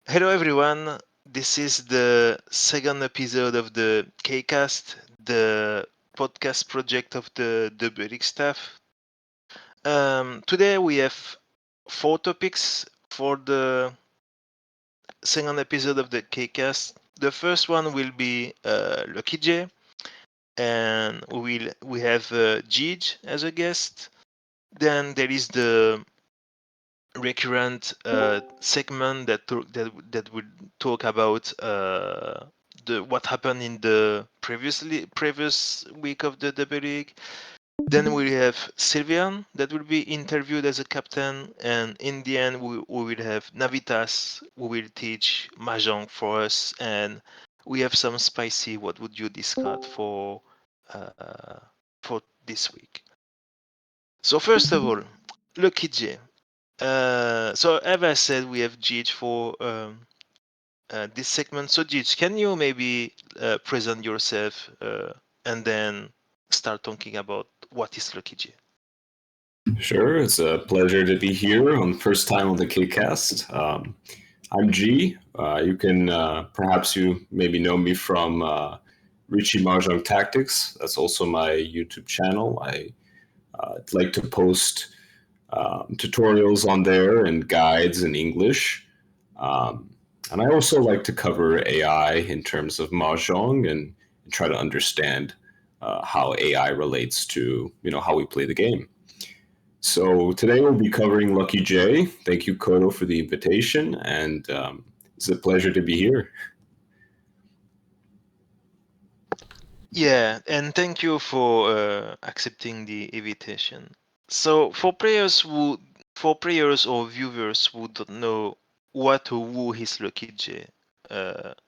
Hello everyone. This is the second episode of the Kcast, the podcast project of the Building staff. Today we have four topics for the second episode of the Kcast. The first one will be LuckyJ, and we have Geage as a guest. Then there is the recurrent segment that would talk about the what happened in the previous week of the W League. Then we have Sylveon that will be interviewed as a captain, and in the end we will have Navitas who will teach Mahjong for us, and we have some spicy what would you discard for this week. So first of all, Lucky J. So as I said, we have Geage for this segment. So Geage, can you maybe present yourself and then start talking about what is LuckyJ? Sure, it's a pleasure to be here on the first time on the KCast. I'm G. You can perhaps you maybe know me from Richie Mahjong Tactics. That's also my YouTube channel. I like to post tutorials on there and guides in English. And I also like to cover AI in terms of Mahjong and try to understand how AI relates to how we play the game. So today we'll be covering LuckyJ. Thank you, Kodo, for the invitation, and it's a pleasure to be here. Yeah, and thank you for accepting the invitation. So for players or viewers who don't know what or who is LuckyJ,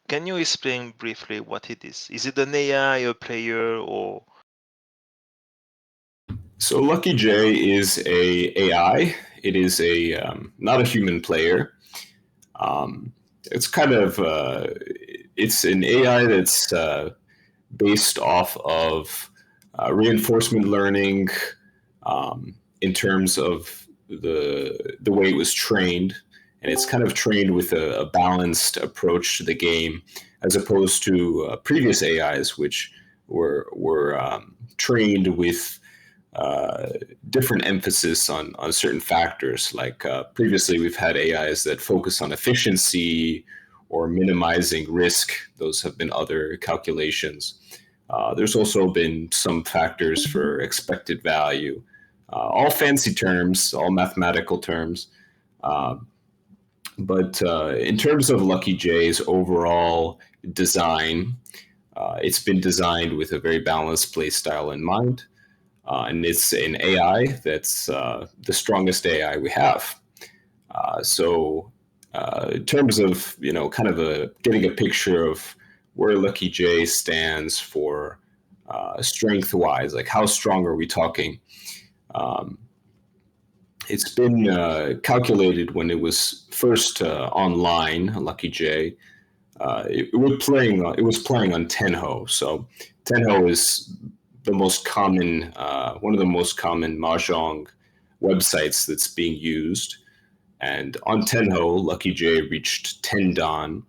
can you explain briefly what it is? Is it an AI, a player, or? So LuckyJ is a AI. It is a not a human player. It's kind of it's an AI that's based off of reinforcement learning in terms of the way it was trained, and it's kind of trained with a balanced approach to the game, as opposed to previous AIs, which were trained with different emphasis on certain factors. Like previously, we've had AIs that focus on efficiency or minimizing risk. Those have been other calculations. There's also been some factors for expected value, all fancy terms, all mathematical terms. But in terms of LuckyJ's overall design, it's been designed with a very balanced play style in mind. And it's an AI that's the strongest AI we have. So in terms of, kind of getting a picture of where LuckyJ stands for strength-wise, like how strong are we talking? It's been calculated when it was first online, LuckyJ. It was playing on Tenho. So Tenho is the most common, one of the most common Mahjong websites that's being used. And on Tenho, LuckyJ reached 10 Dan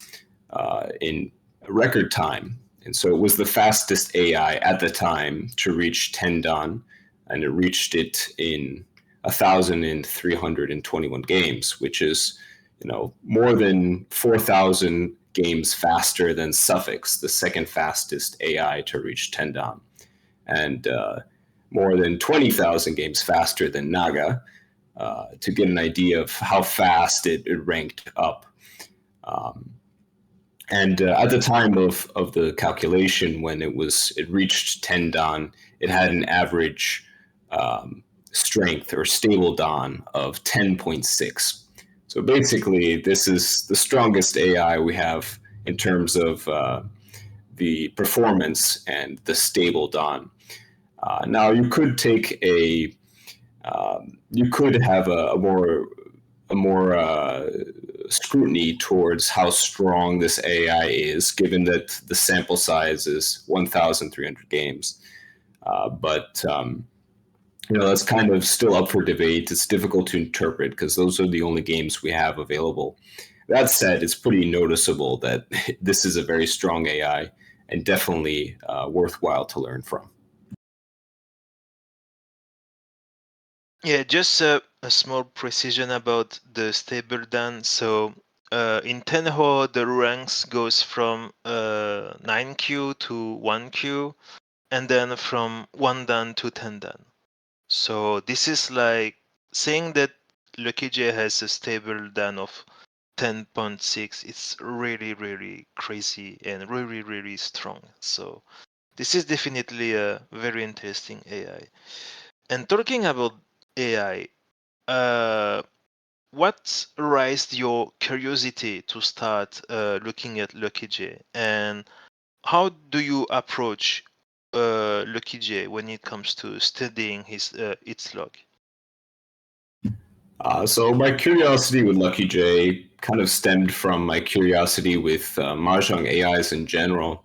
in record time. And so it was the fastest AI at the time to reach 10 Dan, and it reached it in 1,321 games, which is, more than 4,000 games faster than Suffix, the second fastest AI to reach 10 Dan, and more than 20,000 games faster than Naga, to get an idea of how fast it ranked up. And at the time of the calculation, when it reached 10 Dan, it had an average strength or stable Dan of 10.6. So basically, this is the strongest AI we have in terms of the performance and the stable Dan. Now, you could take you could have a more scrutiny towards how strong this AI is, given that the sample size is 1,300 games. But that's kind of still up for debate. It's difficult to interpret because those are the only games we have available. That said, it's pretty noticeable that this is a very strong AI and definitely worthwhile to learn from. Yeah, just a small precision about the stable dan. So in Tenho, the ranks goes from 9Q to 1Q, and then from 1 dan to 10 dan. So this is like saying that LuckyJ has a stable dan of 10.6. It's really, really crazy and really, really strong. So this is definitely a very interesting AI. And talking about AI, what raised your curiosity to start looking at LuckyJ, and how do you approach LuckyJ when it comes to studying its log? So my curiosity with LuckyJ kind of stemmed from my curiosity with Mahjong AIs in general.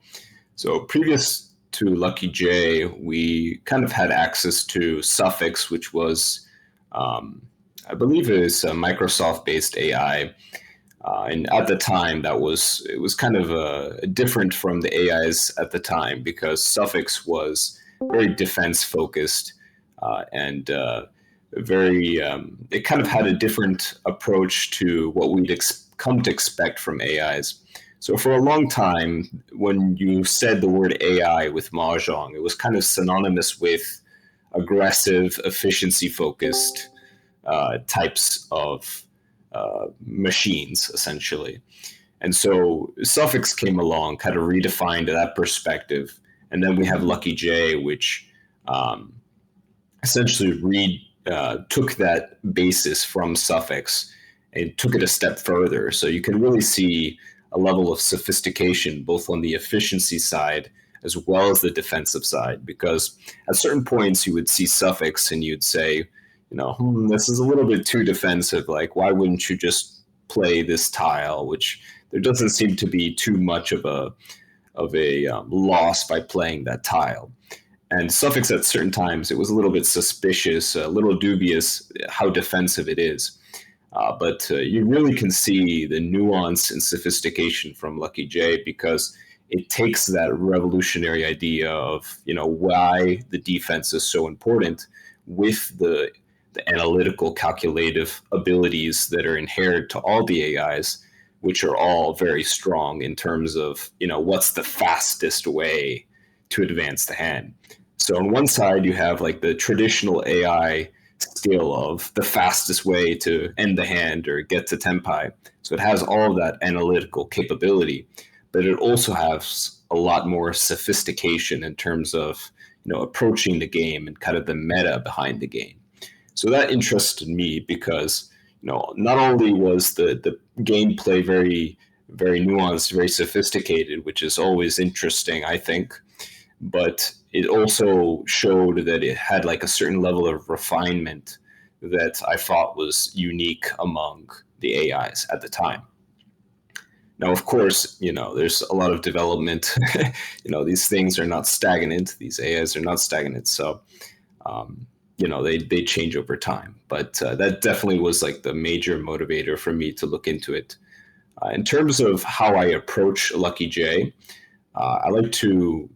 So previous to LuckyJ, we kind of had access to Suffix, which was, I believe, it is a Microsoft-based AI. And at the time, it was kind of different from the AIs at the time because Suffix was very defense focused and very. It kind of had a different approach to what we'd come to expect from AIs. So for a long time, when you said the word AI with Mahjong, it was kind of synonymous with aggressive, efficiency focused types of machines, essentially. And so Suffix came along, kind of redefined that perspective. And then we have LuckyJ, which um, essentially took that basis from Suffix and took it a step further. So you can really see a level of sophistication both on the efficiency side as well as the defensive side. Because at certain points you would see Suffix and you'd say, this is a little bit too defensive. Like, why wouldn't you just play this tile? Which there doesn't seem to be too much of a loss by playing that tile. And Suffix at certain times, it was a little bit suspicious, a little dubious how defensive it is. But you really can see the nuance and sophistication from LuckyJ because it takes that revolutionary idea of why the defense is so important with the analytical calculative abilities that are inherent to all the AIs, which are all very strong in terms of what's the fastest way to advance the hand. So on one side you have like the traditional AI skill of the fastest way to end the hand or get to tempai. So it has all of that analytical capability, but it also has a lot more sophistication in terms of approaching the game and kind of the meta behind the game. So that interested me because not only was the gameplay very nuanced, very sophisticated, which is always interesting, I think, but it also showed that it had like a certain level of refinement that I thought was unique among the AIs at the time. Now, of course, there's a lot of development. These things are not stagnant. These AIs are not stagnant. So, they change over time. But that definitely was like the major motivator for me to look into it. In terms of how I approach LuckyJ, I like to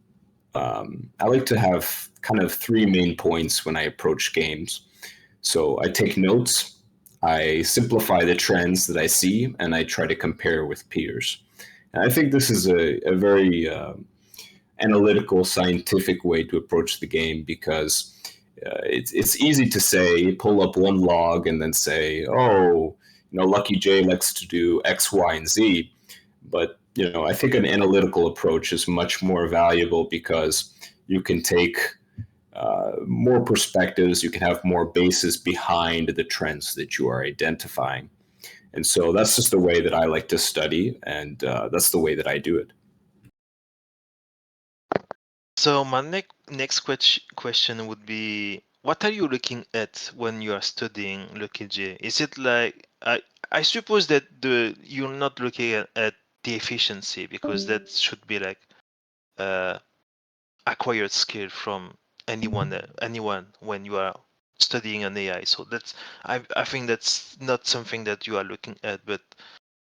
have kind of three main points when I approach games. So I take notes, I simplify the trends that I see, and I try to compare with peers. And I think this is a very analytical, scientific way to approach the game because it's easy to say, pull up one log and then say, oh, LuckyJ likes to do X, Y, and Z. But I think an analytical approach is much more valuable because you can take more perspectives, you can have more basis behind the trends that you are identifying. And so that's just the way that I like to study, and that's the way that I do it. So my next question would be, what are you looking at when you are studying LuckyJ? Is it like I suppose that you're not looking at the efficiency because that should be like acquired skill from anyone when you are studying an AI. So I think that's not something that you are looking at, but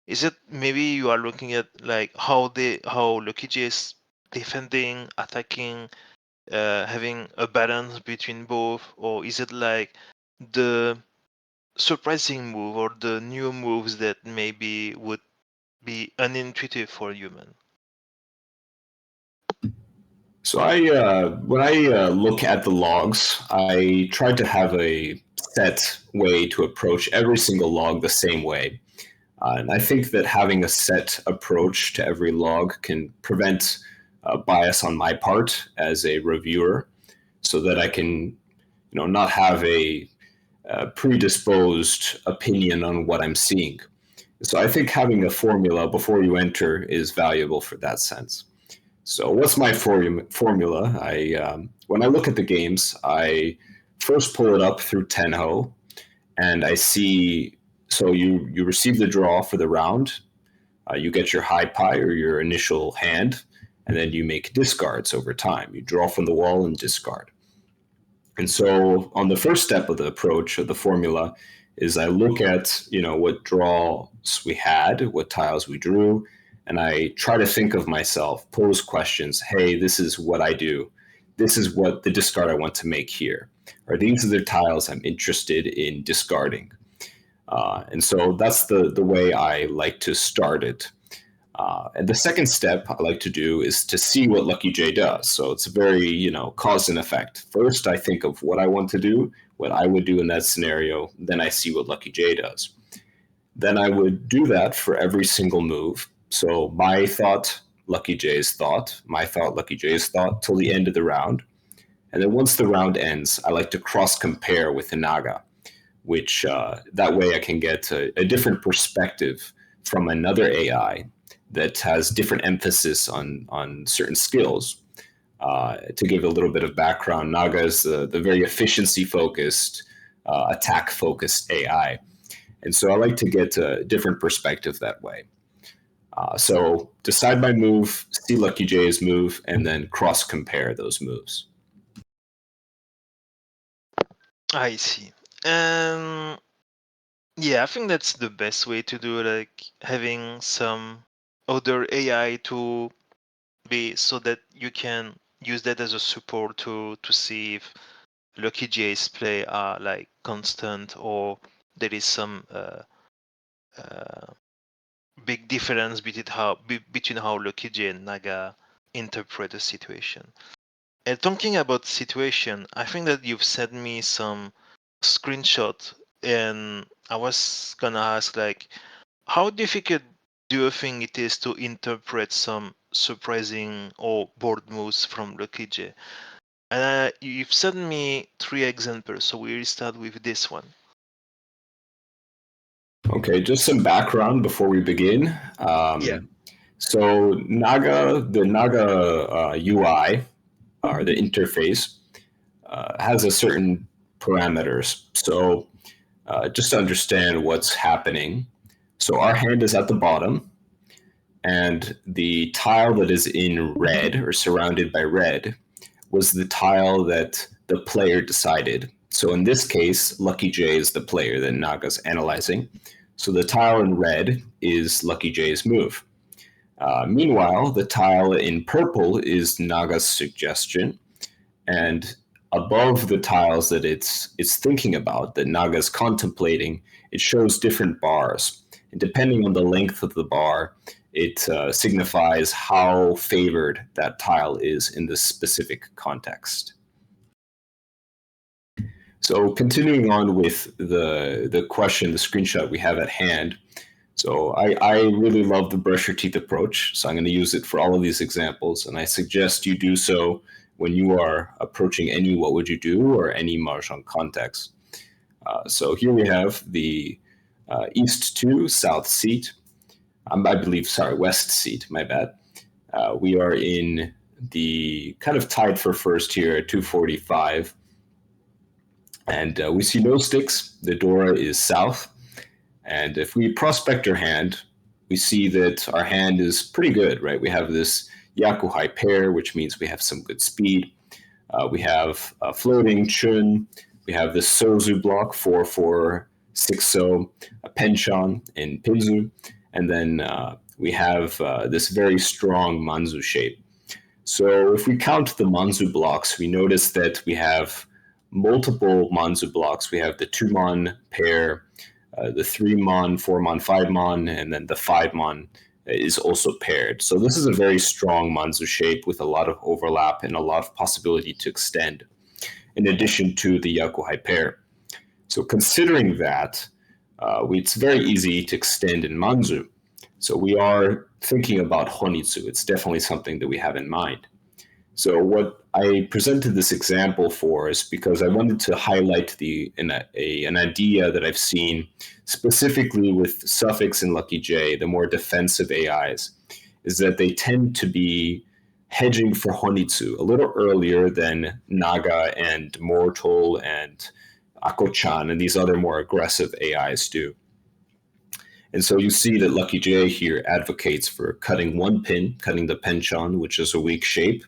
Is it maybe you are looking at like how LuckyJ is defending, attacking, having a balance between both, or is it like the surprising move or the new moves that maybe would be unintuitive for a human? So when I look at the logs, I try to have a set way to approach every single log the same way. And I think that having a set approach to every log can prevent bias on my part as a reviewer, so that I can, not have a predisposed opinion on what I'm seeing. So I think having a formula before you enter is valuable for that sense. So what's my formula? When I look at the games, I first pull it up through Tenho, and I see. So you receive the draw for the round. You get your high pie or your initial hand, and then you make discards over time. You draw from the wall and discard. And so on the first step of the approach of the formula is I look at, what draws we had, what tiles we drew, and I try to think of myself, pose questions. Hey, this is what I do. This is what the discard I want to make here. Or these are the tiles I'm interested in discarding. And so that's the way I like to start it. And the second step I like to do is to see what LuckyJ does. So it's very, cause and effect. First, I think of what I want to do, what I would do in that scenario. Then I see what LuckyJ does. Then I would do that for every single move. So my thought, LuckyJ's thought, my thought, LuckyJ's thought, till the end of the round. And then once the round ends, I like to cross compare with the Naga, which that way I can get a different perspective from another AI that has different emphasis on certain skills. To give a little bit of background, Naga is the very efficiency-focused, attack-focused AI. And so I like to get a different perspective that way. So decide my move, see LuckyJ's move, and then cross-compare those moves. I see. And yeah, I think that's the best way to do it, like having some other AI to be so that you can use that as a support to see if LuckyJ's play are like constant or there is some uh, big difference between how LuckyJ and Naga interpret the situation. And talking about situation, I think that you've sent me some screenshot, and I was gonna ask like, how difficult do you think it is to interpret some surprising or bold moves from LuckyJ? And you've sent me 3 examples, so we'll start with this one. Okay, just some background before we begin. So the Naga UI, or the interface, has a certain parameters. So just to understand what's happening, so our hand is at the bottom, and the tile that is in red or surrounded by red was the tile that the player decided. So in this case, LuckyJ is the player that Naga's analyzing. So the tile in red is LuckyJ's move. Meanwhile, the tile in purple is Naga's suggestion, and above the tiles that it's thinking about, that Naga's contemplating, it shows different bars. And depending on the length of the bar, it signifies how favored that tile is in this specific context. So continuing on with the question, the screenshot we have at hand. So I really love the brush your teeth approach. So I'm going to use it for all of these examples. And I suggest you do so when you are approaching any what would you do or any Mahjong context. So here we have the east 2, south seat. West seat, my bad. We are in the kind of tied for first here at 245. And we see no sticks. The Dora is south. And if we prospect our hand, we see that our hand is pretty good, right? We have this Yakuhai pair, which means we have some good speed. We have a floating Chun. We have this Sozu block, 4-4, 6-0, a Penchon, and Pinzu. and then we have this very strong manzu shape. So if we count the manzu blocks, we notice that we have multiple manzu blocks. We have the 2-mon pair, the 3-mon, 4-mon, 5-mon, and then the 5-mon is also paired. So this is a very strong manzu shape with a lot of overlap and a lot of possibility to extend, in addition to the Yakuhai pair. So considering that, it's very easy to extend in manzu. So we are thinking about honitsu. It's definitely something that we have in mind. So what I presented this example for is because I wanted to highlight an idea that I've seen specifically with Suffix and LuckyJ, the more defensive AIs, is that they tend to be hedging for honitsu a little earlier than Naga and Mortal and Ako-chan and these other more aggressive AIs do. And so you see that LuckyJ here advocates for cutting one pin, cutting the penchon, which is a weak shape,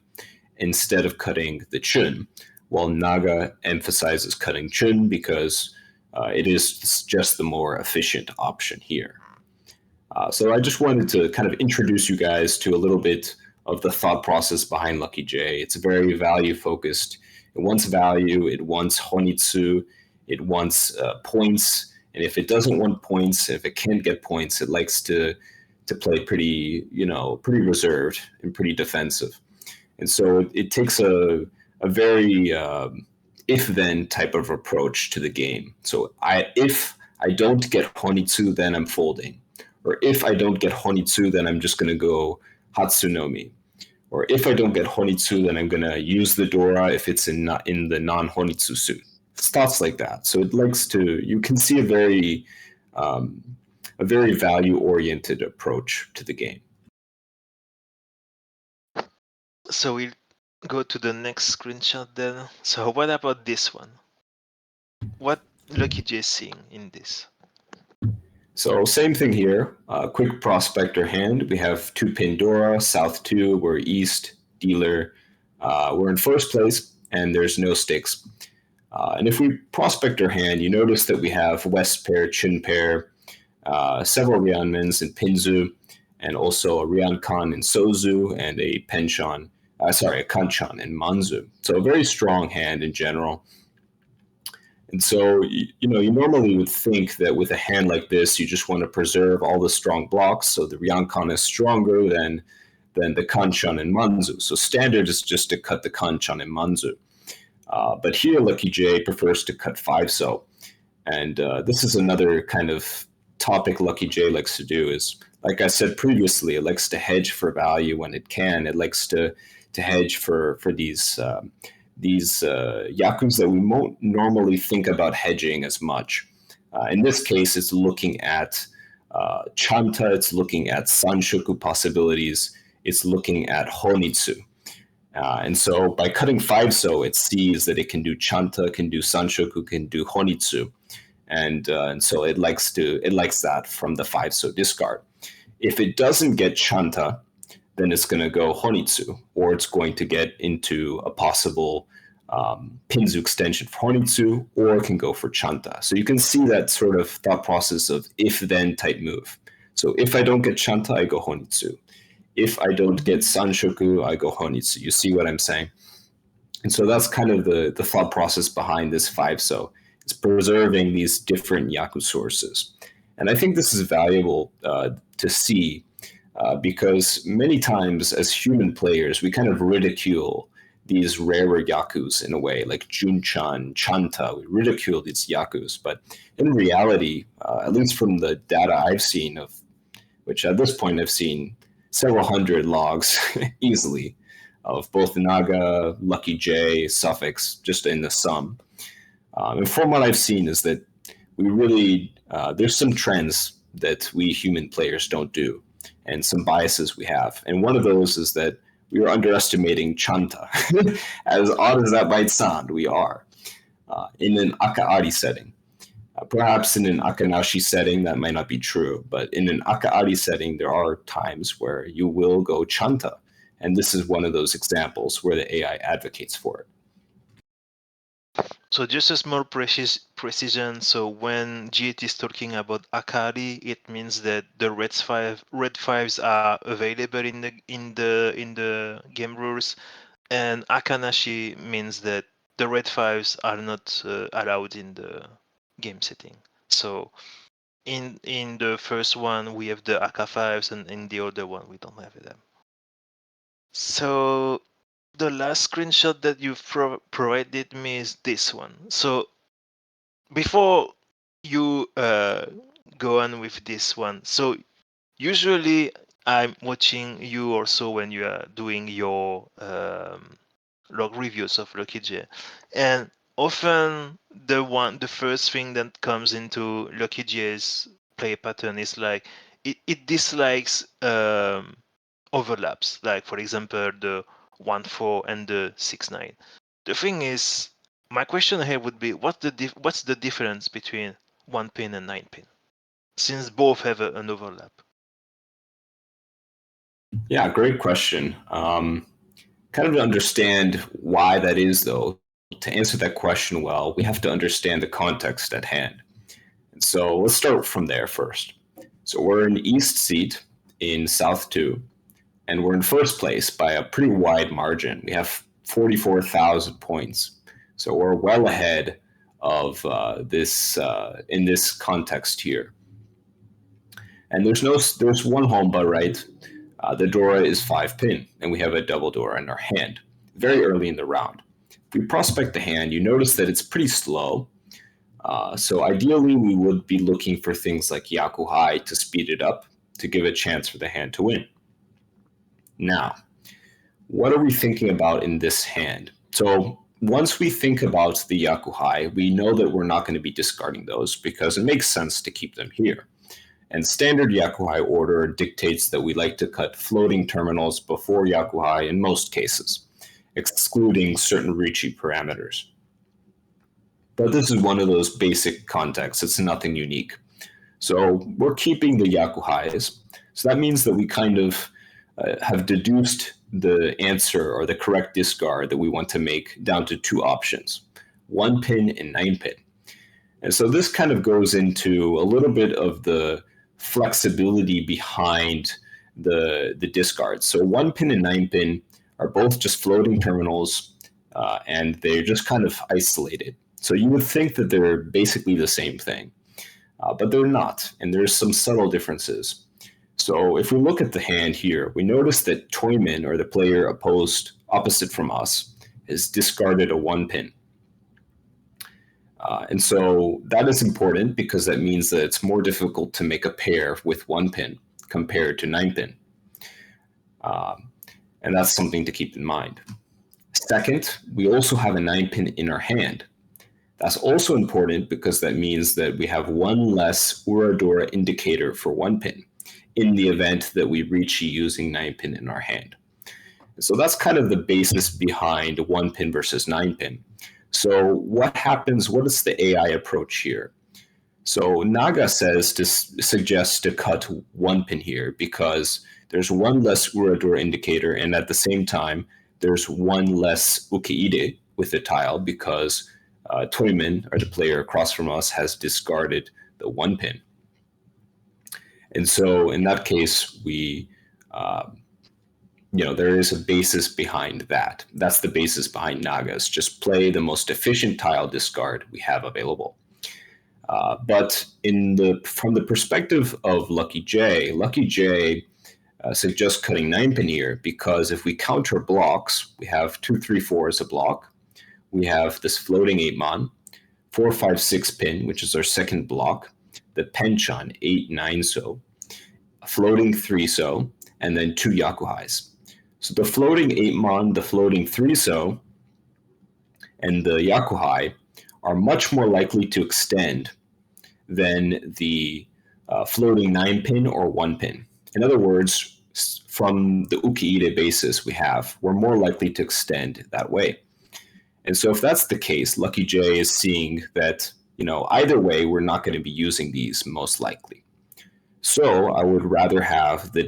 instead of cutting the chun, while Naga emphasizes cutting chun because it is just the more efficient option here. So I just wanted to kind of introduce you guys to a little bit of the thought process behind LuckyJ. It's very value focused. It wants value, it wants honitsu, it wants points, and if it doesn't want points, if it can't get points, it likes to play pretty reserved and pretty defensive. And so it takes a very if-then type of approach to the game. So if I don't get honitsu, then I'm folding. Or if I don't get honitsu, then I'm just going to go hatsunomi. Or if I don't get honitsu, then I'm going to use the Dora if it's in the non-honitsu suit. It's thoughts like that. So it likes to, you can see a very value-oriented approach to the game. So we'll go to the next screenshot then. So what about this one? What LuckyJ is seeing in this? So same thing here. Quick prospector hand. We have 2 Pandora, South 2, we're East, dealer. We're in first place, and there's no sticks. And if we prospect our hand, you notice that we have West pair, Chin pair, several Ryanmans in Pinzu, and also a Ryankan in Sozu, and a Kanchan in Manzu. So a very strong hand in general. And so, you normally would think that with a hand like this, you just want to preserve all the strong blocks. So the Ryankan is stronger than the Kanchan and Manzu. So standard is just to cut the Kanchan and Manzu. But here, LuckyJ prefers to cut 5-so. And this is another kind of topic LuckyJ likes to do is, like I said previously, it likes to hedge for value when it can. It likes to hedge for these yakus that we won't normally think about hedging as much. In this case, it's looking at chanta, it's looking at sanshoku possibilities, it's looking at honitsu. And so by cutting 5-so, it sees that it can do chanta, can do sanshoku, can do honitsu. And so it likes that from the 5-so discard. If it doesn't get chanta, then it's going to go honitsu, or it's going to get into a possible Pinzu extension for honitsu, or it can go for chanta. So you can see that sort of thought process of if-then type move. So if I don't get chanta, I go honitsu. If I don't get sanshoku, I go honitsu. You see what I'm saying? And so that's kind of the thought process behind this 5-so. It's preserving these different yaku sources. And I think this is valuable to see because many times as human players, we kind of ridicule these rarer yakus in a way, like Junchan, Chanta. We ridicule these yakus. But in reality, at least from the data I've seen, which at this point I've seen several hundred logs easily of both Naga, LuckyJ, Suffix, just in the sum. And from what I've seen is that we really, there's some trends that we human players don't do and some biases we have. And one of those is that we are underestimating chanta. As odd as that might sound, we are. In an Akaari setting. Perhaps in an Akanashi setting, that might not be true, but in an Akaari setting, there are times where you will go chanta. And this is one of those examples where the AI advocates for it. So just a small precision. So when Geage is talking about Akari, it means that the red fives are available in the game rules, and Akanashi means that the red fives are not allowed in the game setting. So in the first one we have the Aka fives, and in the other one we don't have them. So the last screenshot that you've provided me is this one. So before you go on with this one, so usually I'm watching you also when you are doing your log reviews of LuckyJ, and often the first thing that comes into LuckyJ's play pattern is like it dislikes overlaps, like for example the 1-4 and the 6-9. The thing is, my question here would be, what's the difference between 1-pin and 9-pin, since both have an overlap? Yeah, great question. Kind of to understand why that is, though, to answer that question well, we have to understand the context at hand. And so let's start from there first. So we're in East seat in South 2, and we're in first place by a pretty wide margin. We have 44,000 points. So we're well ahead of this in this context here. And there's one home, but right, the Dora is 5-pin, and we have a double Dora in our hand very early in the round. If we prospect the hand, you notice that it's pretty slow. So ideally, we would be looking for things like Yaku High to speed it up, to give a chance for the hand to win. Now, what are we thinking about in this hand? So once we think about the Yaku High, we know that we're not going to be discarding those because it makes sense to keep them here. And standard Yakuhai order dictates that we like to cut floating terminals before Yakuhai in most cases, excluding certain Ricci parameters. But this is one of those basic contexts. It's nothing unique. So we're keeping the Yakuhais. So that means that we kind of have deduced the answer or the correct discard that we want to make down to two options, 1-pin and 9-pin. And so this kind of goes into a little bit of the flexibility behind the discards. So 1-pin and 9-pin are both just floating terminals, and they're just kind of isolated. So you would think that they're basically the same thing, but they're not, and there's some subtle differences. So if we look at the hand here, we notice that Toyman, or the player opposite from us, has discarded a 1-pin. And so that is important because that means that it's more difficult to make a pair with 1-pin compared to 9-pin. And that's something to keep in mind. Second, we also have a 9-pin in our hand. That's also important because that means that we have one less Uradora indicator for 1-pin in the event that we reach using 9-pin in our hand. So that's kind of the basis behind 1-pin versus 9-pin. So what happens? What is the AI approach here? So Naga suggests to cut 1-pin here because there's one less Uradora indicator, and at the same time, there's one less Ukiide with the tile because Toyman, or the player across from us, has discarded the 1-pin. And so in that case, there is a basis behind that. That's the basis behind Nagas. Just play the most efficient tile discard we have available. But from the perspective of LuckyJ suggests cutting 9-pin here because if we counter blocks, we have 2-3-4 as a block. We have this floating 8-mon, 4-5-6-pin, which is our second block, the Penchon 8-9-so, a floating 3-so, and then 2 Yakuhais. So the floating 8-mon, the floating 3-so, and the Yakuhai are much more likely to extend than the floating 9-pin or 1-pin. In other words, from the Ukiide basis we're more likely to extend that way. And so if that's the case, LuckyJ is seeing that, either way, we're not going to be using these most likely. So I would rather have the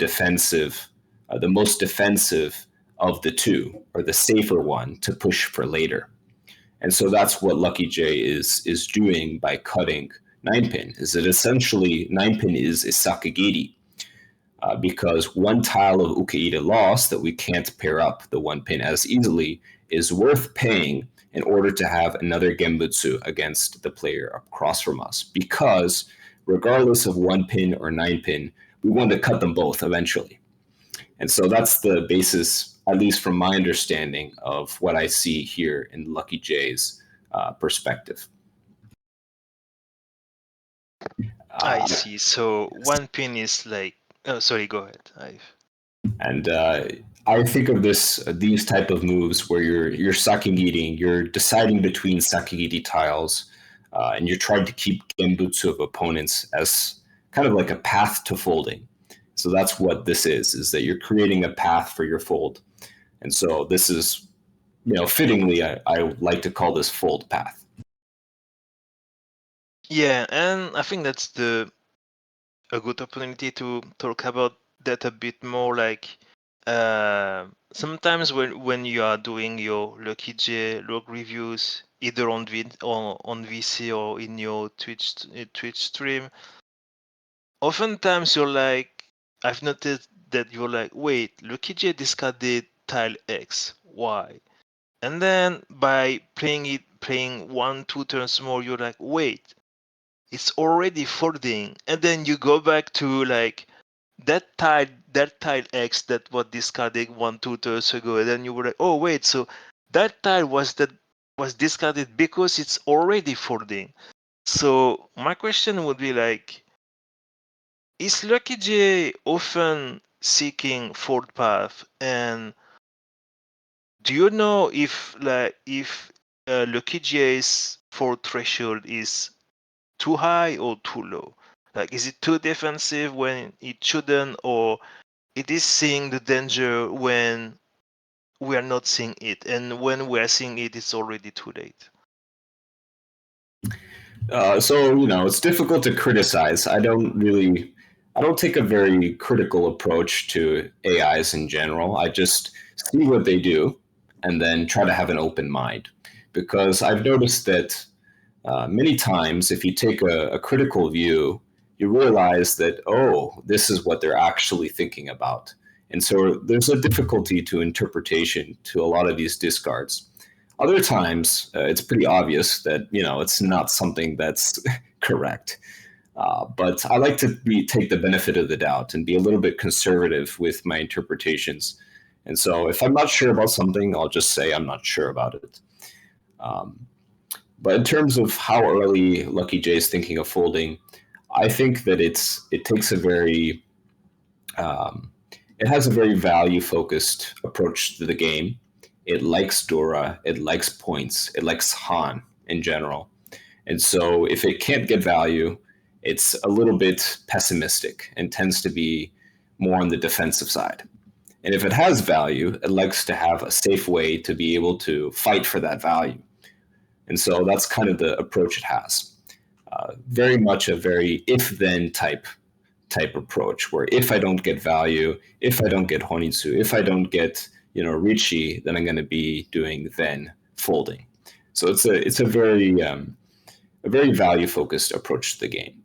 most defensive of the two, or the safer one, to push for later. And so that's what LuckyJ is doing by cutting 9-pin, is that essentially 9-pin is a Sakagiri, because one tile of Ukeita lost that we can't pair up the 1-pin as easily is worth paying in order to have another Genbutsu against the player across from us. Because regardless of 1-pin or 9-pin, we want to cut them both eventually. And so that's the basis, at least from my understanding, of what I see here in LuckyJ's perspective. I see. So 1-pin is like, oh, sorry, go ahead. And I think of these type of moves where you're sakigiri, you're deciding between sakigiri tiles, and you're trying to keep genbutsu of opponents as kind of like a path to folding. So that's what this is that you're creating a path for your fold. And so this is, fittingly, I like to call this fold path. Yeah, and I think that's a good opportunity to talk about that a bit more. Like sometimes when you are doing your LuckyJ log reviews, either on VC or in your Twitch stream, oftentimes you're like, I've noticed that you're like, wait, LuckyJ discarded tile X. Why? And then by playing 1-2 turns more, you're like, wait, it's already folding. And then you go back to like that tile X that was discarded 1-2 turns ago, and then you were like, oh wait, so that tile was discarded because it's already folding. So my question would be like, is LuckyJ often seeking fold path, and do you know if LuckyJ's fold threshold is too high or too low? Like, is it too defensive when it shouldn't, or it is seeing the danger when we are not seeing it, and when we are seeing it, it's already too late? So it's difficult to criticize. I don't take a very critical approach to AIs in general. I just see what they do and then try to have an open mind, because I've noticed that many times if you take a critical view, you realize that, oh, this is what they're actually thinking about. And so there's a difficulty to interpretation to a lot of these discards. Other times, it's pretty obvious that, it's not something that's correct. But I like to take the benefit of the doubt and be a little bit conservative with my interpretations. And so if I'm not sure about something, I'll just say I'm not sure about it. But in terms of how early LuckyJ is thinking of folding, I think that it has a very value-focused approach to the game. It likes Dora, it likes points, it likes Han in general. And so if it can't get value, it's a little bit pessimistic and tends to be more on the defensive side. And if it has value, it likes to have a safe way to be able to fight for that value. And so that's kind of the approach it has. Very much a very if-then type approach, where if I don't get value, if I don't get Honitsu, if I don't get Richi, then I'm going to be doing then folding. So it's a very value-focused approach to the game.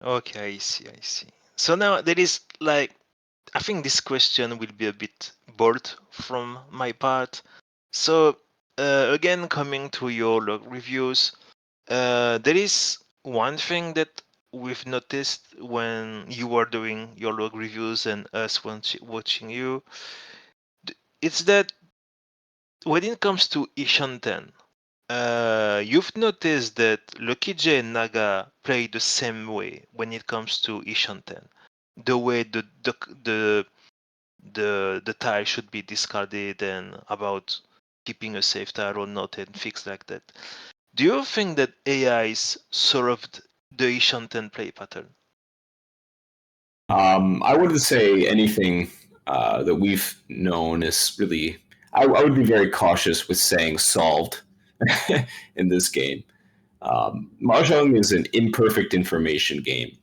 Okay, I see. So now there is like, I think this question will be a bit bold from my part. So again, coming to your log reviews, there is one thing that we've noticed when you are doing your log reviews and us watching you. It's that when it comes to Ishanten, you've noticed that LuckyJ and Naga play the same way when it comes to Ishanten. The way the tile should be discarded and about keeping a safe tile or not and things like that. Do you think that AIs solved the Ishanten play pattern? I wouldn't say anything that we've known is really. I would be very cautious with saying solved in this game. Mahjong is an imperfect information game.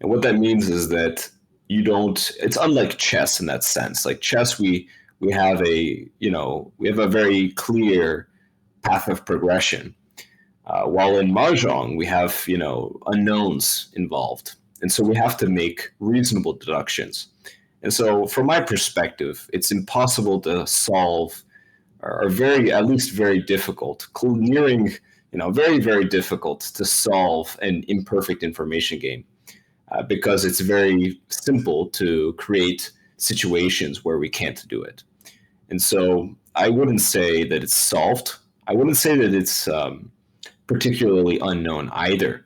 And what that means is that you don't, it's unlike chess in that sense. Like chess, we we have a very clear path of progression. While in Mahjong, we have unknowns involved, and so we have to make reasonable deductions. And so, from my perspective, it's impossible to solve, or at least very difficult, nearing very very difficult to solve an imperfect information game, because it's very simple to create situations where we can't do it. And so, I wouldn't say that it's solved. I wouldn't say that it's particularly unknown either.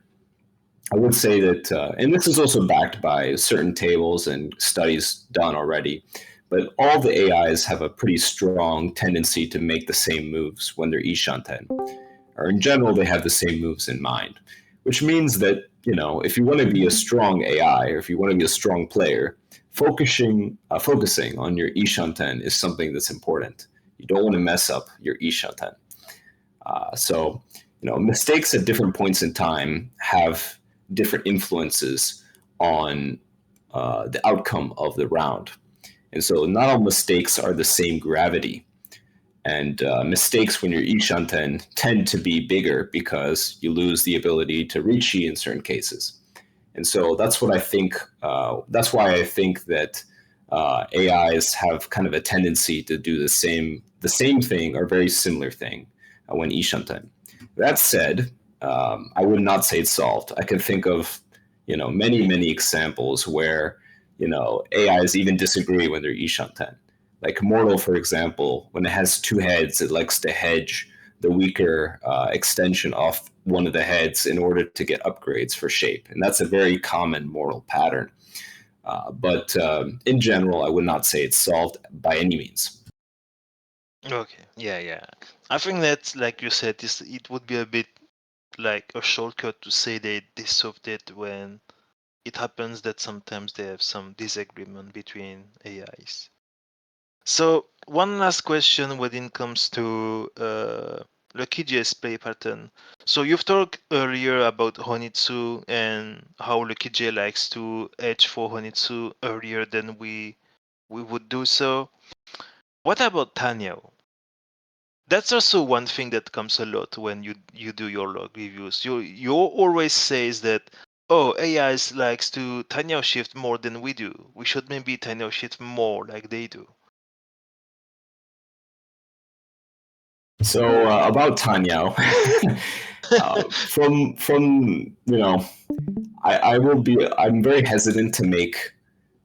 I would say that, and this is also backed by certain tables and studies done already, but all the AIs have a pretty strong tendency to make the same moves when they're Ishanten, or in general, they have the same moves in mind, which means that, if you want to be a strong AI, or if you want to be a strong player, focusing on your Ishanten is something that's important. You don't want to mess up your Ishanten. So, mistakes at different points in time have different influences on the outcome of the round. And so not all mistakes are the same gravity. And mistakes when you're Ishanten tend to be bigger because you lose the ability to reach in certain cases. And so that's what I think. That's why I think that AIs have kind of a tendency to do the same thing or very similar thing when Ishanten. That said, I would not say it's solved. I can think of many examples where AIs even disagree when they're Ishanten. Like Mortal, for example, when it has two heads, it likes to hedge the weaker extension off one of the heads in order to get upgrades for shape. And that's a very common Mortal pattern. But in general, I would not say it's solved by any means. Okay, yeah. I think that, like you said, it would be a bit like a shortcut to say they solved it when it happens that sometimes they have some disagreement between AIs. So one last question when it comes to LuckyJ's play pattern. So you've talked earlier about Honitsu and how LuckyJ likes to edge for Honitsu earlier than we would do so. What about Tanyo? That's also one thing that comes a lot when you do your log reviews. You always says that, oh, AIs likes to Tanyo shift more than we do. We should maybe Tanyo shift more like they do. So about Tanyao, from I'm very hesitant to make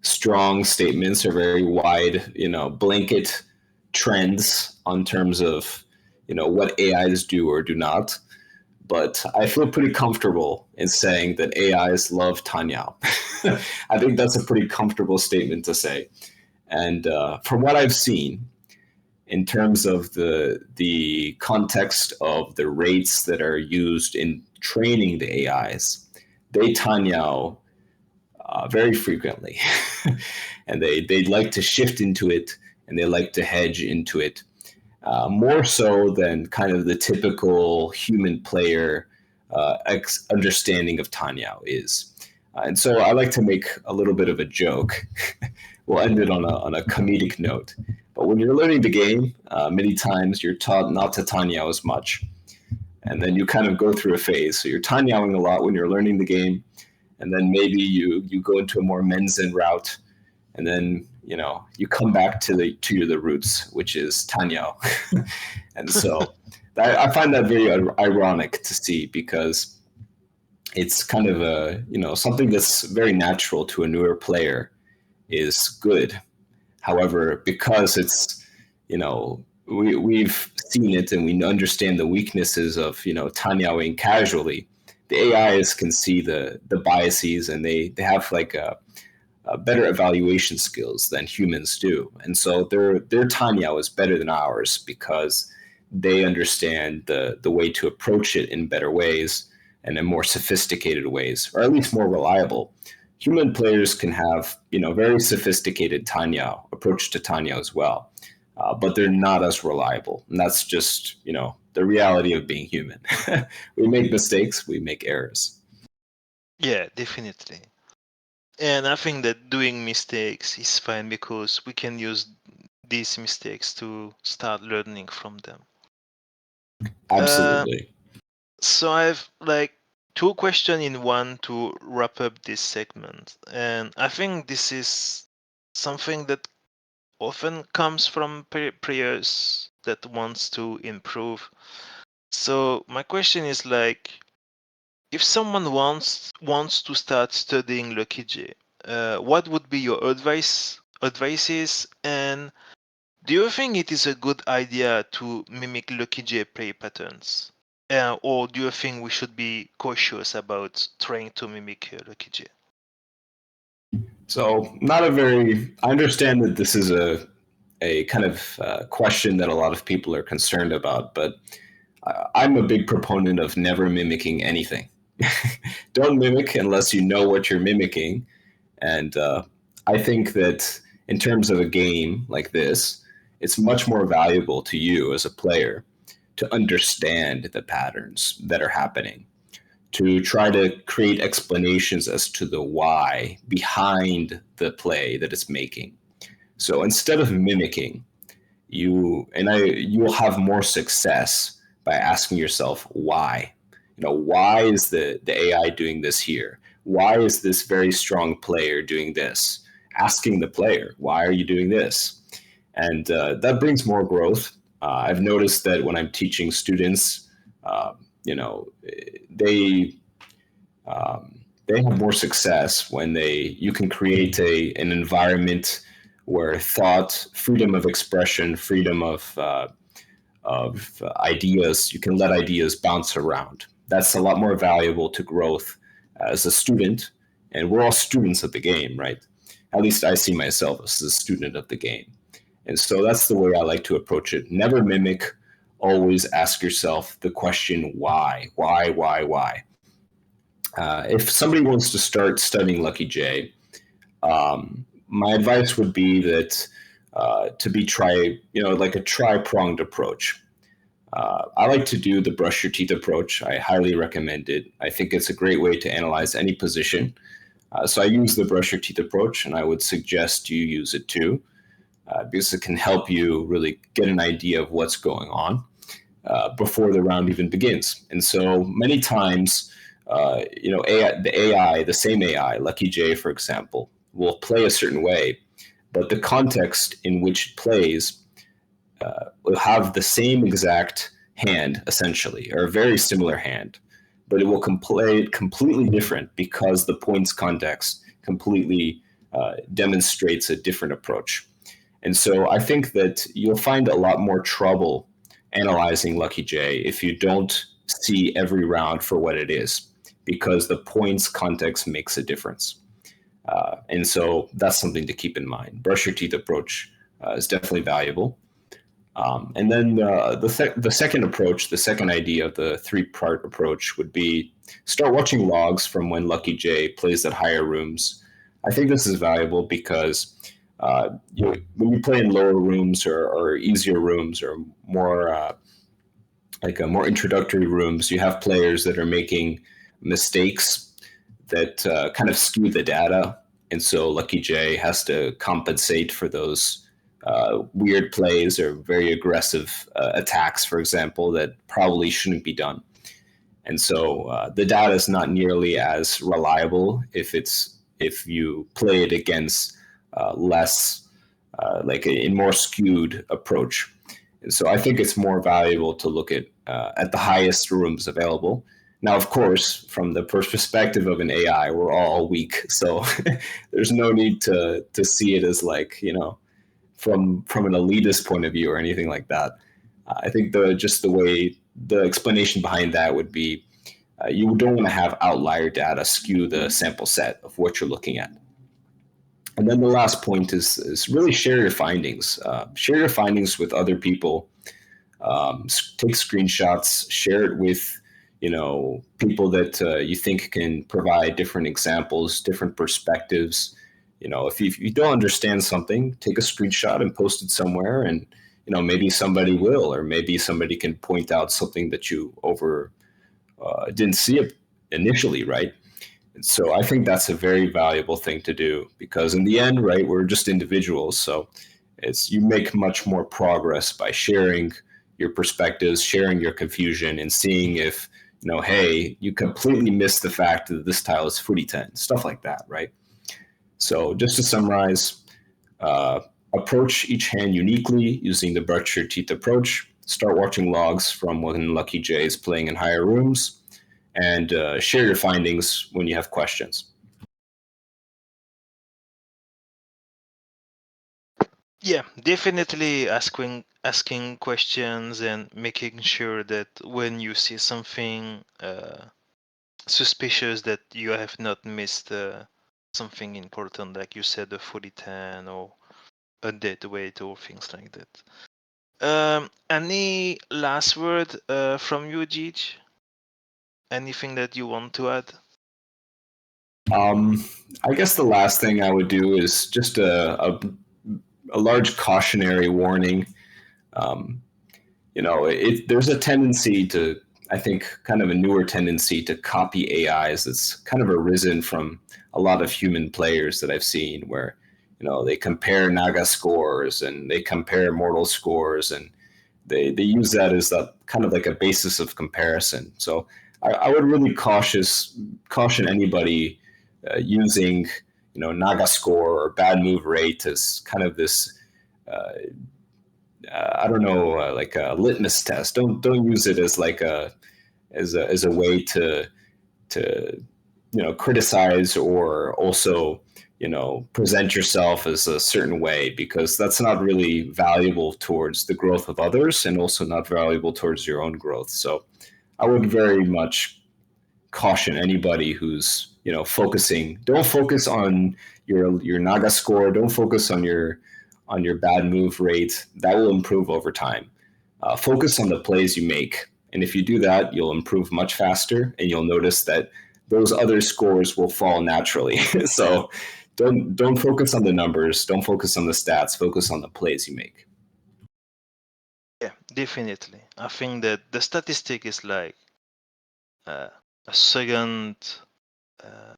strong statements or very wide blanket trends on terms of what AIs do or do not. But I feel pretty comfortable in saying that AIs love Tanyao. I think that's a pretty comfortable statement to say. And from what I've seen, in terms of the context of the rates that are used in training the AIs, they Tanyao very frequently, and they like to shift into it, and they like to hedge into it, more so than kind of the typical human player understanding of Tanyao is. And so I like to make a little bit of a joke. We'll end it on a comedic note. But when you're learning the game, many times you're taught not to Tanyao as much. And then you kind of go through a phase. So you're Tanyaoing a lot when you're learning the game. And then maybe you go into a more Menzen route. And then, you come back to the roots, which is Tanyao. And so I find that very ironic to see, because it's kind of something that's very natural to a newer player is good. However, because it's, we've seen it and we understand the weaknesses of, Tanyaoing casually, the AIs can see the biases, and they have like a better evaluation skills than humans do. And so their Tanyao is better than ours because they understand the way to approach it in better ways and in more sophisticated ways, or at least more reliable. Human players can have, very sophisticated Tanyao approach to Tanyao as well, but they're not as reliable. And that's just, the reality of being human. We make mistakes, we make errors. Yeah, definitely. And I think that doing mistakes is fine because we can use these mistakes to start learning from them. Absolutely. So I have like two questions in one to wrap up this segment. And I think this is something that often comes from players that wants to improve. So my question is like, if someone wants to start studying LuckyJ, what would be your advices, and do you think it is a good idea to mimic LuckyJ play patterns? Or do you think we should be cautious about trying to mimic LuckyJ? So, I understand that this is a kind of question that a lot of people are concerned about, but I'm a big proponent of never mimicking anything. Don't mimic unless you know what you're mimicking. And I think that in terms of a game like this, it's much more valuable to you as a player to understand the patterns that are happening, to try to create explanations as to the why behind the play that it's making. So instead of mimicking, you will have more success by asking yourself why. Why is the AI doing this here? Why is this very strong player doing this? Asking the player, why are you doing this? And that brings more growth. I've noticed that when I'm teaching students, uh, you know, they they have more success when you can create an environment where thought, freedom of expression, freedom of ideas, you can let ideas bounce around. That's a lot more valuable to growth as a student. And we're all students of the game, right? At least I see myself as a student of the game. And so that's the way I like to approach it. Never mimic, always ask yourself the question why? Why? If somebody wants to start studying LuckyJ, my advice would be that like a tri-pronged approach. I like to do the brush your teeth approach. I highly recommend it. I think it's a great way to analyze any position. So I use the brush your teeth approach, and I would suggest you use it too, because it can help you really get an idea of what's going on before the round even begins. And so many times, the same AI, LuckyJ, for example, will play a certain way, but the context in which it plays will have the same exact hand, essentially, or a very similar hand, but it will play it completely different because the points context completely demonstrates a different approach. And so I think that you'll find a lot more trouble analyzing LuckyJ if you don't see every round for what it is, because the points context makes a difference. And so that's something to keep in mind. Brush your teeth approach is definitely valuable. And then the second approach, the second idea of the three-part approach would be start watching logs from when LuckyJ plays at higher rooms. I think this is valuable because when you play in lower rooms or easier rooms or more more introductory rooms, you have players that are making mistakes that kind of skew the data, and so LuckyJ has to compensate for those weird plays or very aggressive attacks, for example, that probably shouldn't be done. And so the data is not nearly as reliable if you play it against less like a more skewed approach. And so I think it's more valuable to look at the highest rooms available. Now, of course, from the perspective of an AI, we're all weak, so there's no need to see it as like, from an elitist point of view or anything like that. I think the explanation behind that would be you don't want to have outlier data skew the sample set of what you're looking at. And then the last point is really share your findings. Share your findings with other people. Take screenshots. Share it with people that you think can provide different examples, different perspectives. If you don't understand something, take a screenshot and post it somewhere, and maybe somebody will, or maybe somebody can point out something that you didn't see it initially, right? And so I think that's a very valuable thing to do, because in the end, right, we're just individuals. So It's you make much more progress by sharing your perspectives, sharing your confusion, and seeing if hey, you completely missed the fact that this tile is footy 10, stuff like that, right? So just to summarize, uh, approach each hand uniquely using the brush your teeth approach. Start watching logs from when LuckyJ is playing in higher rooms, and share your findings when you have questions. Yeah, definitely asking questions and making sure that when you see something suspicious that you have not missed something important, like you said, a 4010 or a dead weight or things like that. Any last word from you, Geage? Anything that you want to add? I guess the last thing I would do is just a large cautionary warning. Um, there's a tendency to, I think, kind of a newer tendency to copy AIs that's kind of arisen from a lot of human players that I've seen, where they compare Naga scores and they compare mortal scores, and they use that as a kind of like a basis of comparison. So I would really caution anybody using Naga score or bad move rate as kind of this I don't know, like a litmus test. Don't use it as like a way to criticize or also present yourself as a certain way, because that's not really valuable towards the growth of others and also not valuable towards your own growth. So I would very much caution anybody who's focusing. Don't focus on your Naga score. Don't focus on your bad move rate. That will improve over time. Focus on the plays you make, and if you do that, you'll improve much faster, and you'll notice that those other scores will fall naturally. So don't focus on the numbers. Don't focus on the stats. Focus on the plays you make. Yeah, definitely. I think that the statistic is like uh, a second uh,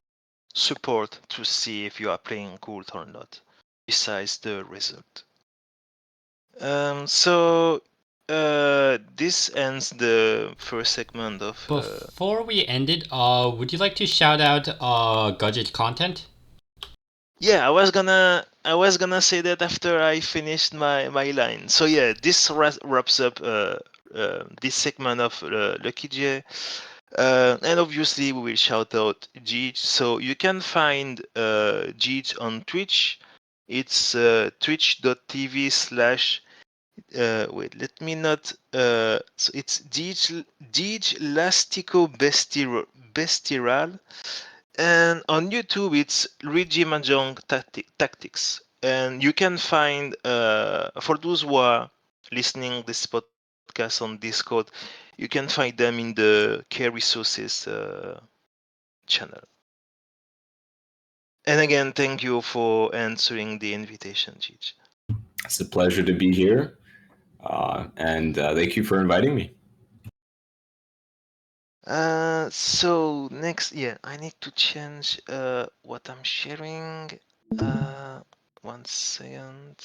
support to see if you are playing cool or not, besides the result. So this ends the first segment of. Before we end it, would you like to shout out Gadget content? Yeah, I was gonna say that after I finished my line. So yeah, this wraps up this segment of LuckyJ. And obviously we will shout out Geage. So you can find Geage on Twitch. It's twitch.tv slash wait, let me not so it's Geage Lastico Bestiral. And on YouTube it's Luigi Mahjong Tactics. And you can find for those who are listening this podcast on Discord, you can find them in the Care Resources channel. And again, thank you for answering the invitation, Geage. It's a pleasure to be here, and thank you for inviting me. So next, yeah, I need to change what I'm sharing. 1 second.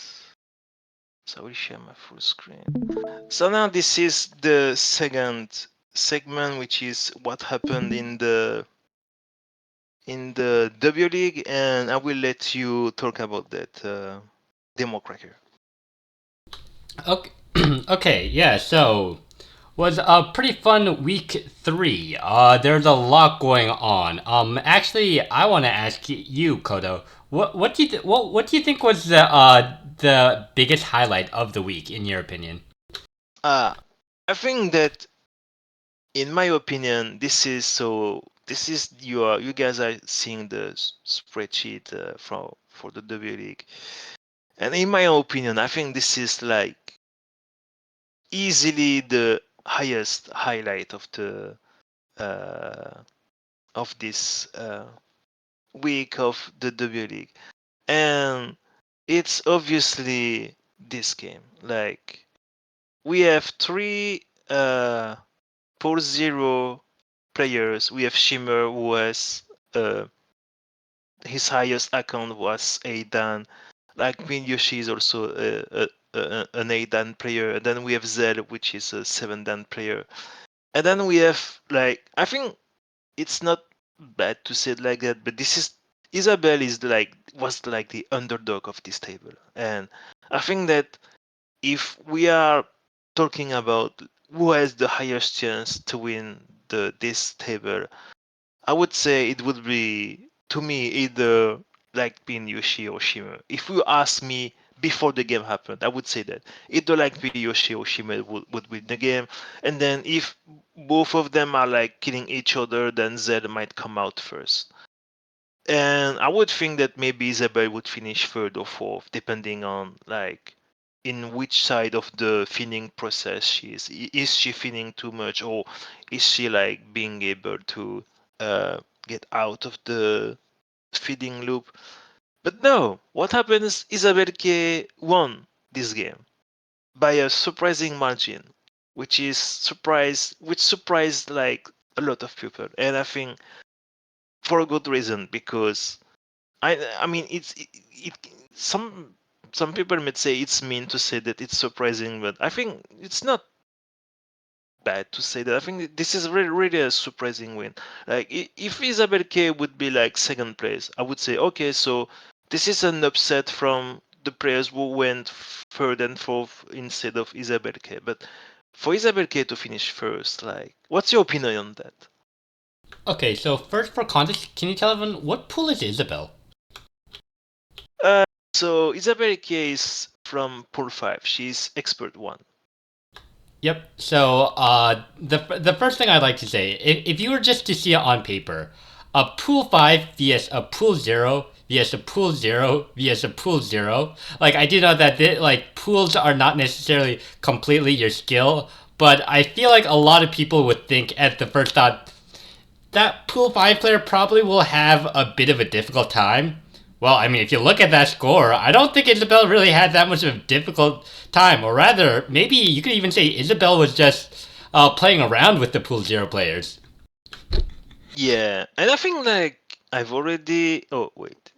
So I will share my full screen. So now this is the second segment, which is what happened in the W League, and I will let you talk about that, DemoKracker. Okay, okay, yeah. So was a pretty fun week 3. There's a lot going on. Actually, I want to ask you, Kodo. What do you what do you think was the biggest highlight of the week in your opinion? I think that, in my opinion, you guys are seeing the spreadsheet for the W League, and in my opinion, I think this is like easily the highest highlight uh, of this week of the W League, and it's obviously this game. Like, we have three Pole Zero players. We have Shimmer, who has his highest account was Aidan. Like Queen Yoshi is also an 8-dan player, and then we have Zell, which is a 7-dan player, and then we have like I think it's not bad to say it like that, but this is Isabel is like was like the underdog of this table, and I think that if we are talking about who has the highest chance to win this table, I would say it would be to me either like Pin Yoshi or Shima. If you ask me before the game happened, I would say that either like Pin Yoshi or Shima would win the game. And then if both of them are like killing each other, then Zed might come out first. And I would think that maybe Isabel would finish third or fourth, depending on like in which side of the feeding process she is. Is she feeding too much, or is she like being able to get out of the feeding loop? But no, what happens? Isabel K won this game by a surprising margin, which surprised like a lot of people, and I think for a good reason because I mean it some people might say it's mean to say that it's surprising, but I think it's not bad to say that. I think this is really a surprising win. Like if Isabel K would be like second place, I would say okay, so this is an upset from the players who went third and fourth instead of Isabel K. But for Isabel K to finish first, like what's your opinion on that? Okay, so first for context, can you tell everyone what pool is Isabel? Uh, so Isabel K is from pool 5. She's expert 1. Yep. So the first thing I'd like to say, if you were just to see it on paper, a pool 5 vs a pool 0 vs a pool 0 vs a pool 0. Like I do know that like pools are not necessarily completely your skill, but I feel like a lot of people would think at the first thought that pool 5 player probably will have a bit of a difficult time. Well, I mean, if you look at that score, I don't think Isabel really had that much of a difficult time. Or rather, maybe you could even say Isabel was just playing around with the pool 0 players. Yeah, and I think like I've already. Oh wait.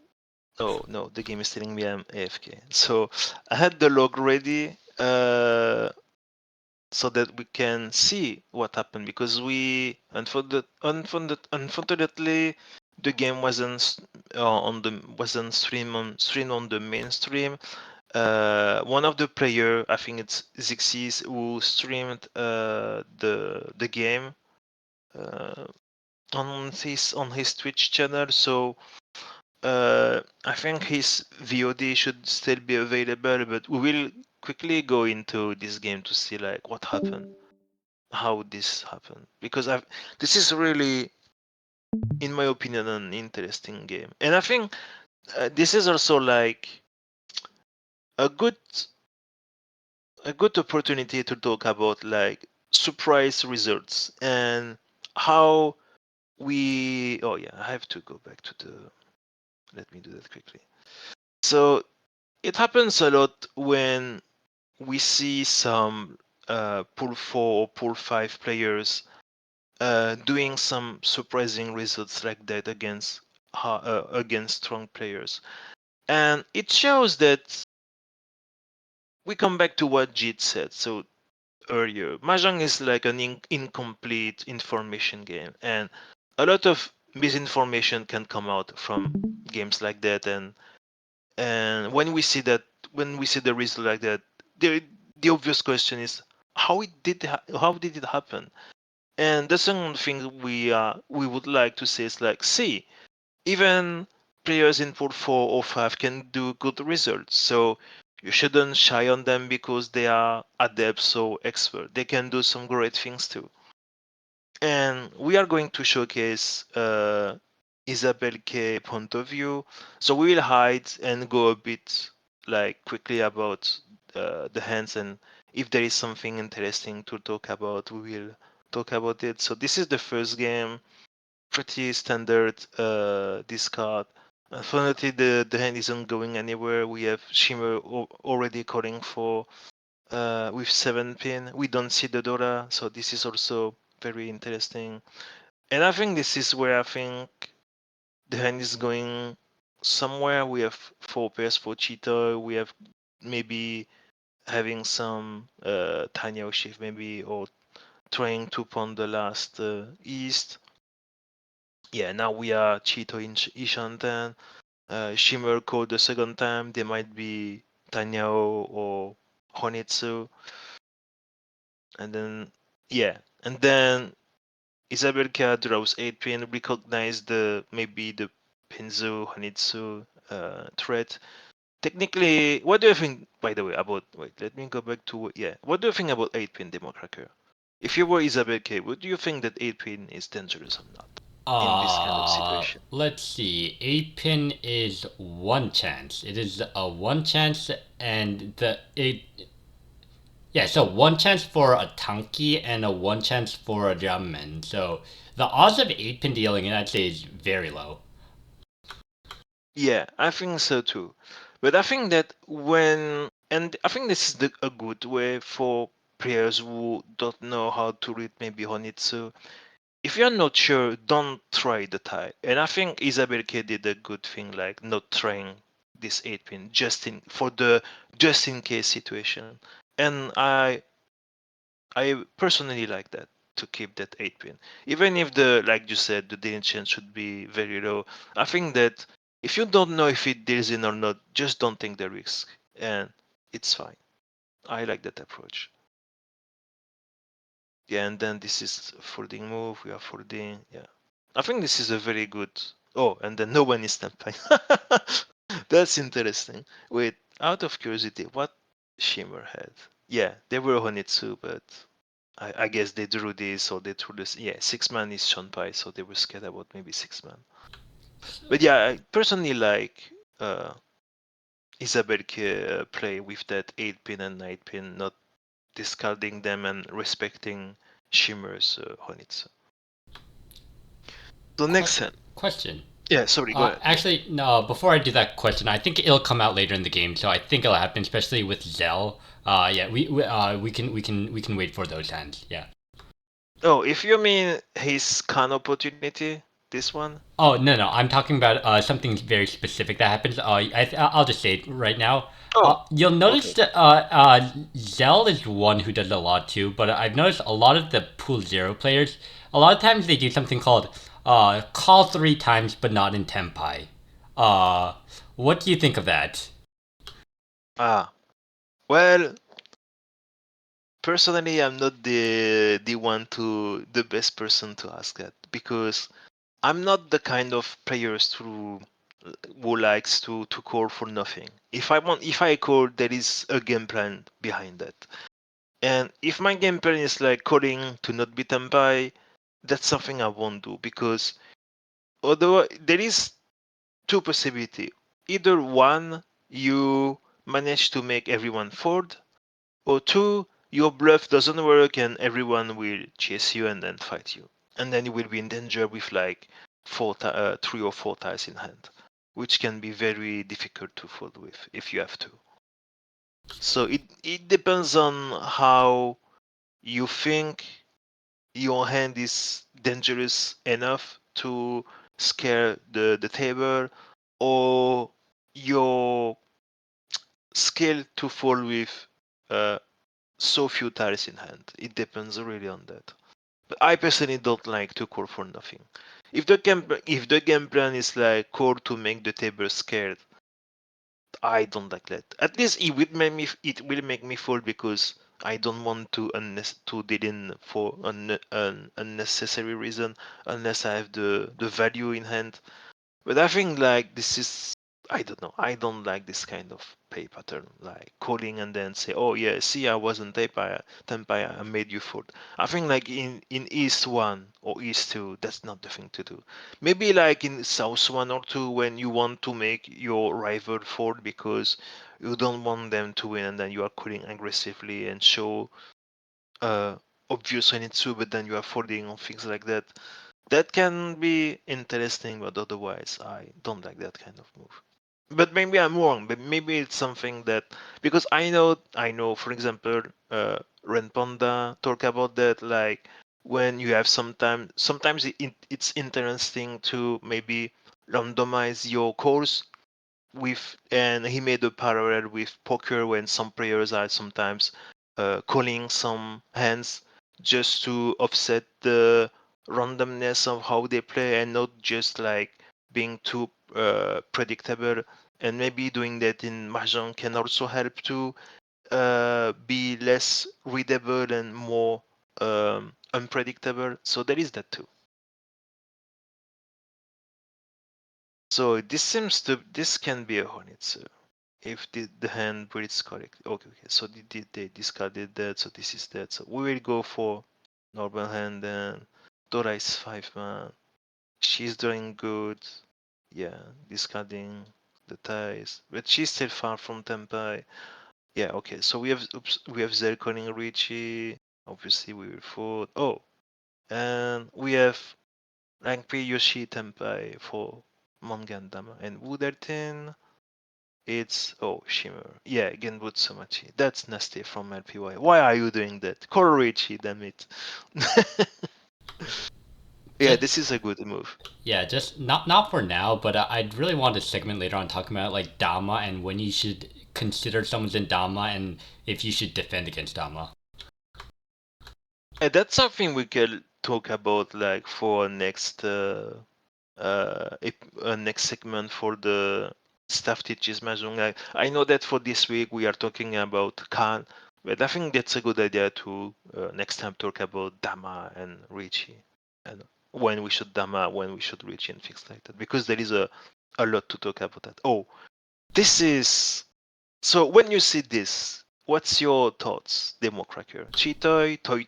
Oh no, the game is telling me I'm AFK. So I had the log ready, so that we can see what happened because we unfortunately the game wasn't streamed on the mainstream. One of the player, I think it's Zixis, who streamed the game uh, on his Twitch channel. So I think his VOD should still be available, but we will quickly go into this game to see like what happened, how this happened, because this is really, in my opinion, an interesting game, and I think this is also like a good a good opportunity to talk about like surprise results and how we. Oh yeah, I have to go back to the. Let me do that quickly. So it happens a lot when we see some pool 4 or pool 5 players doing some surprising results like that against strong players, and it shows that we come back to what Geage said so earlier. Mahjong is like an incomplete information game, and a lot of misinformation can come out from games like that, and when we see the result like that, the obvious question is how did it happen? And the second thing we would like to say is like, see, even players in pool 4 or 5 can do good results, so you shouldn't shy on them because they are adepts or expert. They can do some great things too. And we are going to showcase Isabel K point of view. So we will hide and go a bit like quickly about the hands, and if there is something interesting to talk about, we will talk about it. So this is the first game, pretty standard discard. Unfortunately, the hand isn't going anywhere. We have Shimmer already calling for with 7 pin. We don't see the Dora, so this is also very interesting. And I think this is where I think the hand is going somewhere we have 4 pairs for Cheetah. We have maybe having some Tanya shift maybe, or trying to pawn the last East. Yeah, now we are Cheetah in Ishanten. Shimmer code the second time. There might be Tanyao or Honitsu. And then, yeah. And then Isabelka draws 8 pin, recognize maybe the Pinzu Honitsu threat. Technically, what do you think, by the way, about, wait, let me go back to, yeah, what do you think about 8 pin DemoKracker? If you were Isabelka, would you think that 8 pin is dangerous or not in this kind of situation? Let's see. 8 pin is one chance. It is a one chance, and so one chance for a Tanki and a one chance for a Jammen. So the odds of 8 pin dealing it, I'd say, is very low. Yeah, I think so too. But I think that and I think this is a good way for players who don't know how to read maybe Honitsu. If you're not sure, don't try the tie. And I think Isabel K did a good thing, like not trying this 8 pin for the just in case situation. And I personally like that, to keep that 8 pin. Even if like you said, the daily chance should be very low. I think that if you don't know if it deals in or not, just don't take the risk. And it's fine. I like that approach. Yeah, and then this is folding move. We are folding. Yeah. I think this is a very good. Oh, and then no one is stamping. That's interesting. Wait, out of curiosity, what Shimmer had? Yeah, they were Honitsu, but I guess they drew this or they drew this. Yeah, 6-man is Shonpai, so they were scared about maybe 6-man. But yeah, I personally like Isabel play with that 8 pin and 9 pin, not discarding them and respecting Shimmer's Honitsu. So next hand. Question. Yeah, sorry, go ahead. Actually, no. Before I do that question, I think it'll come out later in the game, so I think it'll happen, especially with Zell. Yeah, we can wait for those hands. Yeah. Oh, if you mean his con opportunity, this one? Oh no, I'm talking about something very specific that happens. I'll just say it right now. Oh, You'll notice okay. that Zell is one who does a lot too, but I've noticed a lot of the pool zero players. A lot of times they do something called call 3 times, but not in tempai. What do you think of that? Well, personally, I'm not the best person to ask that, because I'm not the kind of players who likes to call for nothing. If I call, there is a game plan behind that. And if my game plan is like calling to not be tempai, that's something I won't do, because although there is two possibilities. Either one, you manage to make everyone fold, or two, your bluff doesn't work and everyone will chase you and then fight you. And then you will be in danger with like 3 or 4 tiles in hand, which can be very difficult to fold with if you have to. So it depends on how you think your hand is dangerous enough to scare the table, or your skill to fold with uh, so few tiles in hand. It depends really on that. But I personally don't like to call for nothing. If the game plan is like call to make the table scared, I don't like that. At least it will make me fold, because I don't want to deal in for an unnecessary reason, unless I have the value in hand. But I think like this is, I don't know. I don't like this kind of play pattern, like calling and then say, "Oh yeah, see, I wasn't Tempai, I made you fold." I think like in East One or East Two, that's not the thing to do. Maybe like in South One or Two, when you want to make your rival fold because you don't want them to win, and then you are calling aggressively and show uh obvious on it too, but then you are folding on things like that. That can be interesting, but otherwise, I don't like that kind of move. But maybe I'm wrong. But maybe it's something that, because I know, for example, Ren Panda talk about that. Like when you have sometimes it's interesting to maybe randomize your calls. and he made a parallel with poker when some players are sometimes calling some hands just to offset the randomness of how they play and not just like being too predictable. And maybe doing that in Mahjong can also help to be less readable and more unpredictable. So there is that too. So this can be a Honitsu if the hand reads correctly. Okay. So they discarded that. So this is that. So we will go for normal hand then. Dora is 5-man. She's doing good. Yeah, discarding the ties, but she's still far from Tempai. Yeah, okay. So we have Zerkoning Richie. Obviously we will fold. Oh, and we have rank P Yoshi Tempai for Mongandama and Woodertin. It's Shimmer. Yeah, Genbutsumachi. That's nasty from LPY. Why are you doing that? Koroichi, damn it. Yeah, this is a good move. Yeah, just not for now, but I'd really want a segment later on talking about like Dama and when you should consider someone's in Dama and if you should defend against Dama. And that's something we can talk about like for next next segment for the staff teaches Mahjong. I know that for this week we are talking about Khan, but I think that's a good idea to next time talk about Dama and Richie and when we should Dama, when we should Richie and things like that because there is a lot to talk about that. Oh, this is so when you see this, what's your thoughts, DemoKracker? Chitoi, Toy,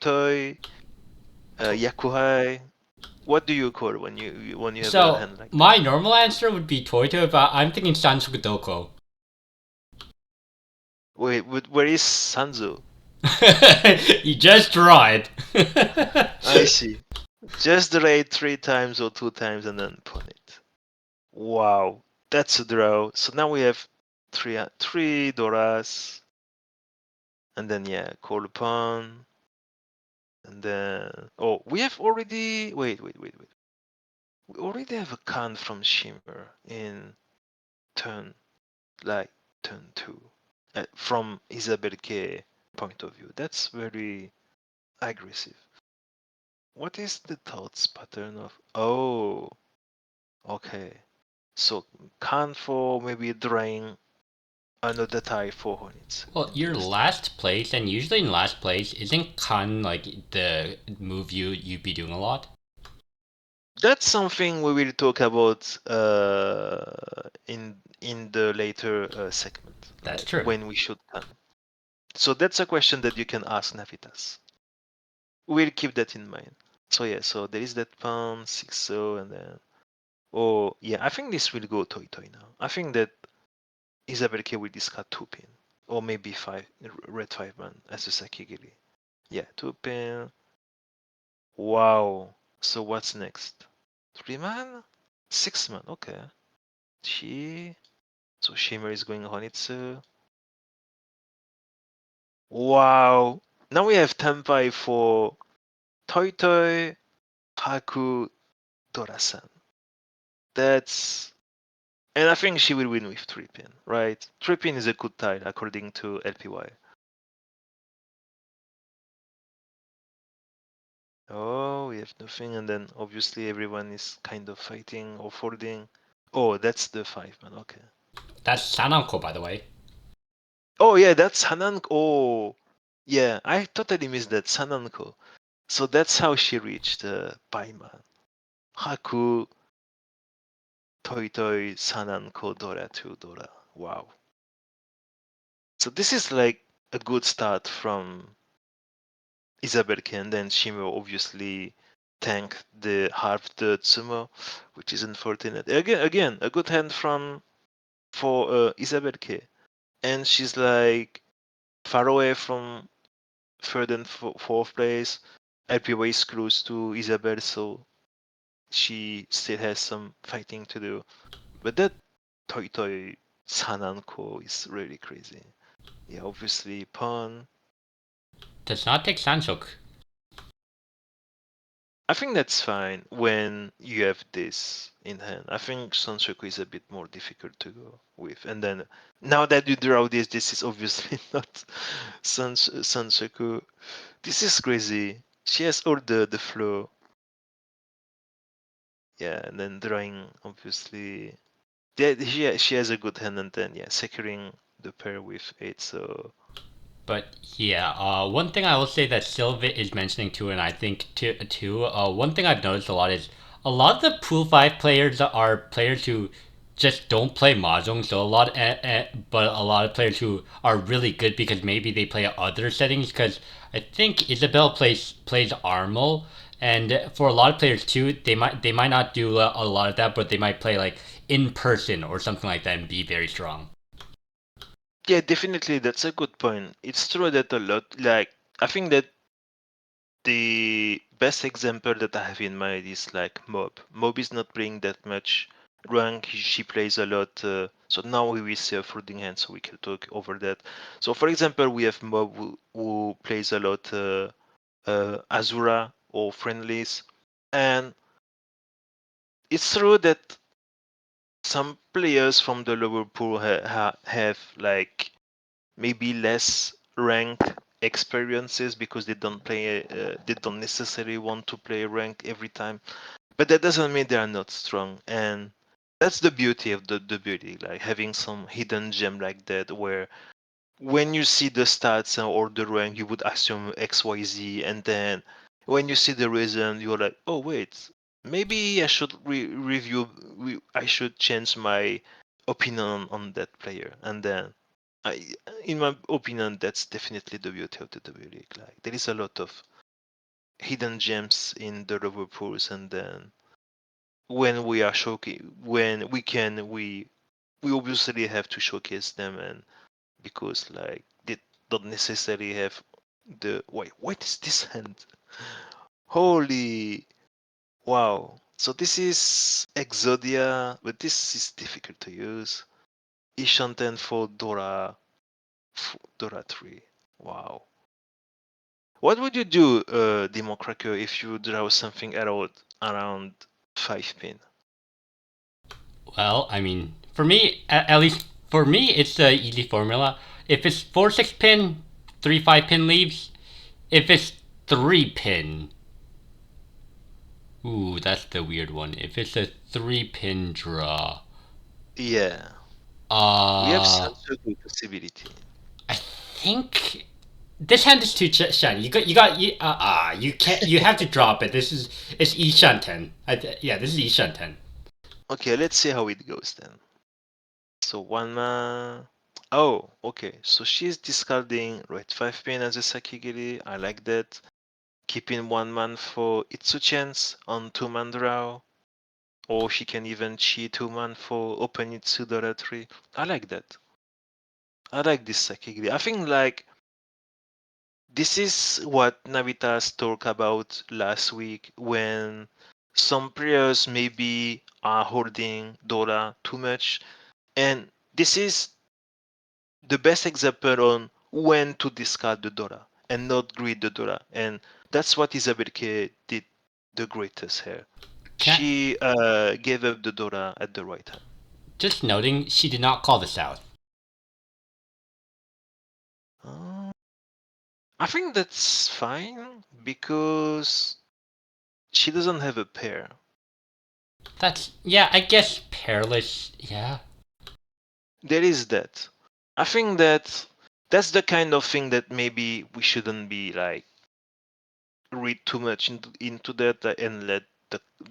Yakuhai? What do you call when you have a So hand like that? my normal answer would be Toito, but I'm thinking Sansuku Doko. Wait, where is Sanzo? You just tried. I see. Just raid 3 times or 2 times and then pawn it. Wow, that's a draw. So now we have three Doras, and then yeah, call upon, and then we have already wait. We already have a Khan from Shimmer in turn like turn 2 from Isabel K point of view. That's very aggressive. What is the thoughts pattern of? Oh, okay. So Khan for maybe drawing another tie for Hornets. Well, you're Interesting. last place, and usually in last place, isn't Kan like the move you'd be doing a lot? That's something we will talk about in the later segment, That's like true. when we should Khan. So that's a question that you can ask Navitas. We'll keep that in mind. So yeah, so there is that pawn 6-0 and then yeah, I think this will go Toy now. I think that Isabel K will discard 2 pin or maybe red 5-man as a Sakigiri. Yeah, 2 pin. Wow. So what's next? 3-man? 6-man. Okay. So Shimmer is going Honitsu. Wow. Now we have Tempai for Toy, Haku, Dorasan. That's and I think she will win with 3-pin, right? 3-pin is a good tile according to LPY. Oh, we have nothing, and then obviously everyone is kind of fighting or folding. Oh, that's the 5-man. Okay. That's Sananko, by the way. Oh yeah, that's Hananko. Oh, yeah, I totally missed that Sananko. So that's how she reached Paiman. Haku, Sananko, Dora 2, Dora. Wow. So this is like a good start from Isabel and then Shimo obviously tank the half the Tsumo, which is unfortunate. Again, a good hand for Isabel K. And she's like far away from third and fourth place. LPY is close to Isabel, so she still has some fighting to do. But that Toy Sananko is really crazy. Yeah, obviously pawn. Does not take Sansuk. I think that's fine when you have this in hand. I think Sanchoku is a bit more difficult to go with. And then now that you draw this is obviously not Sanchoku. This is crazy. She has all the flow. Yeah, and then drawing obviously. Yeah, she has a good hand, and then yeah, securing the pair with 8. So But yeah, one thing I will say that Sylvia is mentioning too, and I think too, one thing I've noticed a lot is a lot of the Pool 5 players are players who just don't play Mahjong, so but a lot of players who are really good because maybe they play other settings, because I think Isabel plays Armel, and for a lot of players too, they might not do a lot of that, but they might play like in person or something like that and be very strong. yeah, definitely that's a good point. It's true that a lot. Like I think that the best example that I have in mind is like Mob. Mob is not playing that much rank. She plays a lot. So now we will see a fruiting hand, so we can talk over that. So for example, we have Mob who plays a lot Azura or friendlies, and it's true that some players from the lower pool have like maybe less rank experiences because they don't necessarily want to play rank every time, but that doesn't mean they are not strong. And that's the beauty of the beauty, like having some hidden gem like that, where when you see the stats or the rank you would assume XYZ, and then when you see the reason you're like, oh wait, maybe I should I should change my opinion on that player. And then I, in my opinion, that's definitely the beauty of the W League. Like there is a lot of hidden gems in the lower pools, and then when we are when we can, we obviously have to showcase them, and because like they don't necessarily have the wait. What is this hand? Holy wow! So this is Exodia, but this is difficult to use. Ishanten for Dora 3. Wow. What would you do, DemoKracker, if you draw something around 5 pin? Well, I mean, for me, at least for me, it's the easy formula. If it's 4 6 pin, 3 5 pin leaves. If it's 3 pin, ooh, that's the weird one. If it's a 3 pin draw, Yeah, we have uh, such a good possibility. I think this hand is too shiny. You can't. You have to drop it. It's Ishanten. Yeah, this is Ishanten. Okay, let's see how it goes then. So one man. Oh, okay. So she's discarding red 5 pin as a Sakigiri. I like that. Keeping one man for Itsu chance on 2 man draw. Or she can even cheat 2 man for open Itsu Dora 3. I like that. I like this Sakigiri. I think like this is what Navitas talked about last week when some players maybe are holding Dora too much. And this is the best example on when to discard the Dora and not greed the Dora. And that's what Isabel K did the greatest here. Can She gave up the Dora at the right time. Just noting, she did not call this out. Uh, I think that's fine because she doesn't have a pair. That's yeah. I guess perilous. Yeah. There is that. I think that that's the kind of thing that maybe we shouldn't be like read too much into that and let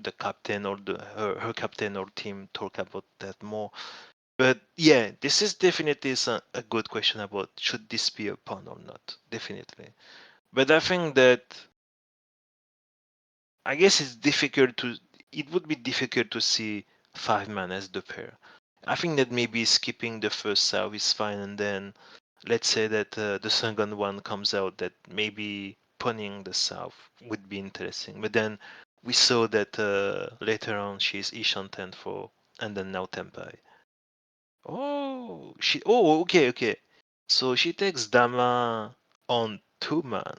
the captain or her captain or team talk about that more. But yeah, this is definitely a good question about should this be a pawn or not. Definitely. But I think that I guess it would be difficult to see 5 man as the pair. I think that maybe skipping the first serve is fine, and then let's say that the second one comes out, that maybe punning the serve would be interesting. But then we saw that later on she's Ishan 10 for, and then now Tempai. Oh, okay. So she takes Dama on 2 man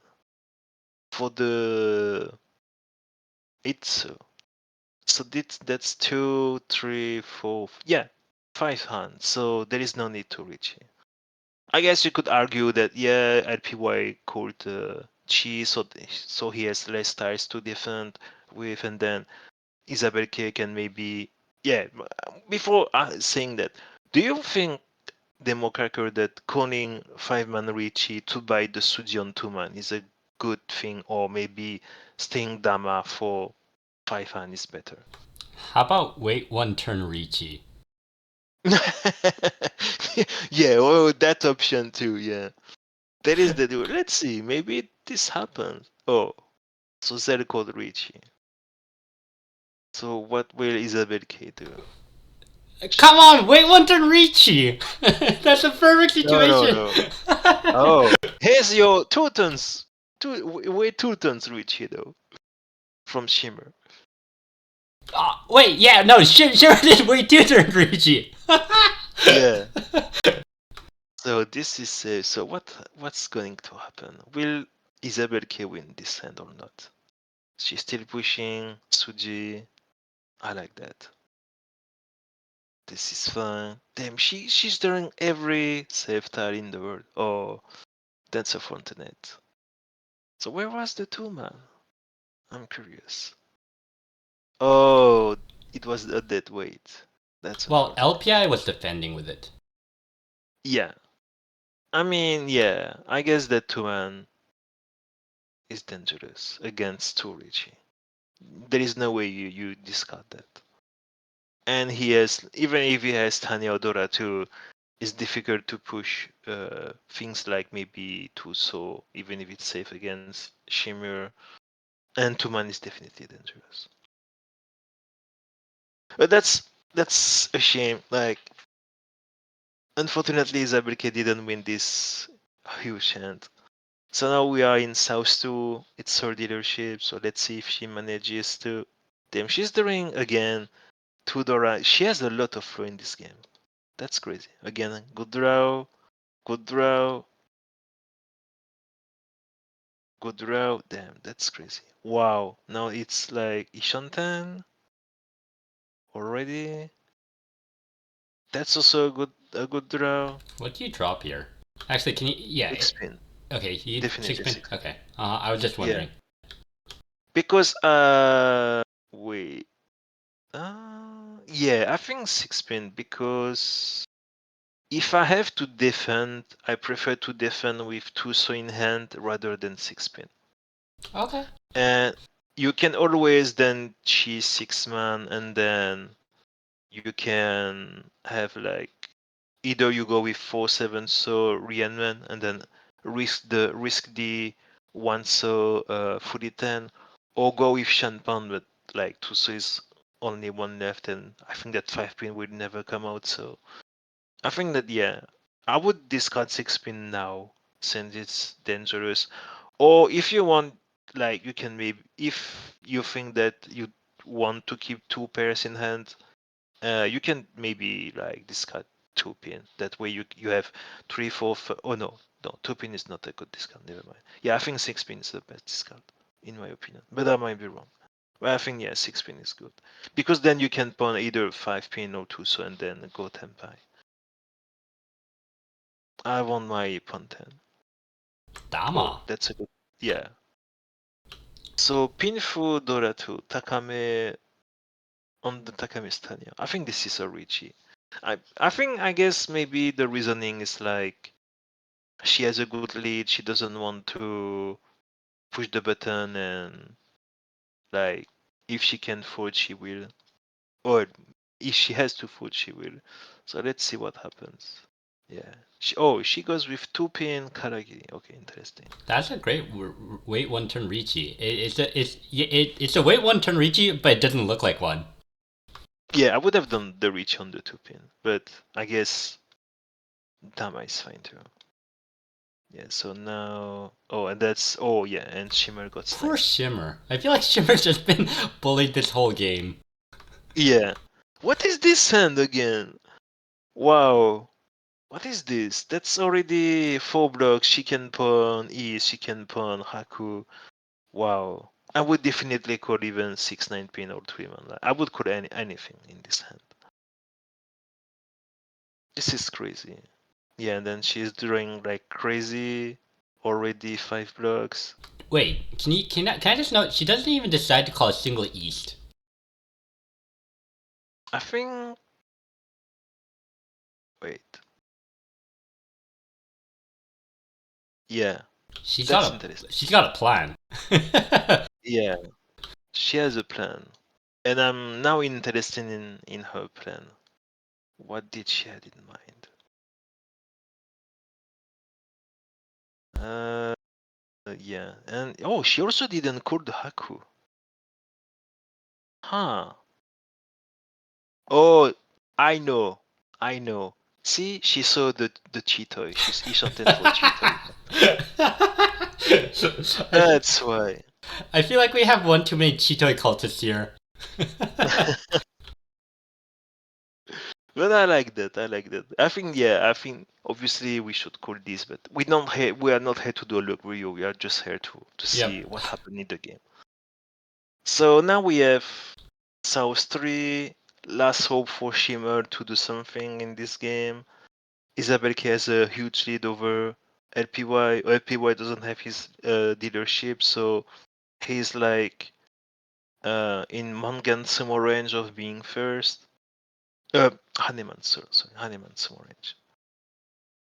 for the It's so that's 2, 3, 4, yeah, 5 hands. So there is no need to reach it. I guess you could argue that yeah, LPY called Chi, so he has less tiles to defend with, and then Isabel K can maybe yeah. Before saying that, do you think DemoKracker that calling 5-man Richie to buy the Suji on 2-man is a good thing, or maybe staying Dama for 5-man is better? How about wait one turn Ricci? Yeah, well, that option too. Yeah, that is the deal. Let's see, maybe this happens. Oh, so Zell called Richie. So what will Isabel K do? Come on, wait one turn Ricci! That's a perfect No, no, situation! no. Oh, here's your 2 turns. Wait 2 turns Richie though from Shimmer. Wait, yeah, no, Shimmer did wait two turn Ricci! Yeah. So this is so what's going to happen? Will Isabel K win this hand or not? She's still pushing Suji. I like that. This is fun. Damn, she's doing every save tile in the world. Oh, that's a Fontanet. So where was the 2-man? I'm curious. Oh, it was a dead weight. That's Well, unfortunate. LPI was defending with it. Yeah. I mean, yeah. I guess that 2-man is dangerous against Turichi. There is no way you discard that. And he has, even if he has Tanya Odora too, it's difficult to push things like maybe Tuso, even if it's safe against Shimmer. And Tuman is definitely dangerous. But that's a shame. Like, unfortunately, Zabirke didn't win this huge hand. So now we are in South 2. It's her dealership. So let's see if she manages to. Damn, she's doing again Tudora. She has a lot of flow in this game. That's crazy. Again, good draw, good draw, good draw. Damn, that's crazy. Wow. Now it's like Ishantan already. That's also a good draw. What do you drop here? Actually, can you? Yeah. Six pin. Okay, you six Definitely pin. six pin. Okay. I was just Yeah. wondering. Because wait. Yeah, I think 6 pin because if I have to defend, I prefer to defend with Tuso in hand rather than 6-pin. Okay. And you can always then cheese 6-man, and then you can have like either you go with 4-7 so Rianman and then risk the 1 so fully 10, or go with Shanpan, but like Tuso is only one left, and I think that 5-pin will never come out, so I think that yeah, I would discard 6-pin now since it's dangerous. Or if you want, like you can maybe if you think that you want to keep 2 pairs in hand, you can maybe like discard 2-pin. That way you have 3, 4. Oh no, 2-pin is not a good discard. Never mind. Yeah, I think 6-pin is the best discard in my opinion, but I might be wrong. But I think yeah, 6-pin is good because then you can pawn either 5-pin or 2, so and then go Tenpai. I want my Ponten. Oh, Dama. that's a good. Yeah. So Pinfu Doratu Takame on the Takame Stadium. I think this is a Richie. I guess maybe the reasoning is like she has a good lead. She doesn't want to push the button, and like if she can fold, she will. Or if she has to fold, she will. So let's see what happens. Yeah. She goes with 2-pin Karagi. Okay, interesting. That's a great wait one turn Ricci. It's a wait one turn Ricci, but it doesn't look like one. Yeah, I would have done the reach on the 2-pin, but I guess Dama is fine too. Yeah, so now. Oh, and that's. Oh, yeah, and Shimmer got Poor sniped. Shimmer. I feel like Shimmer's just been bullied this whole game. Yeah. What is this hand again? Wow. What is this? That's already 4 blocks. She can pawn E, she can pawn Haku. Wow. I would definitely call even 6-9 pin or 3-man. I would call anything in this hand. This is crazy. Yeah, and then she's drawing like crazy. Already 5 blocks. Wait, can I just note she doesn't even decide to call a single East. I think. Wait. Yeah, She's that's got interesting. she's got a plan. Yeah, she has a plan, and I'm now interested in her plan. What did she have in mind? Yeah, and oh, she also didn't call the Haku. Huh. Oh, I know. See, she saw the Cheetoy. She's Ishanten for Cheetoy. That's why. I feel like we have one too many Cheetoy cultists here. But I like that. I think yeah. I think obviously we should call this, but we are not here to do a look review. We are just here to see Yep. what happened in the game. So now we have South 3. Last hope for Shimmer to do something in this game. Isabel K has a huge lead over LPY. LPY doesn't have his dealership, so he's like in Mangan sumo range of being first. Haneman, sorry, Haneman sumo range.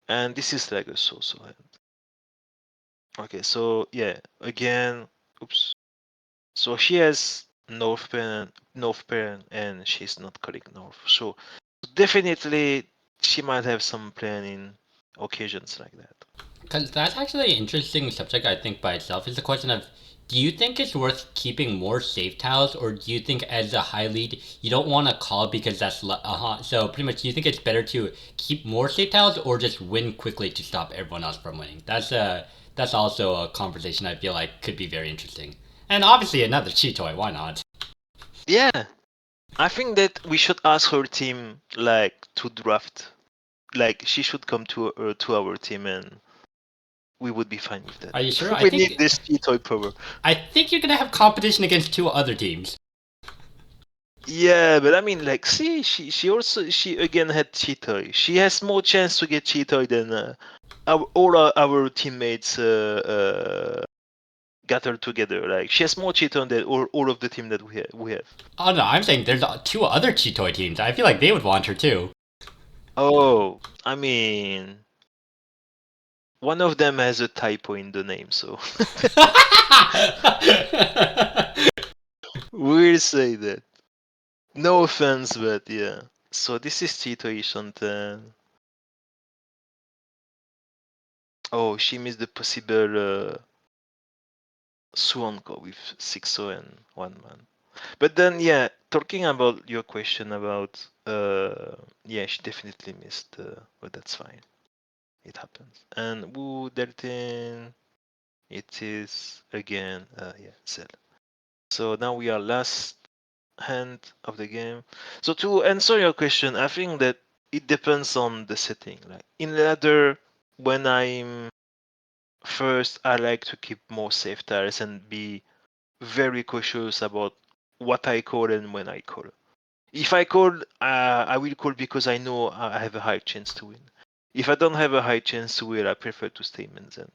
And this is like a so-so hand. Okay, so yeah, again, oops. So she has North Pen, and she's not calling North. So definitely she might have some plan in occasions like that. Because that's actually an interesting subject, I think, by itself. Is the question of, do you think it's worth keeping more safe tiles, or do you think as a high lead, you don't want to call because that's... So pretty much, do you think it's better to keep more safe tiles, or just win quickly to stop everyone else from winning? That's also a conversation I feel like could be very interesting. And obviously another cheat toy, why not? Yeah, I think that we should ask her team like to draft. Like she should come to our team, and we would be fine with that. Are you sure? We need this toy power. I think you're gonna have competition against 2 other teams. Yeah, but I mean, like, see, she again had Cheetoy. She has more chance to get Cheetoy than all our teammates gathered together. Like, she has more Cheetoy than all of the team that we have. Oh no, I'm saying there's 2 other cheat toy teams. I feel like they would want her too. Oh, I mean, one of them has a typo in the name, so we'll say that. No offense, but yeah. So this is Cheetoy Shantan. Oh, she missed the possible Suonko with 6-0 and 1-man. But then, yeah, talking about your question about, yeah, she definitely missed, but that's fine. It happens. And Wu Deltin, it is again, yeah, Zell. So now we are last hand of the game. So to answer your question, I think that it depends on the setting. Like in ladder, when I'm first, I like to keep more safe tiles and be very cautious about what I call and when I call. If I call, I will call because I know I have a high chance to win. If I don't have a high chance to win, I prefer to stay Menzen.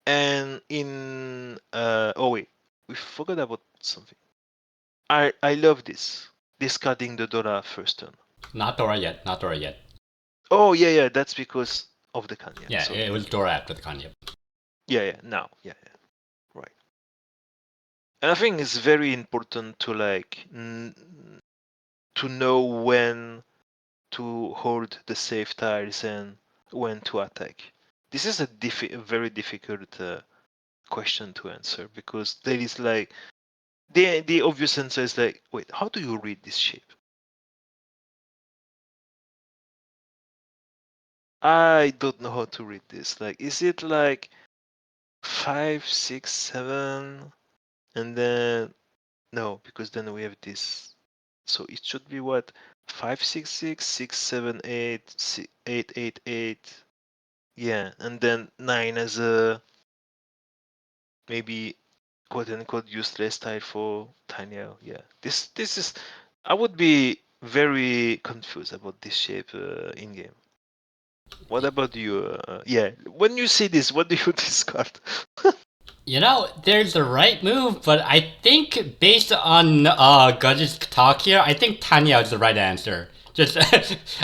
And in oh wait, we forgot about something. I love this discarding the Dora first turn. Not Dora yet. Not Dora yet. Oh yeah, that's because of the Kanya. Yeah, So it was okay. Dora after the Kanye. Yeah, now yeah, right. And I think it's very important to like to know when to hold the safe tiles and when to attack. This is a very difficult question to answer because there is like the obvious answer is like, wait, how do you read this shape? I don't know how to read this. Like, is it like 5, 6, 7, and then no, because then we have this. So it should be what 5, 6, 6, 6, 7, 8, 8, 8, 8. Yeah, and then 9 as a maybe quote unquote useless style for Tanya. Yeah, this is. I would be very confused about this shape in game. What about you? Yeah, when you see this, what do you discard? You know, there's the right move, but I think based on Gudge's talk here, I think Tanya is the right answer. Just,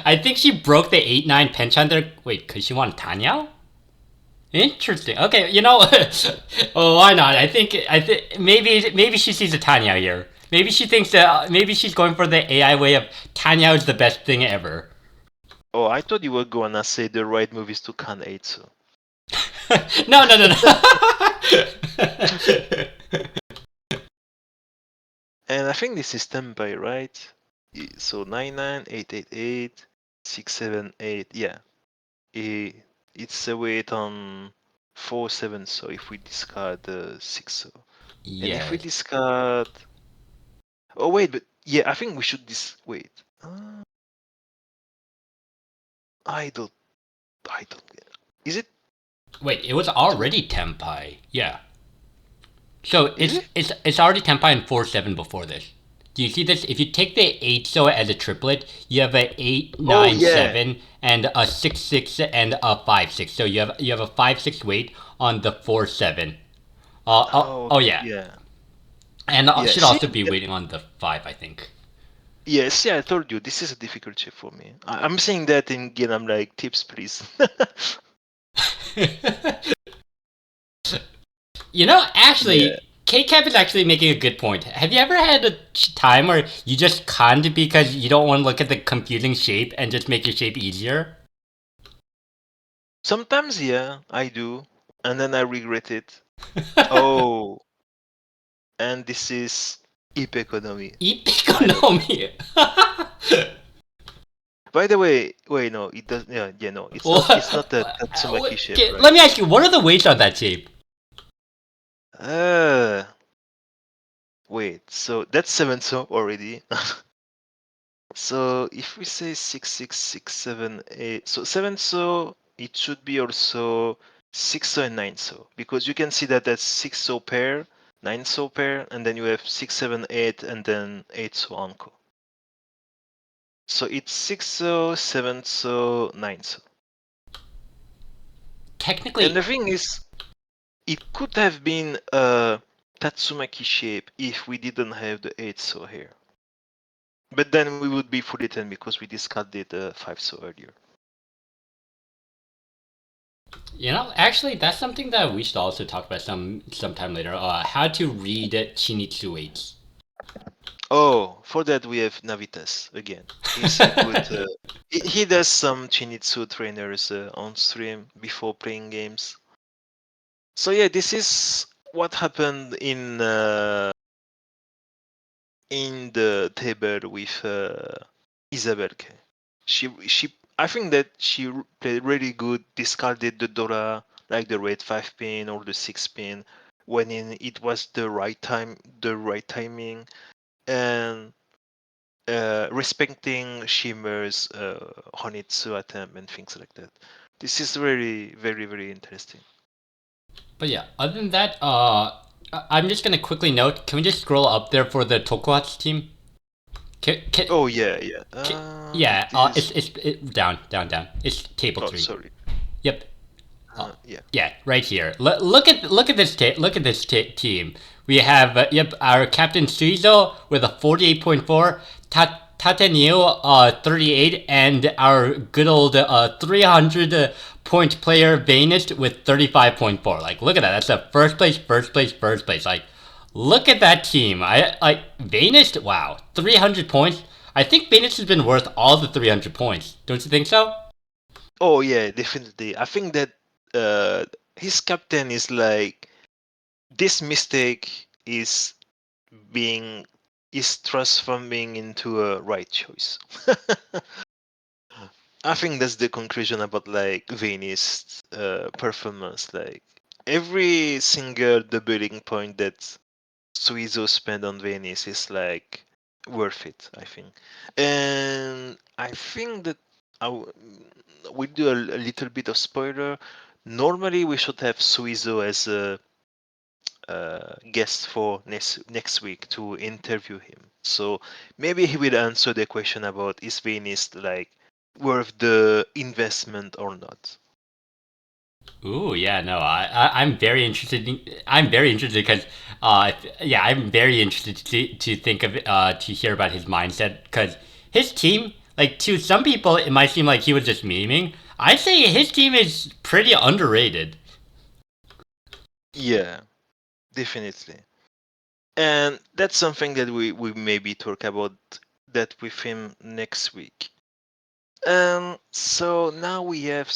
I think she broke the 8-9 penchant there. Wait, because she wanted Tanya? Interesting. Okay, you know, oh, why not? I think maybe she sees a Tanya here. Maybe she thinks that maybe she's going for the AI way of Tanya is the best thing ever. Oh, I thought you were gonna say the right move is to can 8, so. No, no, no, no. And I think this is Tempai, right? So 99888 678. Yeah. It's a weight on 4-7, so if we discard the 6, so. And if we Yes. discard. Oh, wait, but yeah, I think we should wait. I don't. I don't get. Is it? Wait, it was already Tempai. Yeah. So Is it? it's already Tempai and 4-7 before this. Do you see this? If you take the 8 so as a triplet, you have a 8 9 yeah. 7 and a 6 6 and a 5 6. So you have a 5 6 weight on the 4-7. Oh yeah. Yeah. And Yeah, should see? also be waiting on the 5, I think. Yeah, see, I told you this is a difficult chip for me. I'm saying that in game. I'm like, tips, please. You know, actually, Yeah. KCAP is actually making a good point. Have you ever had a time where you just conned because you don't want to look at the confusing shape and just make your shape easier? Sometimes, yeah, I do, and then I regret it. Oh, and this is economy. Economy. By the way, wait, no, it does. Yeah, yeah, no, it's What? not. It's not the Tatsumaki shape, Okay, right? let me ask you, what are the weights on that shape? Uh, wait. So that's 7 so already. So if we say 6, 6, 6, 7, 8, so 7 so it should be also 6 so and 9 so, because you can see that that's 6 so pair, 9 so pair, and then you have 6, 7, 8, and then 8 so anko. So it's 6 so, 7 so, 9 so. Technically, And the thing is, it could have been a Tatsumaki shape if we didn't have the 8 so here. But then we would be fully 10 because we discarded the 5 so earlier. you know, actually, that's something that we should also talk about sometime later. How to read Chinitsu weights. Oh, for that we have Navitas again. He's a good. He does some Chinitsu trainers on stream before playing games. So yeah, this is what happened in the table with Isabel K. She I think that she played really good. Discarded the Dora like the red 5 pin or the 6 pin when it was the right time, the right timing, and respecting Shimmer's Honitsu attempt and things like that. This is very, very, very interesting. But yeah, other than that, I'm just gonna quickly note. Can we just scroll up there for the Tokuhatsu team? Oh yeah, yeah. Yeah, This is. it's down, down, down. It's table Oh, 3. sorry. Yep. Yeah. Yeah, right here. Look at this team. We have our captain Suizo with a 48.4, Tatenio 38, and our good old 300 point player Vanist with 35.4. Like, look at that. That's a first place, first place, first place. Like, look at that team. I like Vanist. Wow, 300 points. I think Vanist has been worth all the 300 points. Don't you think so? Oh yeah, definitely. I think that his captain is like this mistake being is transforming into a right choice. I think that's the conclusion about like Venice's performance. Like every single debating point that Suizo spent on Venice is like worth it. I think, and I think that we do a little bit of spoiler. Normally, we should have Suizo as a guest for next week to interview him. So maybe he will answer the question about is Venice like worth the investment or not. Ooh, yeah, no, I'm very interested. I'm very interested because, yeah, I'm very interested to think of to hear about his mindset because his team, like to some people, it might seem like he was just memeing. I'd say his team is pretty underrated. Yeah, definitely. And that's something that we maybe talk about that with him next week. So now we have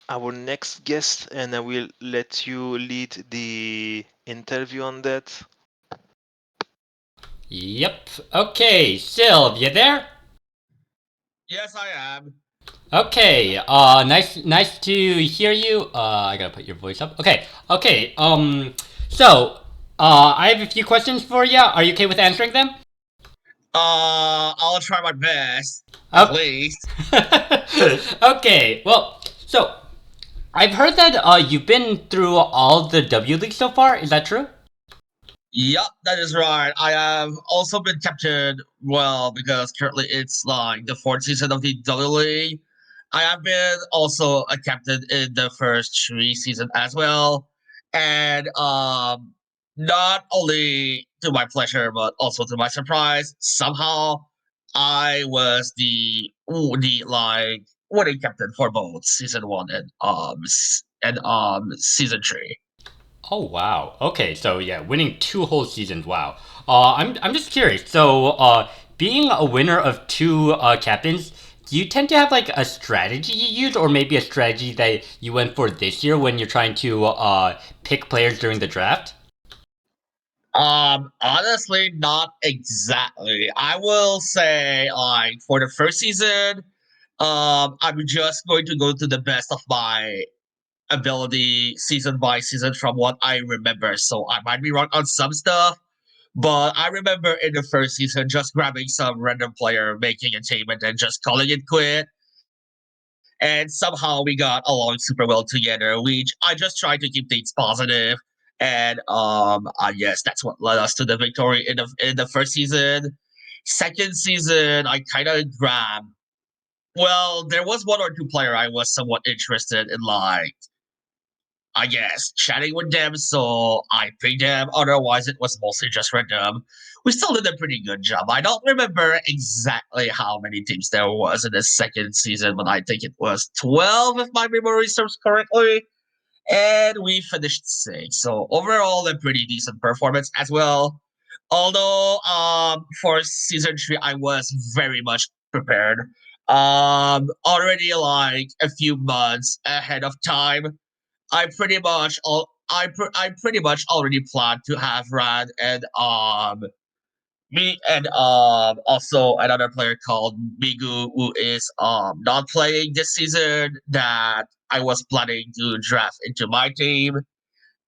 our next guest, and I will let you lead the interview on that. Yep. Okay, Sylv, you there? Yes, I am. Okay. Nice to hear you. I gotta put your voice up. Okay. Okay. So, I have a few questions for you. Are you okay with answering them? I'll try my best, at Oh. least. Okay. Well, so I've heard that you've been through all the W League so far. Is that true? Yup, that is right. I have also been captain, well, because currently it's like the fourth season of the W League. I have been also a captain in the first three seasons as well. And not only to my pleasure, but also to my surprise, somehow I was the like winning captain for both season one and season three. Oh wow. Okay, so yeah, winning two whole seasons. Wow. I'm just curious. So, being a winner of two captains, do you tend to have like a strategy you use, or maybe a strategy that you went for this year when you're trying to pick players during the draft? Honestly, not exactly. I will say, like, for the first season, I'm just going to go to the best of my ability season by season from what I remember. So I might be wrong on some stuff, but I remember in the first season just grabbing some random player, making a team, and then just calling it quit. And somehow we got along super well together. We I just tried to keep things positive, and yes, that's what led us to the victory in the first season. Second season, I kind of grabbed. Well, there was one or two player I was somewhat interested in, like I guess chatting with them, so I picked them. Otherwise, it was mostly just random. We still did a pretty good job. I don't remember exactly how many teams there was in the second season, but I think it was 12 if my memory serves correctly. And we finished sixth. So overall, a pretty decent performance as well. Although for season three, I was very much prepared. Already like a few months ahead of time. I pretty much already planned to have Rad and me and also another player called Migu who is not playing this season that I was planning to draft into my team,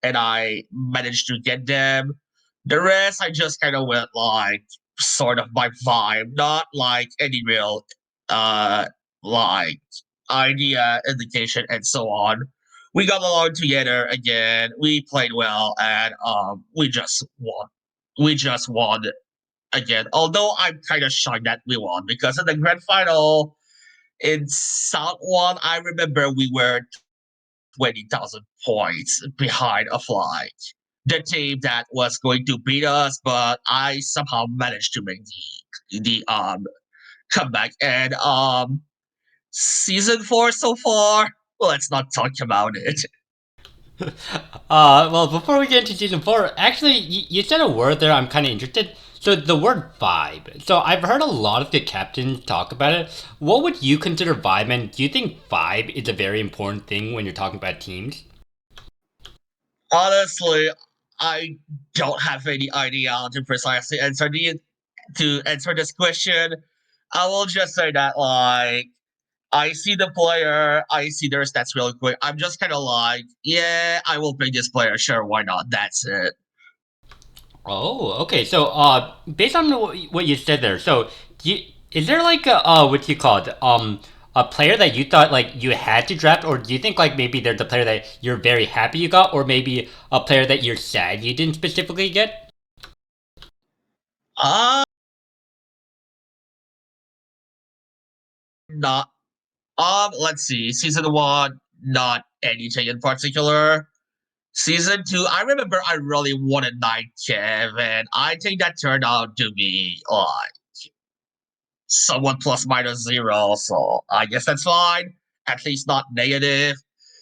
and I managed to get them. The rest I just kind of went like sort of by vibe, not like any real uh like idea, indication, and so on. We got along together again. We played well, and we just won. We just won again. Although I'm kind of shocked that we won because in the grand final in South One, I remember we were 20,000 points behind of like the team that was going to beat us, but I somehow managed to make the comeback. And season four so far, let's not talk about it. Well, before we get into season four, actually, you said a word there. I'm kind of interested. So the word vibe. So I've heard a lot of the captains talk about it. What would you consider vibe, and do you think vibe is a very important thing when you're talking about teams? Honestly, I don't have any idea how to precisely answer this question. I will just say that like I see the player, I see their stats real quick. I'm just kind of like, yeah, I will pick this player. Sure, why not? That's it. Oh, okay. So, based on what you said there, so is there like a what you call it, a player that you thought like you had to draft, or do you think like maybe there's a player that you're very happy you got, or maybe a player that you're sad you didn't specifically get? Not let's see. Season one, not anything in particular. Season two, I remember I really wanted Night Kev, and I think that turned out to be like somewhat plus minus zero, so I guess that's fine. At least not negative.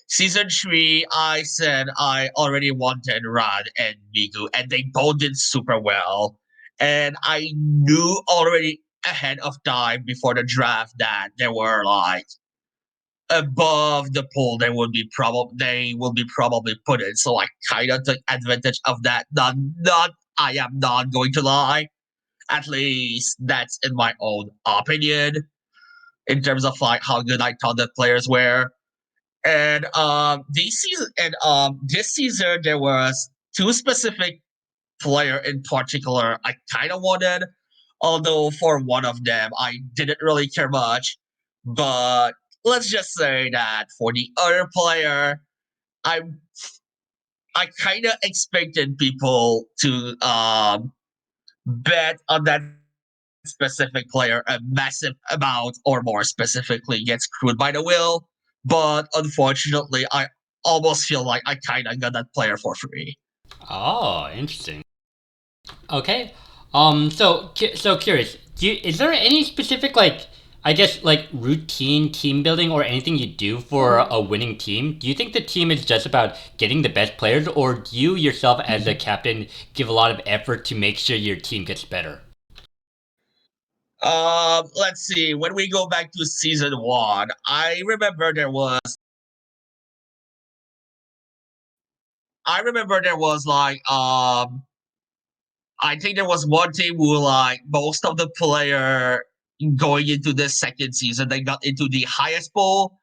Season three, I said I already wanted Rad and Migu, and they both did super well. And I knew already ahead of time before the draft that there were like above the pool they will be probably put in. So I kind of took advantage of that. Not I am not going to lie. At least that's in my own opinion in terms of like how good I thought the players were. And this season there was two specific player in particular I kind of wanted, although for one of them I didn't really care much. But let's just say that for the other player, I I kind of expected people to bet on that specific player a massive amount, or more specifically, get screwed by the will. But unfortunately, I almost feel like I kind of got that player for free. Oh, interesting. Okay. So curious. Is there any specific like I guess like routine team building or anything you do for a winning team? Do you think the team is just about getting the best players, or do you yourself as a captain give a lot of effort to make sure your team gets better? Let's see. When we go back to season one, I remember there was like I think there was one team who like most of the player going into this second season they got into the highest bowl,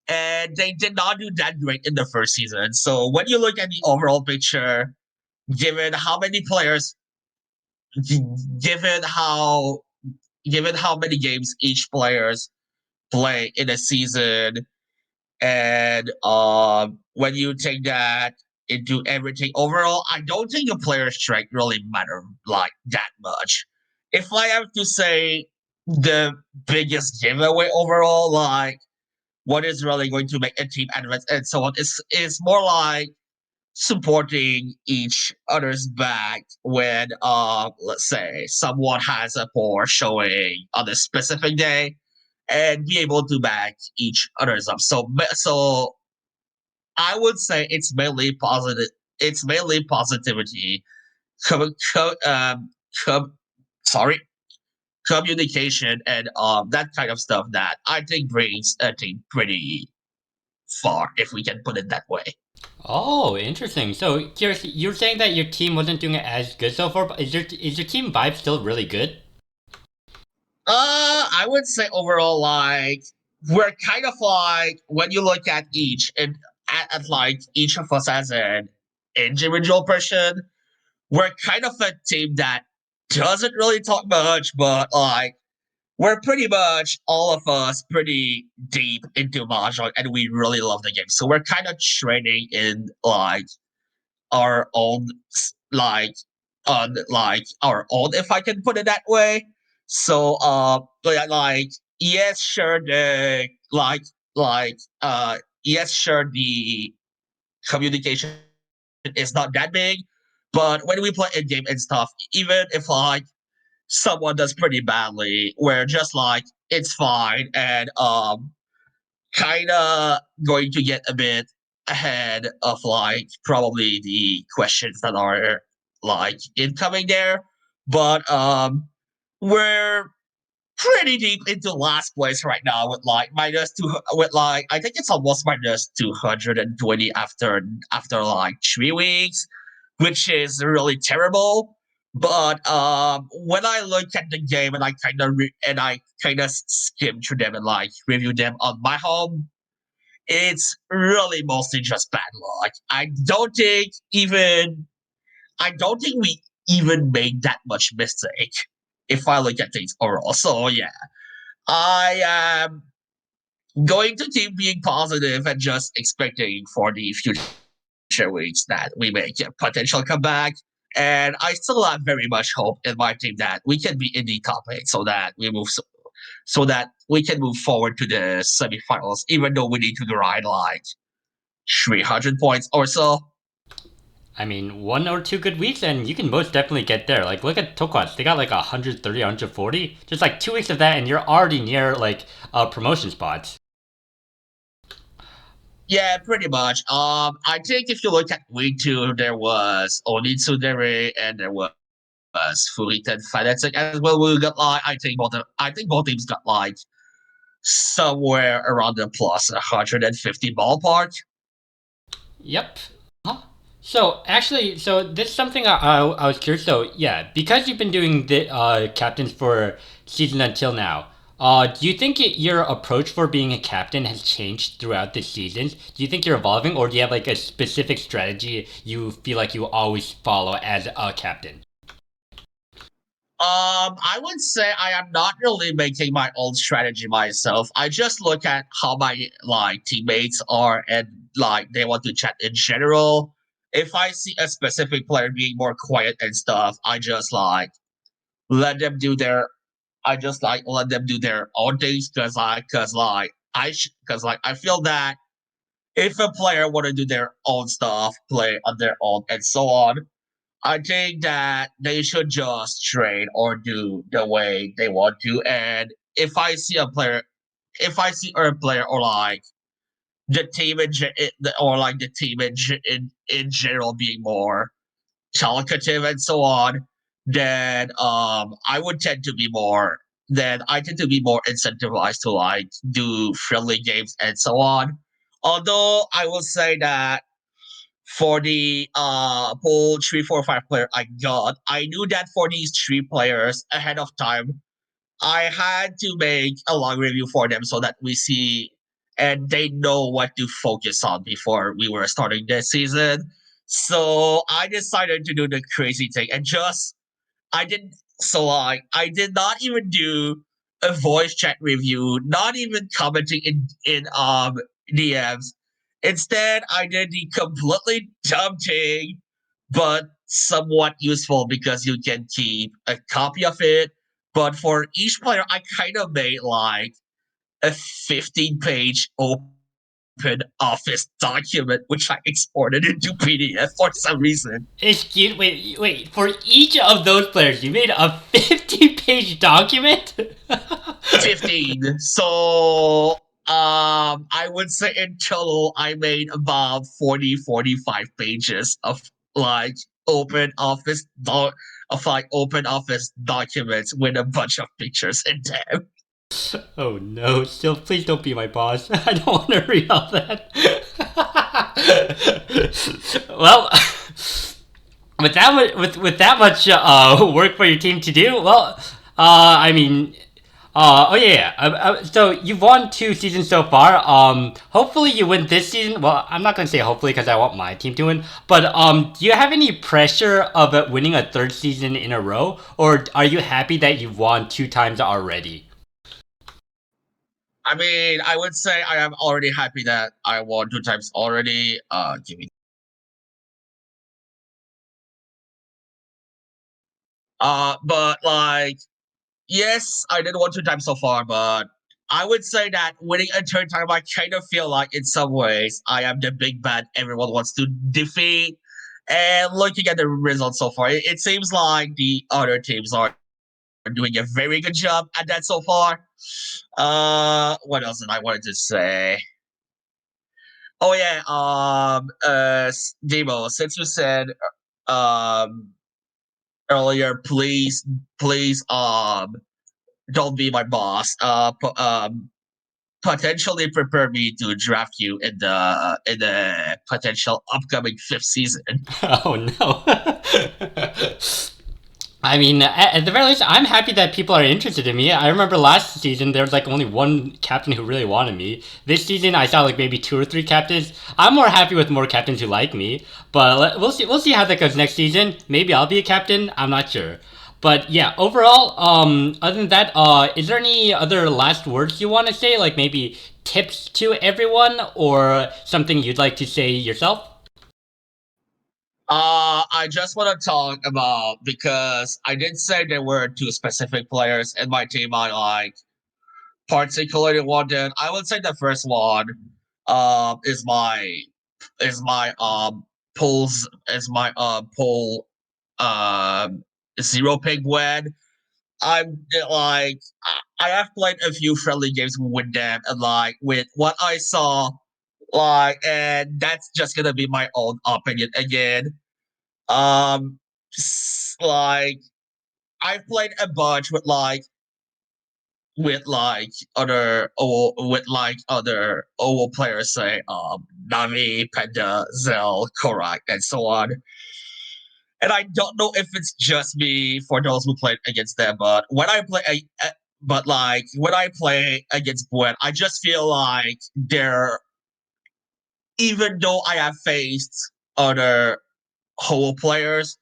and they did not do that great in the first season. So when you look at the overall picture, given how many players, given how given how many games each players play in a season, and when you take that into everything overall, I don't think a player's strength really matter like that much. If I have to say the biggest giveaway overall, like what is really going to make a team advance and so on, is more like supporting each other's back when let's say someone has a poor showing on a specific day, and be able to back each other's up. So I would say it's mainly positive. It's mainly positivity, com, co, com, sorry, communication, and that kind of stuff that I think brings a team pretty far, if we can put it that way. Oh, interesting. So curious, you're saying that your team wasn't doing it as good so far, but is your team vibe still really good? I would say overall, like we're kind of like when you look at each and at like each of us as an individual person, we're kind of a team that doesn't really talk much, but like we're pretty much all of us pretty deep into Mahjong, and we really love the game. So we're kind of training in like our own like on like our own, if I can put it that way. So like yes, sure the yes, sure the communication is not that big, but when we play in game and stuff, even if like someone does pretty badly, we're just like it's fine, and kind of going to get a bit ahead of like probably the questions that are like incoming there. But we're pretty deep into last place right now with like minus two, with like I think it's almost minus 220 after like 3 weeks, which is really terrible. But when I look at the game and I kind of skim through them and like review them on my home, it's really mostly just bad luck. I don't think we even made that much mistake if I look at things overall. So yeah, I am going to keep being positive and just expecting for the future weeks that we make a potential comeback. And I still have very much hope in my team that we can be in the top eight so that so that we can move forward to the semifinals, even though we need to grind like 300 points or so. I mean, 1 or 2 good weeks, and you can most definitely get there. Like, look at Tokwats. They got like 130, 140. Just like 2 weeks of that, and you're already near like promotion spots. Yeah, pretty much. I think if you look at week two, there was Onitsudere and there was Furitan Fanatic as well. We got like I think both teams got like somewhere around the plus 150 ballpark. Yep. Huh? So actually, so this is something I was curious. So yeah, because you've been doing the captains for season until now, do you think your approach for being a captain has changed throughout the seasons? Do you think you're evolving, or do you have like a specific strategy you feel like you always follow as a captain? I would say I am not really making my own strategy myself. I just look at how my like teammates are and like they want to chat in general. If I see a specific player being more quiet and stuff, I just like let them do their I just like let them do their own things because like I feel that if a player want to do their own stuff, play on their own and so on, I think that they should just train or do the way they want to. And if I see a player or like the team or like the team in general being more talkative and so on, then I tend to be more incentivized to like do friendly games and so on. Although I will say that for the whole 3 4 5 player I got, I knew that for these three players ahead of time, I had to make a long review for them so that we see and they know what to focus on before we were starting this season. So I decided to do the crazy thing and just I didn't so like I did not even do a voice chat review, not even commenting in DMs. Instead, I did the completely dumb thing, but somewhat useful because you can keep a copy of it. But for each player, I kind of made like a 15-page open office document, which I exported into PDF for some reason. Excuse, wait. For each of those players, you made a 50-page document. 15. So I would say in total I made about 45 pages of like open office open office documents with a bunch of pictures in them. Oh no! Still, please don't be my boss. I don't want to read all that. Well, with that much work for your team to do, well, I mean, oh yeah. So you've won 2 seasons so far. Hopefully you win this season. Well, I'm not gonna say hopefully because I want my team to win. But do you have any pressure of winning a 3rd season in a row, or are you happy that you've won 2 times already? I mean, I would say I am already happy that I won 2 times already. Give me. But like, yes, I did won 2 times so far, but I would say that winning a third time, I kind of feel like in some ways I am the big bad everyone wants to defeat. And looking at the results so far, it seems like the other teams are doing a very good job at that so far. What else did I wanted to say? Oh yeah, Demo, since you said um earlier, please don't be my boss. Potentially prepare me to draft you in the potential upcoming 5th season. Oh no. I mean, at the very least, I'm happy that people are interested in me. I remember last season there was like only one captain who really wanted me. This season I saw like maybe 2 or 3 captains. I'm more happy with more captains who like me. But we'll see. We'll see how that goes next season. Maybe I'll be a captain. I'm not sure. But yeah, overall, other than that, is there any other last words you want to say? Like maybe tips to everyone or something you'd like to say yourself? I just want to talk about because I did say there were two specific players in my team I like particularly wanted. I would say the first one is my pulls is my pull zero pig wed. I'm like I have played a few friendly games with them and like with what I saw and that's just gonna be my own opinion again. Um like I've played a bunch with like other OWO players, say Navi, Panda, Zell, Korak, and so on. And I don't know if it's just me for those who played against them, but when I play against Gwen, I just feel like they're even though I have faced other whole players,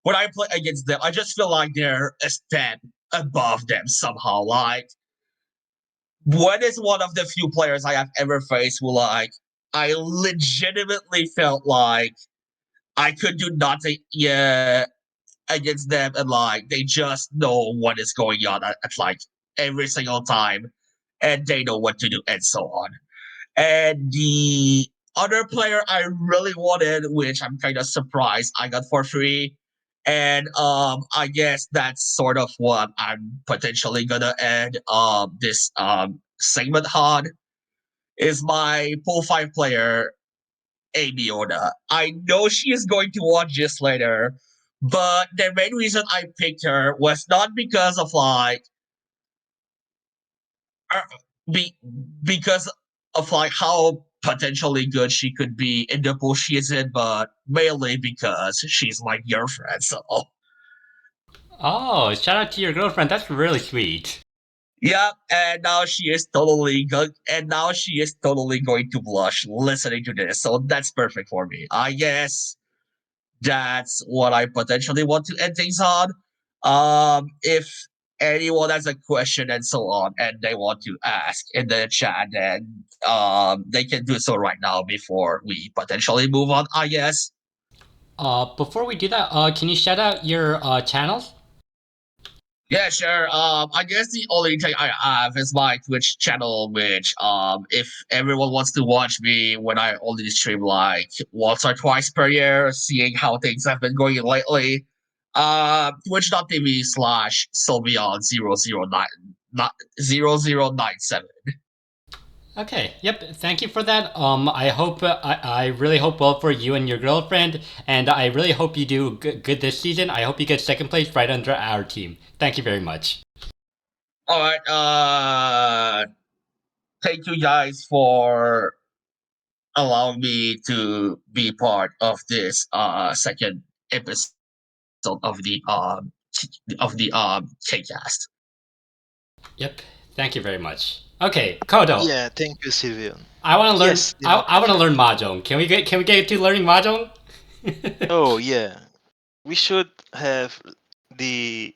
when I play against them, I just feel like they're a step above them somehow. Like Gwen is one of the few players I have ever faced who I legitimately felt like I could do nothing against them and like they just know what is going on at like every single time and they know what to do and so on. And the other player I really wanted, which I'm kind of surprised I got for free. And I guess that's sort of what I'm potentially gonna end this segment on is my pool five player, Amy Oda. I know she is going to watch this later, but the main reason I picked her was not because of uh, be because of like how potentially good she could be in the pool she is in, but mainly because she's my girlfriend. So Oh, shout out to your girlfriend. That's really sweet. yeah, and now she is totally going to blush listening to this. So that's perfect for me. I guess that's what I potentially want to end things on. If anyone has a question and so on, and they want to ask in the chat, then they can do so right now before we potentially move on. I guess. Before we do that, can you shout out your channels? Yeah, sure. I guess the only thing I have is my Twitch channel, which if everyone wants to watch me when I only stream like once or twice per year, seeing how things have been going lately, twitch.tv/ Sylveon 0097. Okay, yep, thank you for that. I hope, I really hope well for you and your girlfriend, and I really hope you do good this season. I hope you get second place right under our team. Thank you very much. All right. Thank you guys for allowing me to be part of this second episode of the Kcast. Yep, thank you very much. Okay, Kodo, Yeah, thank you, Sylveon. I want to learn. Yes, I want to DemoKracker. learn Mahjong. Can we get to learning Mahjong? Oh yeah, we should have the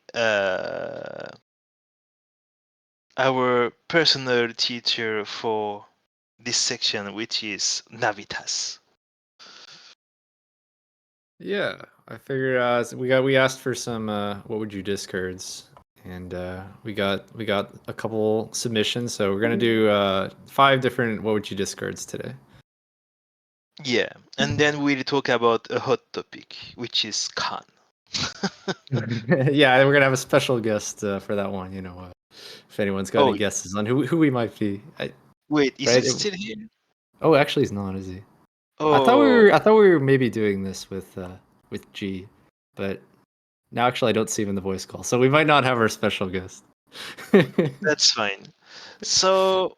our personal teacher for this section, which is Navitas. Yeah, I figured we asked for some what would you discards, and we got a couple submissions, so we're gonna do 5 different what would you discards today. Yeah, and then we'll talk about a hot topic, which is Khan. Yeah, we're gonna have a special guest for that one. If anyone's got Oh, any guesses on who we might be, wait, is right? it still here? Oh, actually, he's not, is he? Oh, I thought we were maybe doing this with G, but now actually I don't see him in the voice call, so we might not have our special guest. that's fine. So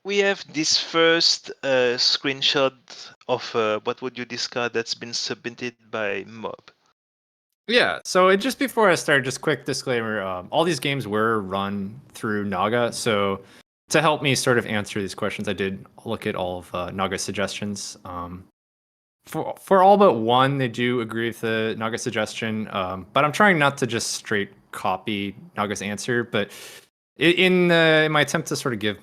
we have this first screenshot of what would you discard that's been submitted by Mob. Yeah, so just before I start, just quick disclaimer: all these games were run through Naga, so to help me sort of answer these questions, I did look at all of Naga's suggestions for all but one, they do agree with the Naga suggestion. But I'm trying not to just straight copy Naga's answer. But in my attempt to sort of give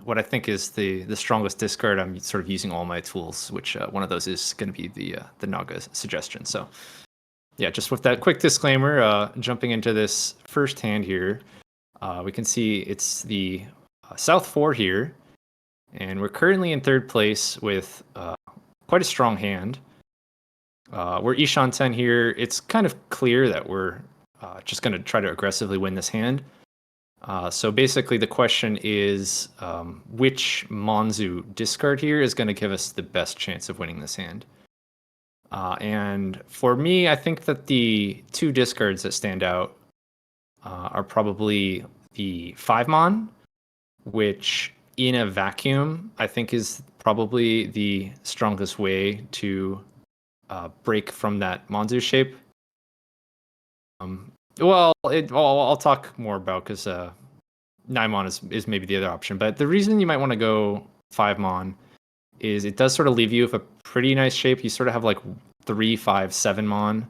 what I think is the strongest discard, I'm sort of using all my tools, which one of those is going to be the Naga suggestion. So yeah, just with that quick disclaimer, jumping into this first hand here, we can see it's the South 4 here, and we're currently in third place with quite a strong hand. We're Ishan 10 here. It's kind of clear that we're just going to try to aggressively win this hand. So basically the question is which Monzu discard here is going to give us the best chance of winning this hand. And for me, I think that the two discards that stand out are probably the 5-mon, which in a vacuum, I think is probably the strongest way to break from that Monzu shape. I'll talk more about because 9-mon is maybe the other option. But the reason you might want to go 5-mon is it does sort of leave you with a pretty nice shape. You sort of have like 3, 5, 7-mon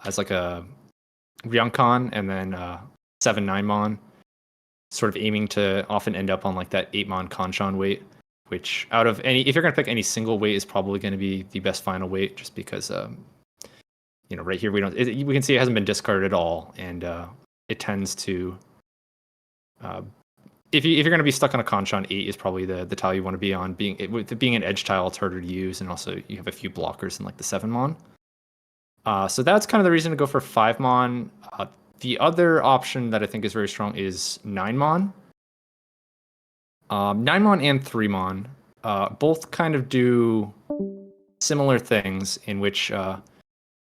as like a Ryunkon, and then 7, 9-mon, sort of aiming to often end up on like that 8-mon Kanchan weight, which out of if you're going to pick any single weight, is probably going to be the best final weight, just because right here we can see it hasn't been discarded at all, and it tends to if you're going to be stuck on a Kanchan, 8 is probably the tile you want to be on. With being an edge tile, it's harder to use, and also you have a few blockers in like the 7-mon. So that's kind of the reason to go for 5-mon. The other option that I think is very strong is 9-mon. 9-mon and 3-mon both kind of do similar things, in which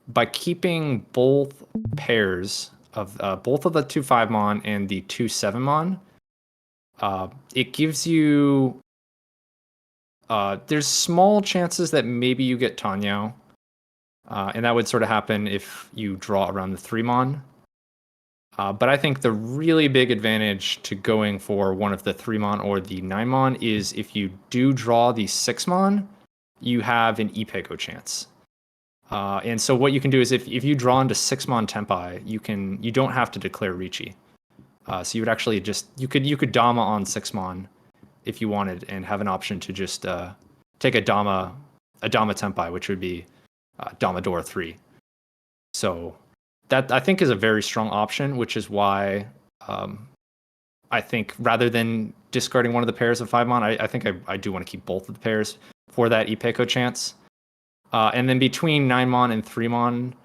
by keeping both pairs of both of the 2 5-mon and the 2 7-mon, it gives you there's small chances that maybe you get Tanyao, and that would sort of happen if you draw around the 3-mon. But I think the really big advantage to going for one of the 3-mon or the 9-mon is if you do draw the 6-mon, you have an Ipeko chance. And so what you can do is if you draw into 6-mon Tenpai, you don't have to declare Richi. So you would actually you could Dama on 6-mon if you wanted, and have an option to just take a Dama Tenpai, which would be Damadora 3. So that I think is a very strong option, which is why I think rather than discarding one of the pairs of 5-mon, I think I do want to keep both of the pairs for that Ipeko chance. And then between 9-mon and 3-mon,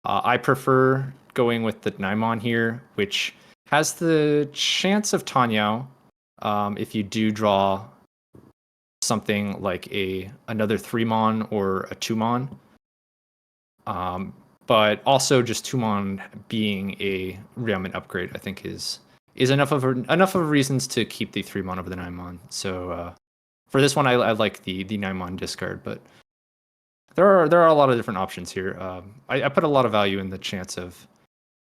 I prefer going with the 9-mon here, which has the chance of Tanyao if you do draw something like another 3-mon or a 2-mon. But also just 2-mon being a Ryaman upgrade, I think is enough of reasons to keep the 3-mon over the 9-mon. So for this one, I like the 9-mon discard, but there are a lot of different options here. I put a lot of value in the chance of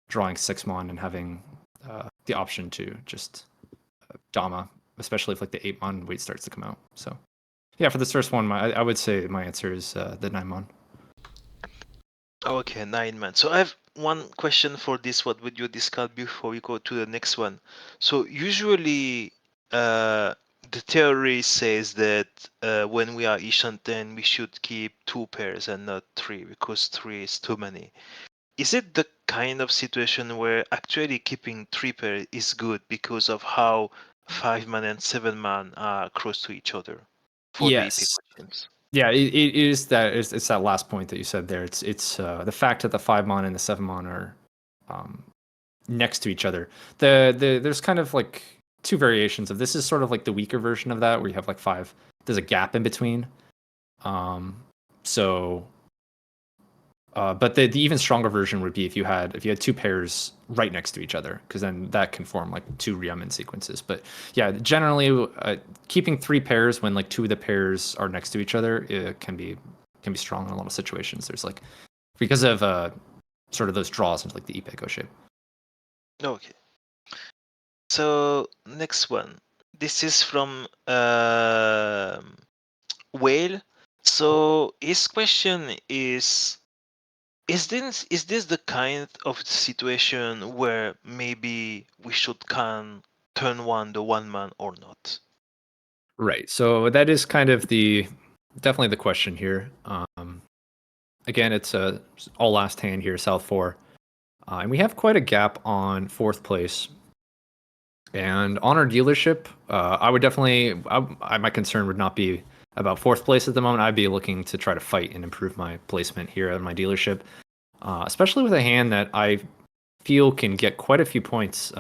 drawing 6-mon and having the option to just Dama, especially if like the 8-mon weight starts to come out. So yeah, for this first one, I would say my answer is the 9-mon. Okay, 9-mon. So I have one question for this. What would you discard before we go to the next one? So usually the theory says that when we are Ishan 10, we should keep 2 pairs and not 3, because 3 is too many. Is it the kind of situation where actually keeping 3 pairs is good because of how 5-man and 7-man are close to each other for the Yes. Ipeko teams? Yeah, it is that. It's that last point that you said there. It's the fact that the 5-mon and the 7-mon are next to each other. There's kind of like 2 variations of this. Is sort of like the weaker version of that, where you have like 5. There's a gap in between. But the even stronger version would be if you had 2 pairs right next to each other, because then that can form like 2 Ryaman sequences. But yeah, generally keeping 3 pairs when like 2 of the pairs are next to each other can be strong in a lot of situations. There's like, because of sort of those draws into like the Ipeko shape. Okay. So next one. This is from Whale. So his question is this the kind of situation where maybe we should can turn one the one man or not? Right. So that is kind of definitely the question here. Again, it's all last hand here, South 4. And we have quite a gap on 4th place. And on our dealership, I would definitely, my concern would not be about 4th place at the moment. I'd be looking to try to fight and improve my placement here at my dealership, especially with a hand that I feel can get quite a few points.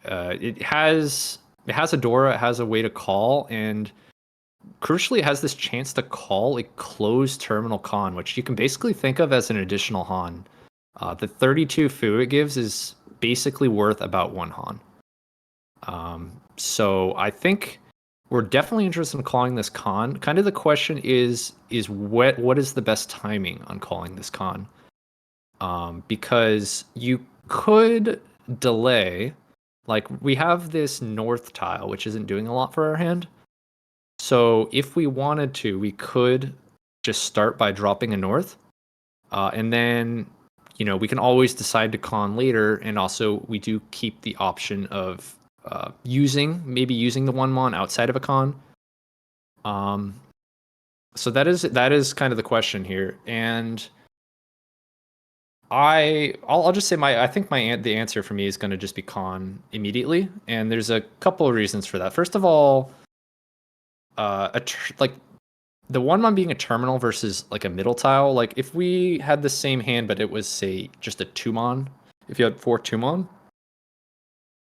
It has Adora, it has a way to call, and crucially, it has this chance to call a closed terminal con, which you can basically think of as an additional Han. The 32 Fu it gives is basically worth about 1 Han. So I think we're definitely interested in calling this con. Kind of the question is what is the best timing on calling this con? Because you could delay, like we have this north tile, which isn't doing a lot for our hand. So if we wanted to, we could just start by dropping a north, and then we can always decide to con later. And also we do keep the option of using the one mon outside of a con. So that is kind of the question here, and I'll just say I think the answer for me is going to just be con immediately, and there's a couple of reasons for that. First of all, like the one mon being a terminal versus like a middle tile, like if we had the same hand but it was say just a 2-mon, if you had 4 2-mon,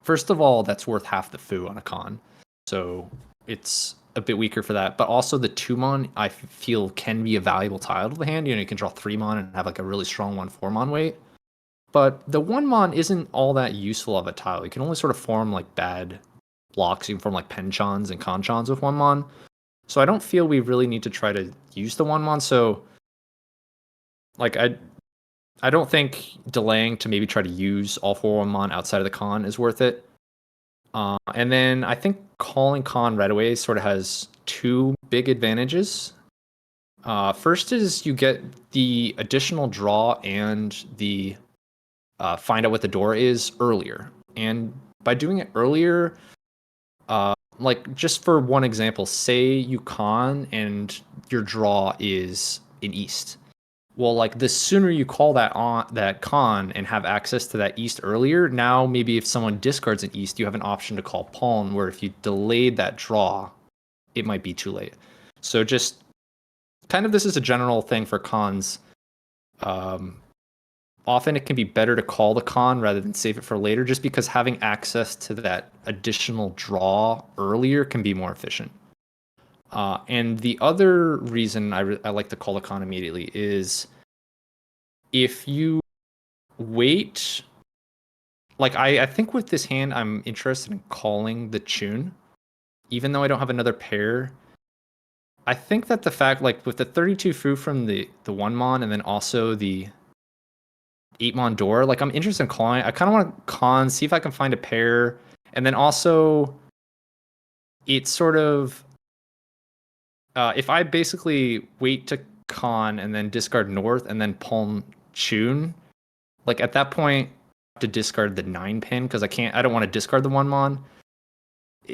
first of all that's worth half the Fu on a con, so it's a bit weaker for that. But also the 2-mon I feel can be a valuable tile to the hand. You can draw 3-mon and have like a really strong 1/4-mon weight. But the 1-mon isn't all that useful of a tile. You can only sort of form like bad blocks. You can form like penchons and conchons with 1-mon. So I don't feel we really need to try to use the 1-mon. So like I don't think delaying to maybe try to use all 4 1-mon outside of the con is worth it. And then I think calling con right away sort of has 2 big advantages. First is you get the additional draw and the find out what the door is earlier. And by doing it earlier, like just for one example, say you con and your draw is in east. Well, like the sooner you call that con and have access to that east earlier, now maybe if someone discards an east, you have an option to call pawn, where if you delayed that draw, it might be too late. So just kind of this is a general thing for cons. Often it can be better to call the con rather than save it for later, just because having access to that additional draw earlier can be more efficient. And the other reason I like to call the con immediately is if you wait, like I think with this hand, I'm interested in calling the tune, even though I don't have another pair. I think that the fact, like with the 32 Fu from the 1-mon and then also the 8-mon door, like I'm interested in calling. I kind of want to con, see if I can find a pair, and then also it's sort of if I basically wait to con and then discard north and then palm tune, like at that point I have to discard the 9-pin because I don't want to discard the 1-mon.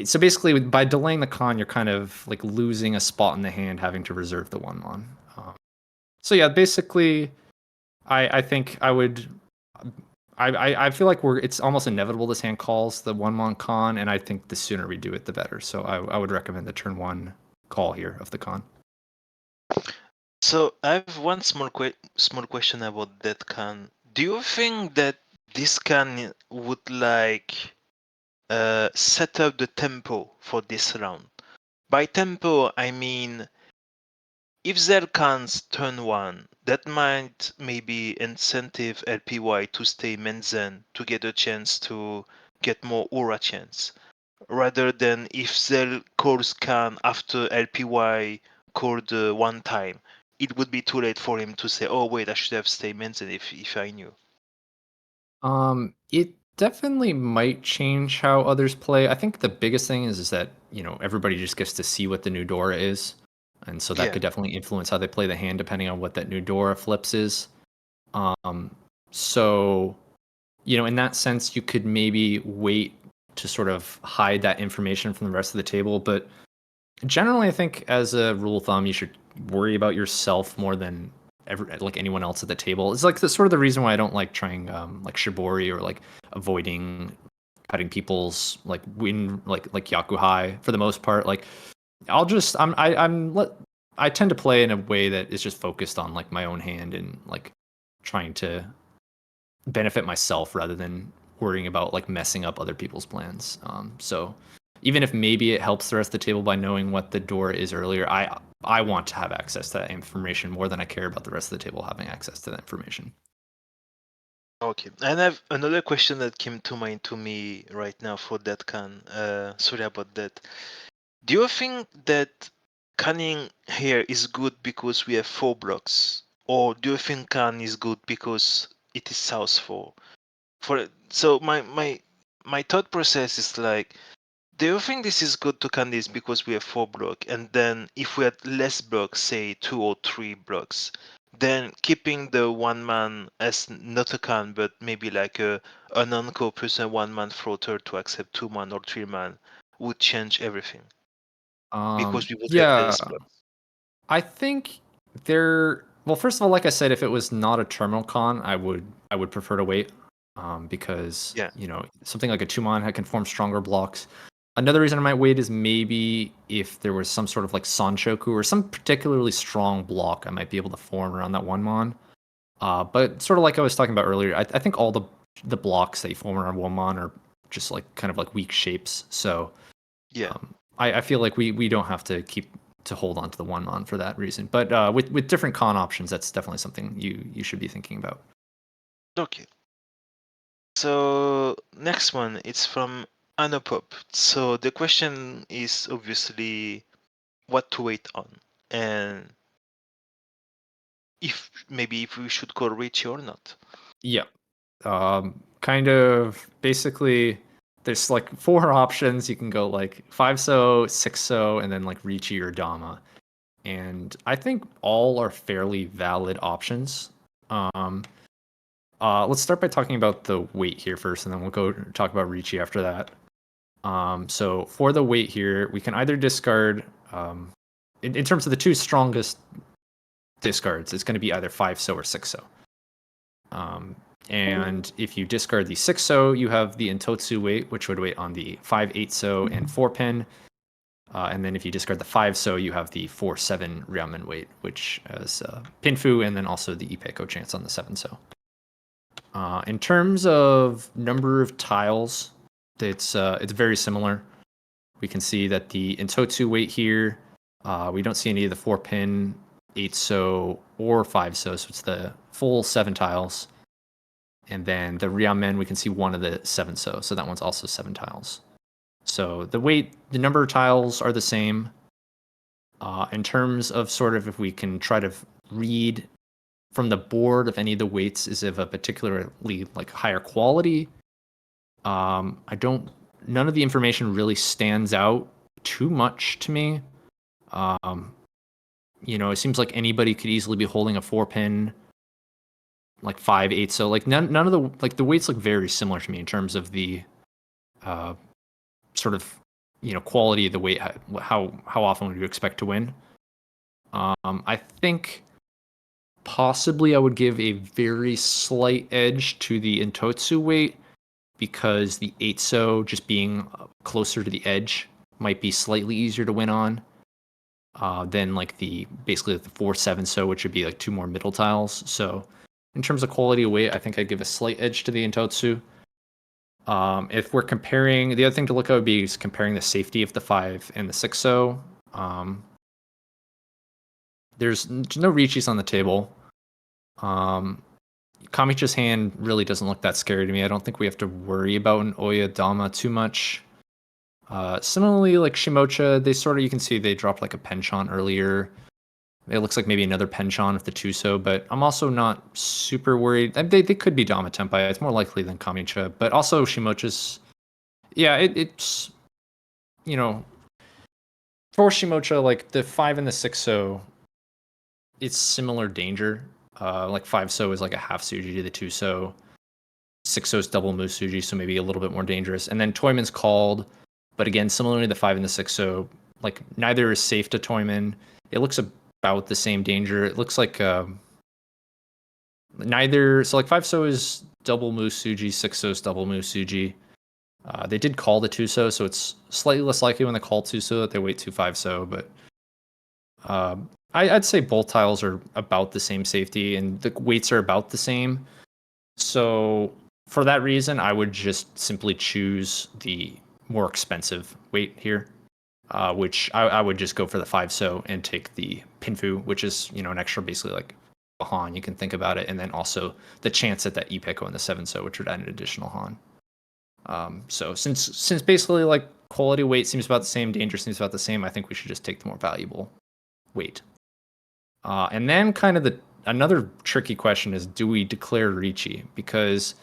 So basically by delaying the con, you're kind of like losing a spot in the hand, having to reserve the 1-mon. So yeah, basically I think I would I feel like it's almost inevitable this hand calls the 1-mon con, and I think the sooner we do it the better. So I would recommend the turn 1 call here of the con. So I have one small question about that can. Do you think that this can would like set up the tempo for this round? By tempo, I mean if there cans turn 1, that might maybe incentive LPY to stay Menzen to get a chance to get more aura chance, rather than if Zell calls can after LPY called 1 time, it would be too late for him to say, oh wait, I should have stayed Menzen if I knew. It definitely might change how others play. I think the biggest thing is that everybody just gets to see what the new Dora is. and so that Yeah. could definitely influence how they play the hand depending on what that new Dora flips is. So, in that sense, you could maybe wait to sort of hide that information from the rest of the table. But generally, I think as a rule of thumb, you should worry about yourself more than anyone else at the table. It's like the sort of the reason why I don't like trying like Shibori or like avoiding cutting people's like win like Yakuhai for the most part. Like I'll just I tend to play in a way that is just focused on like my own hand and like trying to benefit myself rather than worrying about like messing up other people's plans. So even if maybe it helps the rest of the table by knowing what the door is earlier, I want to have access to that information more than I care about the rest of the table having access to that information. Okay. And I have another question that came to mind to me right now for that Khan. Sorry about that. Do you think that canning here is good because we have 4 blocks? Or do you think Khan is good because it is South 4? So my thought process is like, do you think this is good to can this because we have 4 blocks, and then if we had less blocks, say 2 or 3 blocks, then keeping the one man as not a can but maybe like an unco plus a 1 man floater to accept 2 man or 3 man would change everything because we would have Yeah, less blocks. I think well, first of all, like I said, if it was not a terminal con, I would prefer to wait, because Yeah. something like a 2-mon can form stronger blocks. Another reason I might wait is maybe if there was some sort of like Sanchoku or some particularly strong block I might be able to form around that 1-mon. But sort of like I was talking about earlier, I think all the blocks that you form around 1-mon are just like kind of like weak shapes. So Yeah. I feel like we don't have to hold on to the 1-mon for that reason. But with different con options, that's definitely something you should be thinking about. Okay. So next one, it's from Anopop. So the question is obviously what to wait on, and if we should call Richie or not. Yeah. Kind of basically there's like 4 options. You can go like 5-so, 6-so, and then like Ricci or Dama. And I think all are fairly valid options. Let's start by talking about the weight here first, and then we'll go talk about Ricci after that. So for the weight here, we can either discard, in terms of the 2 strongest discards, it's going to be either 5-so or 6-so. And if you discard the 6-so, you have the Intotsu weight, which would wait on the 5-8-so and 4-pin. And then if you discard the 5-so, you have the 4-7 Ryamen weight, which has Pinfu and then also the Ipeco chance on the 7-so. In terms of number of tiles, it's very similar. We can see that the Intotsu weight here, we don't see any of the 4-pin, 8-so, or 5-so, so it's the full 7 tiles. And then the Ryamen, we can see one of the 7-so, so that one's also 7 tiles. So the number of tiles are the same. In terms of sort of if we can try to read from the board if any of the weights is of a particularly like higher quality, none of the information really stands out too much to me. It seems like anybody could easily be holding a 4-pin, like 5-8-so. Like none of the weights look very similar to me in terms of the sort of quality of the weight. How often would you expect to win? I think possibly I would give a very slight edge to the Intotsu weight because the 8-so just being closer to the edge might be slightly easier to win on than like basically the 4-7-so, which would be like 2 more middle tiles. So in terms of quality of weight, I think I'd give a slight edge to the Intotsu. If we're comparing, the other thing to look at would be comparing the safety of the 5 and the 6-so. There's no Richi's on the table. Kamicha's hand really doesn't look that scary to me. I don't think we have to worry about an Oya Dama too much. Similarly, like Shimocha, you can see they dropped like a penchant earlier. It looks like maybe another penchant of the Tuso, but I'm also not super worried. They could be Dama Tenpai. It's more likely than Kamicha, but also Shimocha's. Yeah, it's for Shimocha, like the 5 and the 6-so, it's similar danger. Like 5-so is like a half Suji to the 2-so. 6-so is double Musuji, so maybe a little bit more dangerous. And then Toyman's called, but again, similarly, the 5 and the 6-so, like neither is safe to Toyman. It looks about the same danger. It looks like neither. So like 5-so is double Musuji, 6-so is double Musuji. They did call the 2-so, so it's slightly less likely when they call 2-so that they wait 2-5-so, but I'd say both tiles are about the same safety and the weights are about the same. So for that reason, I would just simply choose the more expensive weight here, which I would just go for the 5-so and take the Pinfu, which is, an extra basically like a Han, you can think about it, and then also the chance at that Ipeko and the 7-so, which would add an additional Han. So since basically like quality weight seems about the same, danger seems about the same, I think we should just take the more valuable weight. And then kind of another tricky question is, do we declare Ricci? Because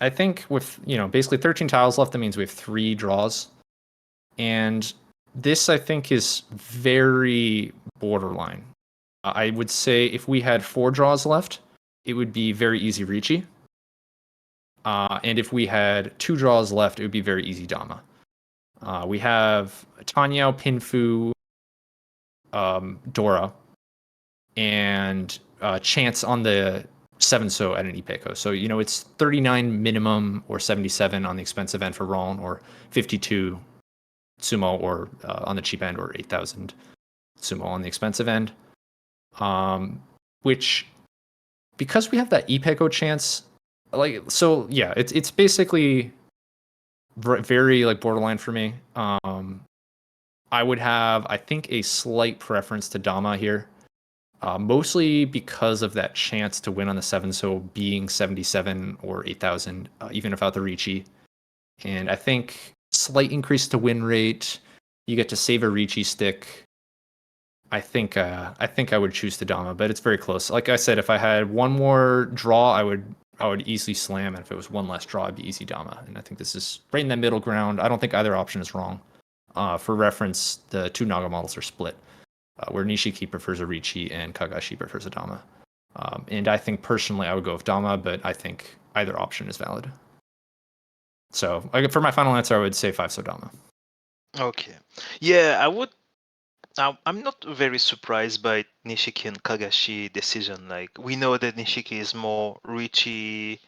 I think with, basically 13 tiles left, that means we have 3 draws. And this, I think, is very borderline. I would say if we had 4 draws left, it would be very easy Ricci. And if we had 2 draws left, it would be very easy Dama. We have Tanyao, Pinfu, Dora, and chance on the 7-so at an Ipeko. So, it's 39 minimum or 77 on the expensive end for Ron, or 52 Sumo or on the cheap end, or 8,000 Sumo on the expensive end. Which, because we have that Ipeko chance, it's basically very like borderline for me. I would have, I think, a slight preference to Dama here. Mostly because of that chance to win on the 7-so being 77 or 8,000, even without the Ricci. And I think slight increase to win rate, you get to save a Ricci stick. I think I would choose the Dama, but it's very close. Like I said, if I had one more draw, I would easily slam, and if it was one less draw, it'd be easy Dama. And I think this is right in that middle ground. I don't think either option is wrong. For reference, the 2 Naga models are split, where Nishiki prefers a Ricci and Kagashi prefers a Dama. And I think personally I would go with Dama, but I think either option is valid. So for my final answer, I would say 5-so Dama. Okay. Yeah, I would. I'm not very surprised by Nishiki and Kagashi decision. Like, we know that Nishiki is more Ricci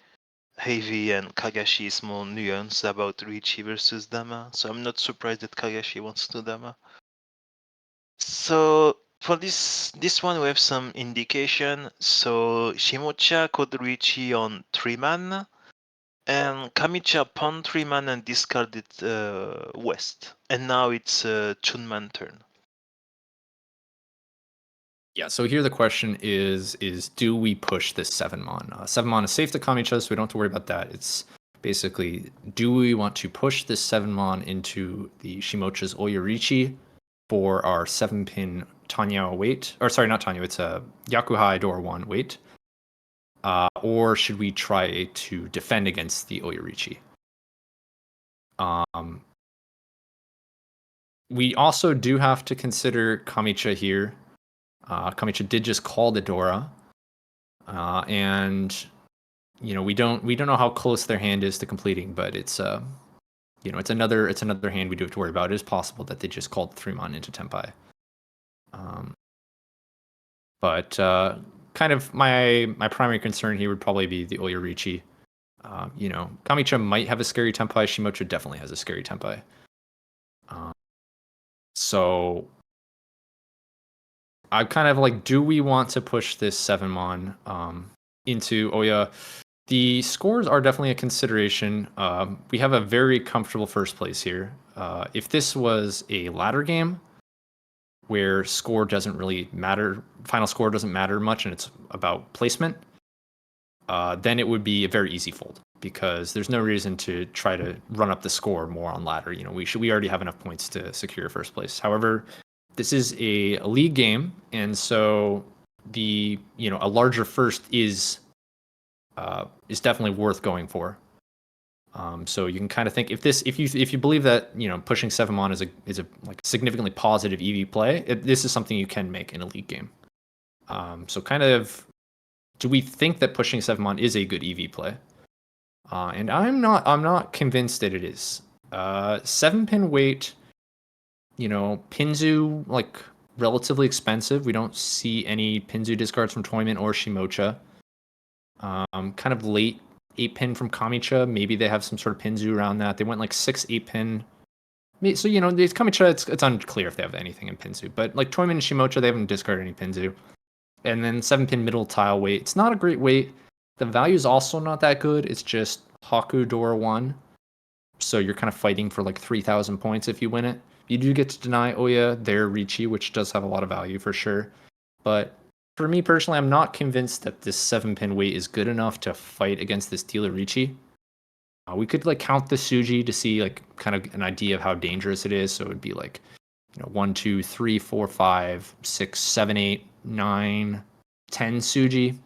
heavy and Kagashi is more nuanced about Ricci versus Dama. So I'm not surprised that Kagashi wants to Dama. So for this one, we have some indication. So Shimocha called Ricci on 3-man, and Kamicha pawned 3-man and discarded West. And now it's Chunman turn. Yeah, so here the question is do we push this 7-mon? 7-mon is safe to Kamicha, so we don't have to worry about that. It's basically, do we want to push this 7-mon into the Shimocha's Oyorichi for our 7-pin Tanyao weight? Or sorry, not Tanyao, it's a Yakuhai Door 1 weight. Or should we try to defend against the Oyorichi? We also do have to consider Kamicha here. Kamicha did just call the Dora, and we don't know how close their hand is to completing, but it's it's another hand we do have to worry about. It is possible that they just called 3-mon into Tenpai. But kind of my primary concern here would probably be the Oyorichi. Kamicha might have a scary Tenpai. Shimocha definitely has a scary Tenpai. So I'm kind of like, do we want to push this 7-mon into Oya? The scores are definitely a consideration. We have a very comfortable first place here. If this was a ladder game where score doesn't really matter, final score doesn't matter much, and it's about placement, then it would be a very easy fold, because there's no reason to try to run up the score more on ladder. We already have enough points to secure first place. However, this is a league game, and so a larger first is definitely worth going for. So you can kind of think if you believe that pushing 7-mon is a like significantly positive EV play, this is something you can make in a league game. So kind of, do we think that pushing 7-mon is a good EV play? And I'm not convinced that it is. 7-pin weight, Pinzu, like, relatively expensive. We don't see any Pinzu discards from Toyman or Shimocha. Kind of late 8-pin from Kamicha. Maybe they have some sort of Pinzu around that. They went like 6 8-pin. So, these Kamicha, it's unclear if they have anything in Pinzu. But like Toyman and Shimocha, they haven't discarded any Pinzu. And then 7-pin middle tile weight. It's not a great weight. The value is also not that good. It's just Haku Dora 1. So you're kind of fighting for like 3,000 points if you win it. You do get to deny Oya their Ricci, which does have a lot of value for sure. But for me personally, I'm not convinced that this 7-pin weight is good enough to fight against this dealer Ricci. We could like count the Suji to see like kind of an idea of how dangerous it is. So it would be like 1, 2, 3, 4, 5, 6, 7, 8, 9, 10 Suji.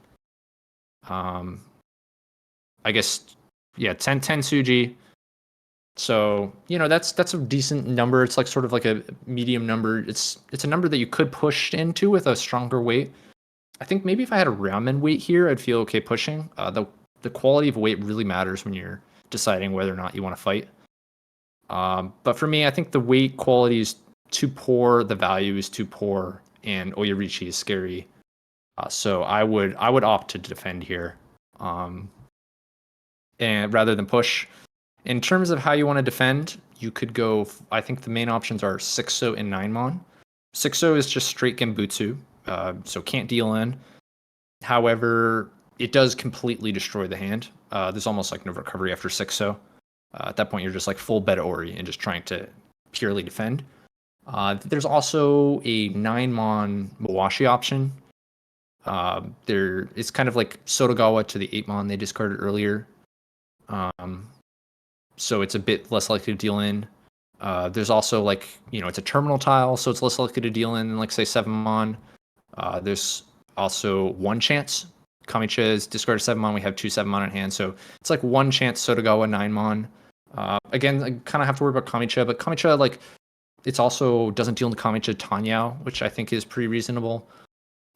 I guess 10 Suji. So that's a decent number. It's like sort of like a medium number. It's a number that you could push into with a stronger weight. I think maybe if I had a ramen weight here, I'd feel okay pushing. The quality of weight really matters when you're deciding whether or not you want to fight. But for me, I think the weight quality is too poor, the value is too poor, and Oyarichi is scary. So I would opt to defend here, and rather than push. In terms of how you want to defend, you could go. I think the main options are 6-0 and 9-mon. 6-0 is just straight Genbutsu, so can't deal in. However, it does completely destroy the hand. There's almost like no recovery after 6-0. At that point, you're just like full beta Ori and just trying to purely defend. There's also a 9-mon Mawashi option. It's kind of like Sotogawa to the 8-mon they discarded earlier. So it's a bit less likely to deal in. There's also like, it's a terminal tile, so it's less likely to deal in than like say 7-mon. There's also 1 chance. Kamicha is discarded 7-mon, we have 2 7-mon in hand, so it's like 1 chance Sotogawa 9-mon. Again, I kind of have to worry about Kamicha, but Kamicha, like, it's also doesn't deal into Kamicha Tanyao, which I think is pretty reasonable.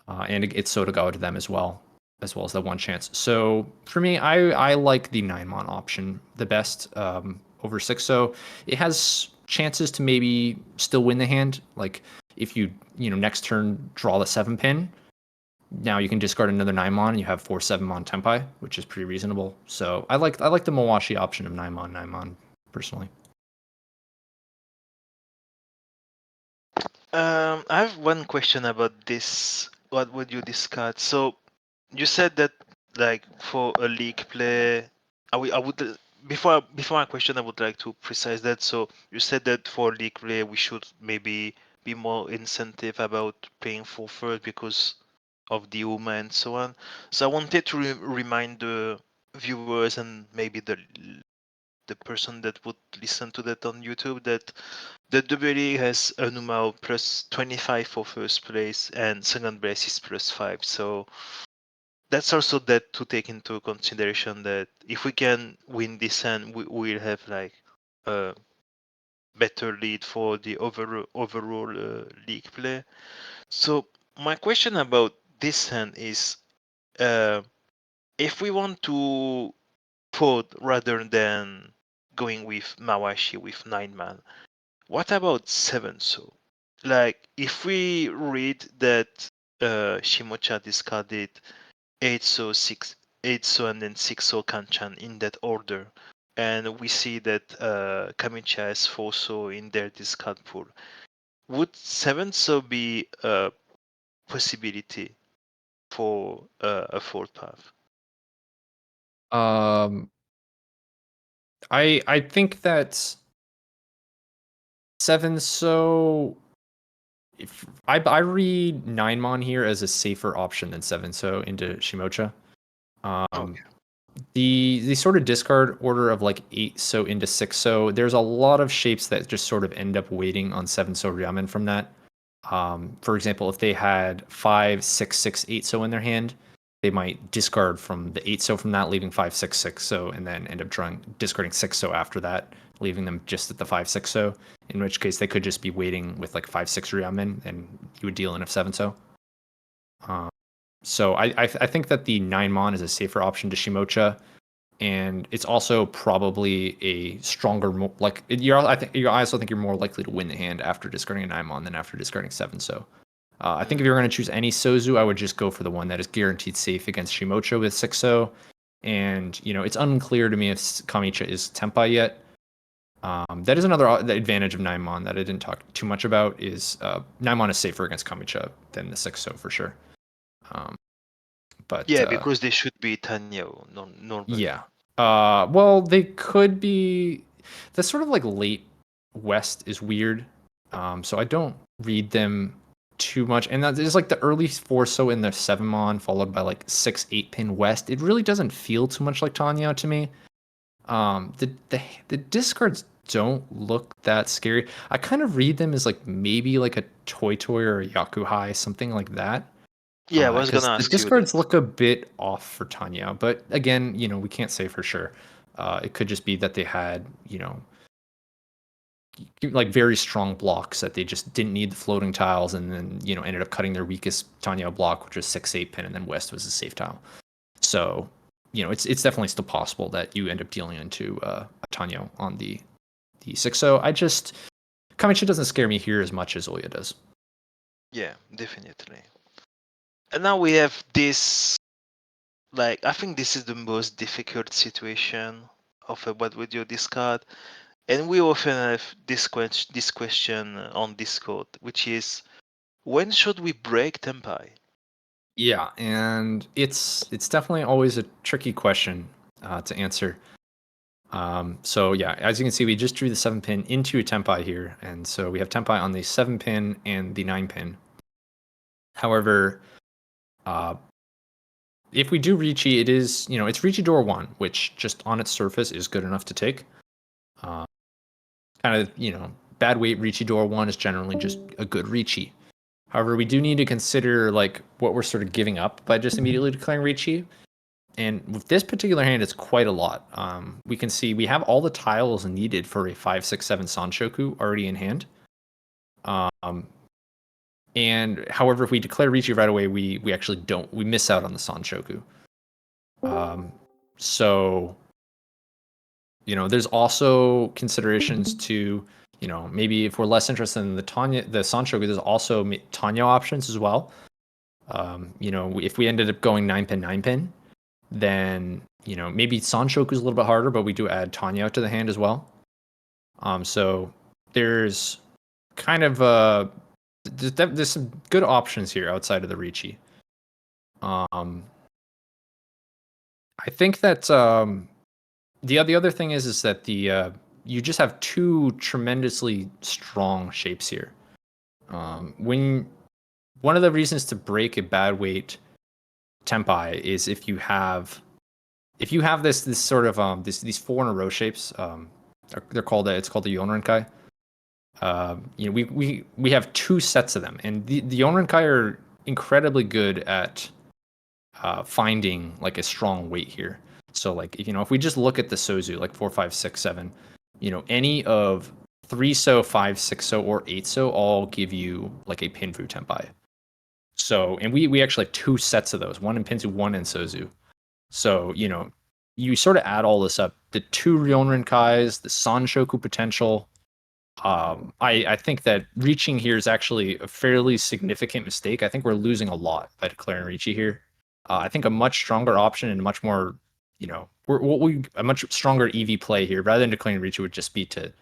And it's Sotogawa to them as well as the 1 chance. So for me, I like the 9-mon option the best over 6-0. It has chances to maybe still win the hand. Like if you next turn draw the 7-pin, now you can discard another 9-mon and you have 4 7-mon Tenpai, which is pretty reasonable. So I like the Mawashi option of 9-mon personally. I have one question about this. What would you discard? So you said that like for a league play, I would before my question, I would like to precise that. So you said that for league play, we should maybe be more incentive about playing for first because of the UMA and so on. So I wanted to remind the viewers and maybe the person that would listen to that on YouTube that the WLE has a number plus 25 for first place and second place is plus 5. So that's also that to take into consideration that if we can win this hand, we will have like a better lead for the overall league play. So my question about this hand is if we want to fold rather than going with Mawashi with 9-man, what about 7 so? Like if we read that Shimocha discarded 8-so, 8-so, and then 6-so Kanchan in that order, and we see that Kamicha has 4-so in their discard pool, would 7-so be a possibility for a fourth path? I think that 7-so. If I read 9-mon here as a safer option than 7-so into Shimocha. Okay. The sort of discard order of like 8-so into 6-so, there's a lot of shapes that just sort of end up waiting on 7-so Ryamen from that. For example, if they had 5, 6, 6, 8-so in their hand, they might discard from the 8-so from that, leaving 5-6-6-so, and then end up discarding 6-so after that, leaving them just at the 5-6-so, in which case they could just be waiting with like 5-6 Ryamen, and you would deal in a 7-so. So I think that the 9-mon is a safer option to Shimocha, and it's also probably a stronger, I also think you're more likely to win the hand after discarding a 9-mon than after discarding 7-so. I think if you're going to choose any Sozu, I would just go for the one that is guaranteed safe against Shimocha with 6-so. And, it's unclear to me if Kamicha is Tenpai yet. That is another advantage of 9-mon that I didn't talk too much about, is 9-mon is safer against Kamicha than the 6-so for sure. But yeah, because they should be Tanyo normally. Yeah. Well, they could be. The sort of like late West is weird. So I don't read them too much. And that is like the early 4-so in the 7-mon, followed by like 6-8 pin West. It really doesn't feel too much like Tanyo to me. The discards don't look that scary. I kind of read them as like maybe like a Toy or a Yakuhai, something like that. Yeah, I was gonna ask the discards look a bit off for Tanya, but again, we can't say for sure. It could just be that they had, like very strong blocks that they just didn't need the floating tiles, and then ended up cutting their weakest Tanya block, which was 6-8 pin, and then West was a safe tile. So it's definitely still possible that you end up dealing into a Tanya on the 6-0. Kamicha doesn't scare me here as much as Oya does. Yeah, definitely. And now we have this, I think this is the most difficult situation of a What Would You Discard? And we often have this question on Discord, which is, when should we break Tenpai? Yeah, and it's definitely always a tricky question to answer. So yeah, as you can see, we just drew the 7-pin into a Tenpai here, and so we have Tenpai on the 7-pin and the 9-pin. However, if we do Riichi, it is, it's Riichi Door 1, which just on its surface is good enough to take. Kind of, bad weight Riichi Door 1 is generally just a good Riichi. However, we do need to consider like what we're sort of giving up by just immediately declaring Riichi. And with this particular hand, it's quite a lot. We can see we have all the tiles needed for a 5-6-7 Sanshoku already in hand. And however, if we declare Riichi right away, we actually don't. We miss out on the Sanshoku. So, there's also considerations to, maybe if we're less interested in the Sanshoku, there's also Tanyo options as well. If we ended up going 9-pin, 9-pin, then, maybe Sanshoku is a little bit harder, but we do add Tanyo to the hand as well. So there's kind of there's some good options here outside of the Riichi. I think that the other thing is that you just have two tremendously strong shapes here. When one of the reasons to break a bad weight Tenpai is if you have this sort of these 4 in a row shapes. It's called the Yonrenkai. We have 2 sets of them, and the Yonrenkai are incredibly good at finding like a strong weight here. So like if we just look at the Sozu, like 4, 5, 6, 7, any of 3-so, 5, 6-so, or 8-so all give you like a Pinfu Tenpai. So, and we actually have 2 sets of those, one in Pinfu, one in Sozu. So, you sort of add all this up, the 2 Ryonrenkais, the Sanshoku potential. I think that reaching here is actually a fairly significant mistake. I think we're losing a lot by declaring Riichi here. I think a much stronger option and much more, a much stronger EV play here, rather than declaring Riichi, would just be to,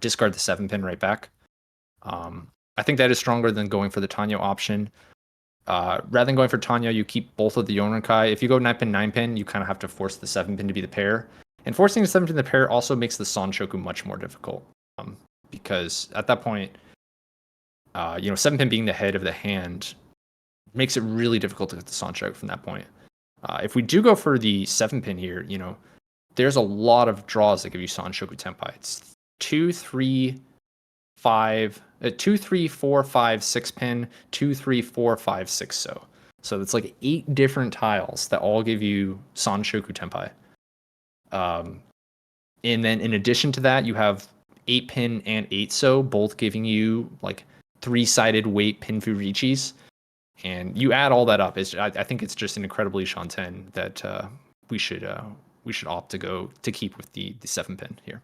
discard the 7-pin right back. I think that is stronger than going for the Tanyo option. Rather than going for Tanya, you keep both of the Yonrenkai. If you go 9-pin, 9-pin, you kind of have to force the 7-pin to be the pair. And forcing the 7-pin to the pair also makes the Sanshoku much more difficult. Because at that point, 7-pin being the head of the hand makes it really difficult to get the Sanshoku from that point. If we do go for the 7-pin here, there's a lot of draws that give you Sanshoku Tenpai. It's 2, 3, 5, 2, 3, 4, 5, 6 pin, 2, 3, 4, 5, 6. So it's like 8 different tiles that all give you Sanshoku Tenpai. And then in addition to that, you have 8-pin and 8-so, both giving you like 3-sided weight Pinfu Richis. And you add all that up. I think it's just an incredibly Shanten that we should opt to keep with the 7-pin here.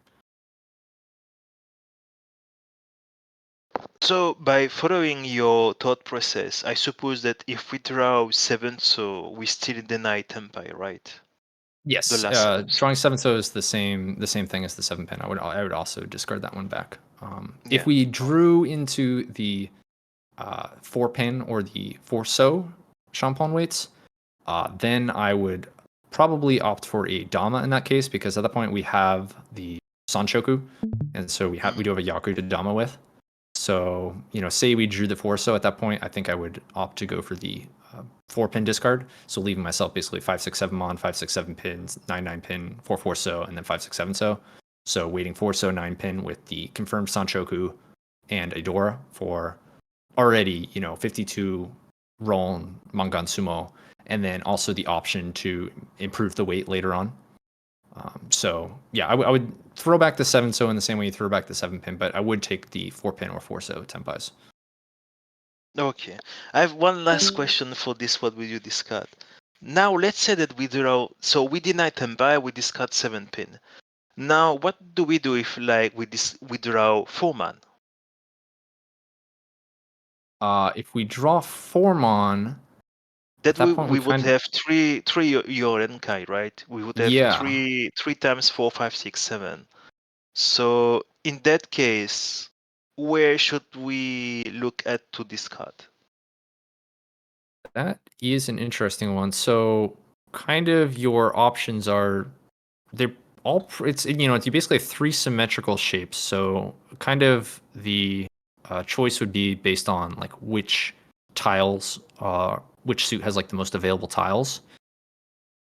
So by following your thought process, I suppose that if we draw 7, so we still deny Tenpai, right? Yes, The last ones. drawing 7-so is the same thing as the 7-pin. I would also discard that one back. Yeah. If we drew into the 4-pin or the 4-so Champon weights, then I would probably opt for a Dama in that case, because at that point we have the Sanshoku, and so we do have a Yaku to Dama with. So, say we drew the 4-so at that point, I think I would opt to go for the 4-pin discard. So leaving myself basically 5, 6, 7 mon, 5, 6, 7 pins, 9, 9 pin, 4, 4-so, and then 5, 6, 7-so. So waiting 4-so, 9 pin with the confirmed Sanshoku and Adora for already, 52 Roll Mangan Sumo, and then also the option to improve the weight later on. So yeah, I would throw back the 7-so in the same way you throw back the 7-pin, but I would take the 4-pin or 4-so Tenpais. Okay. I have one last question for this, what will you discard? Now, let's say that we draw, so we deny Tenpai, we discard 7-pin. Now, what do we do if, like, we draw 4-man? If we draw 4-mon, That that point we would have three Yorenkai, right? We would have Yeah. 3 times 4, 5, 6, 7. So in that case, where should we look at to discard? That is an interesting one. So kind of your options are, they're all, it's basically 3 symmetrical shapes. So kind of the choice would be based on like which tiles, which suit has like the most available tiles.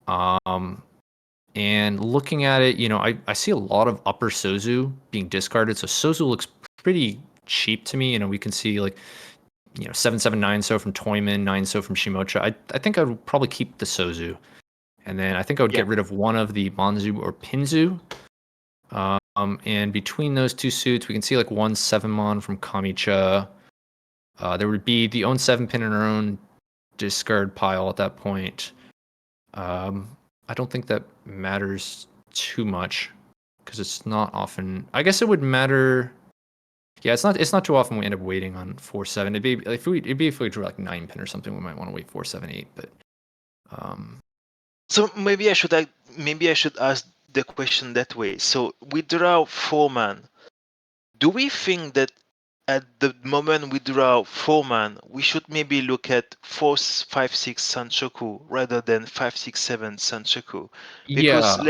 And looking at it, I see a lot of upper Sozu being discarded. So Sozu looks pretty cheap to me. We can see like 779-so from Toyman, 9-so from Shimocha. I think I would probably keep the Sozu. And then I think I would get rid of one of the Monzu or Pinzu. And between those 2 suits, we can see like one 7-mon from Kamicha. There would be the own 7-pin in our own discard pile at that point. I don't think that matters too much because it's not often. I guess it would matter. Yeah, it's not too often we end up waiting on 4-7. It'd be if we drew like 9-pin or something, we might want to wait 4-7-8. But so maybe I should ask the question that way. So we draw 4-man. Do we think that at the moment we draw 4-man, we should maybe look at 4, 5, 6 Sanshoku rather than 5, 6, 7 Sanshoku? Because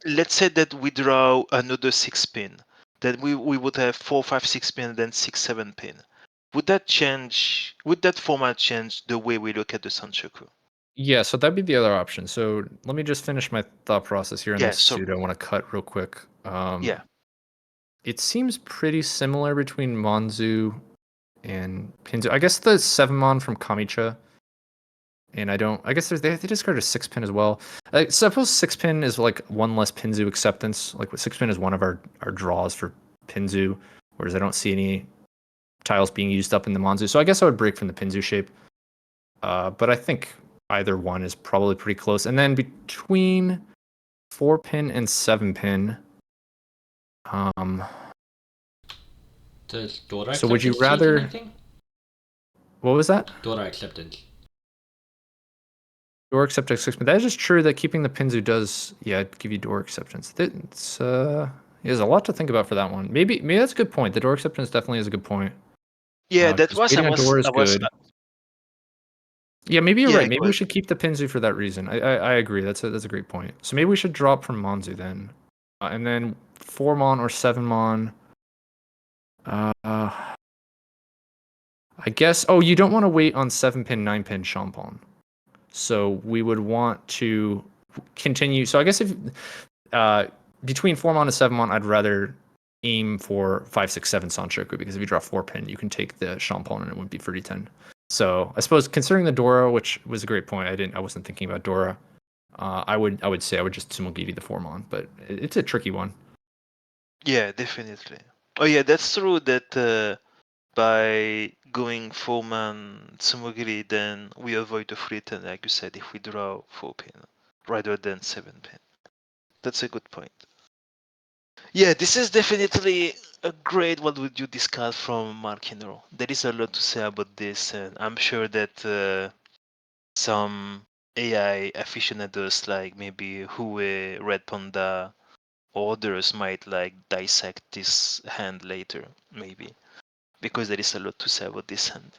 let's say that we draw another 6-pin, then we would have 4, 5, 6-pin, then 6, 7-pin. Would that format change the way we look at the Sanshoku? Yeah, so that'd be the other option. So let me just finish my thought process here on this suit. I want to cut real quick. Yeah. It seems pretty similar between Monzu and Pinzu. I guess the 7-mon from Kamicha. And I guess they discarded a 6-pin as well. I suppose 6-pin is like one less Pinzu acceptance. Like 6-pin is one of our draws for Pinzu, whereas I don't see any tiles being used up in the Monzu. So I guess I would break from the Pinzu shape. But I think either one is probably pretty close. And then between 4-pin and 7-pin, does Dora so would you acceptance rather? change anything? What was that? Dora acceptance. Door acceptance 6-pin. That is just true that keeping the Pinzu does, give you door acceptance. It's there's a lot to think about for that one. Maybe that's a good point. The door acceptance definitely is a good point. Yeah, that was waiting on door is good. Yeah, maybe you're right. Maybe we should keep the Pinzu for that reason. I agree. That's a great point. So maybe we should drop from Monzu then, and then 4-mon or 7-mon. I guess. Oh, you don't want to wait on 7-pin, 9-pin Champon. So we would want to continue. So I guess if between 4-mon and 7-mon, I'd rather aim for 5, 6, 7 Sanshoku, because if you draw 4-pin, you can take the Champon and it wouldn't be 30-10. So I suppose considering the Dora, which was a great point, I wasn't thinking about Dora. I would say I would just Tsumogiri the Formon, but it's a tricky one. Yeah, definitely. Oh yeah, that's true that by going 4-man Tsumogiri, then we avoid the free turn, like you said, if we draw 4 pin rather than 7 pin. That's a good point. Yeah, this is definitely a great what would you discuss from Markino. There is a lot to say about this, and I'm sure that some AI aficionados like maybe Hue, Red Panda, or others might like dissect this hand later, maybe, because there is a lot to say about this hand.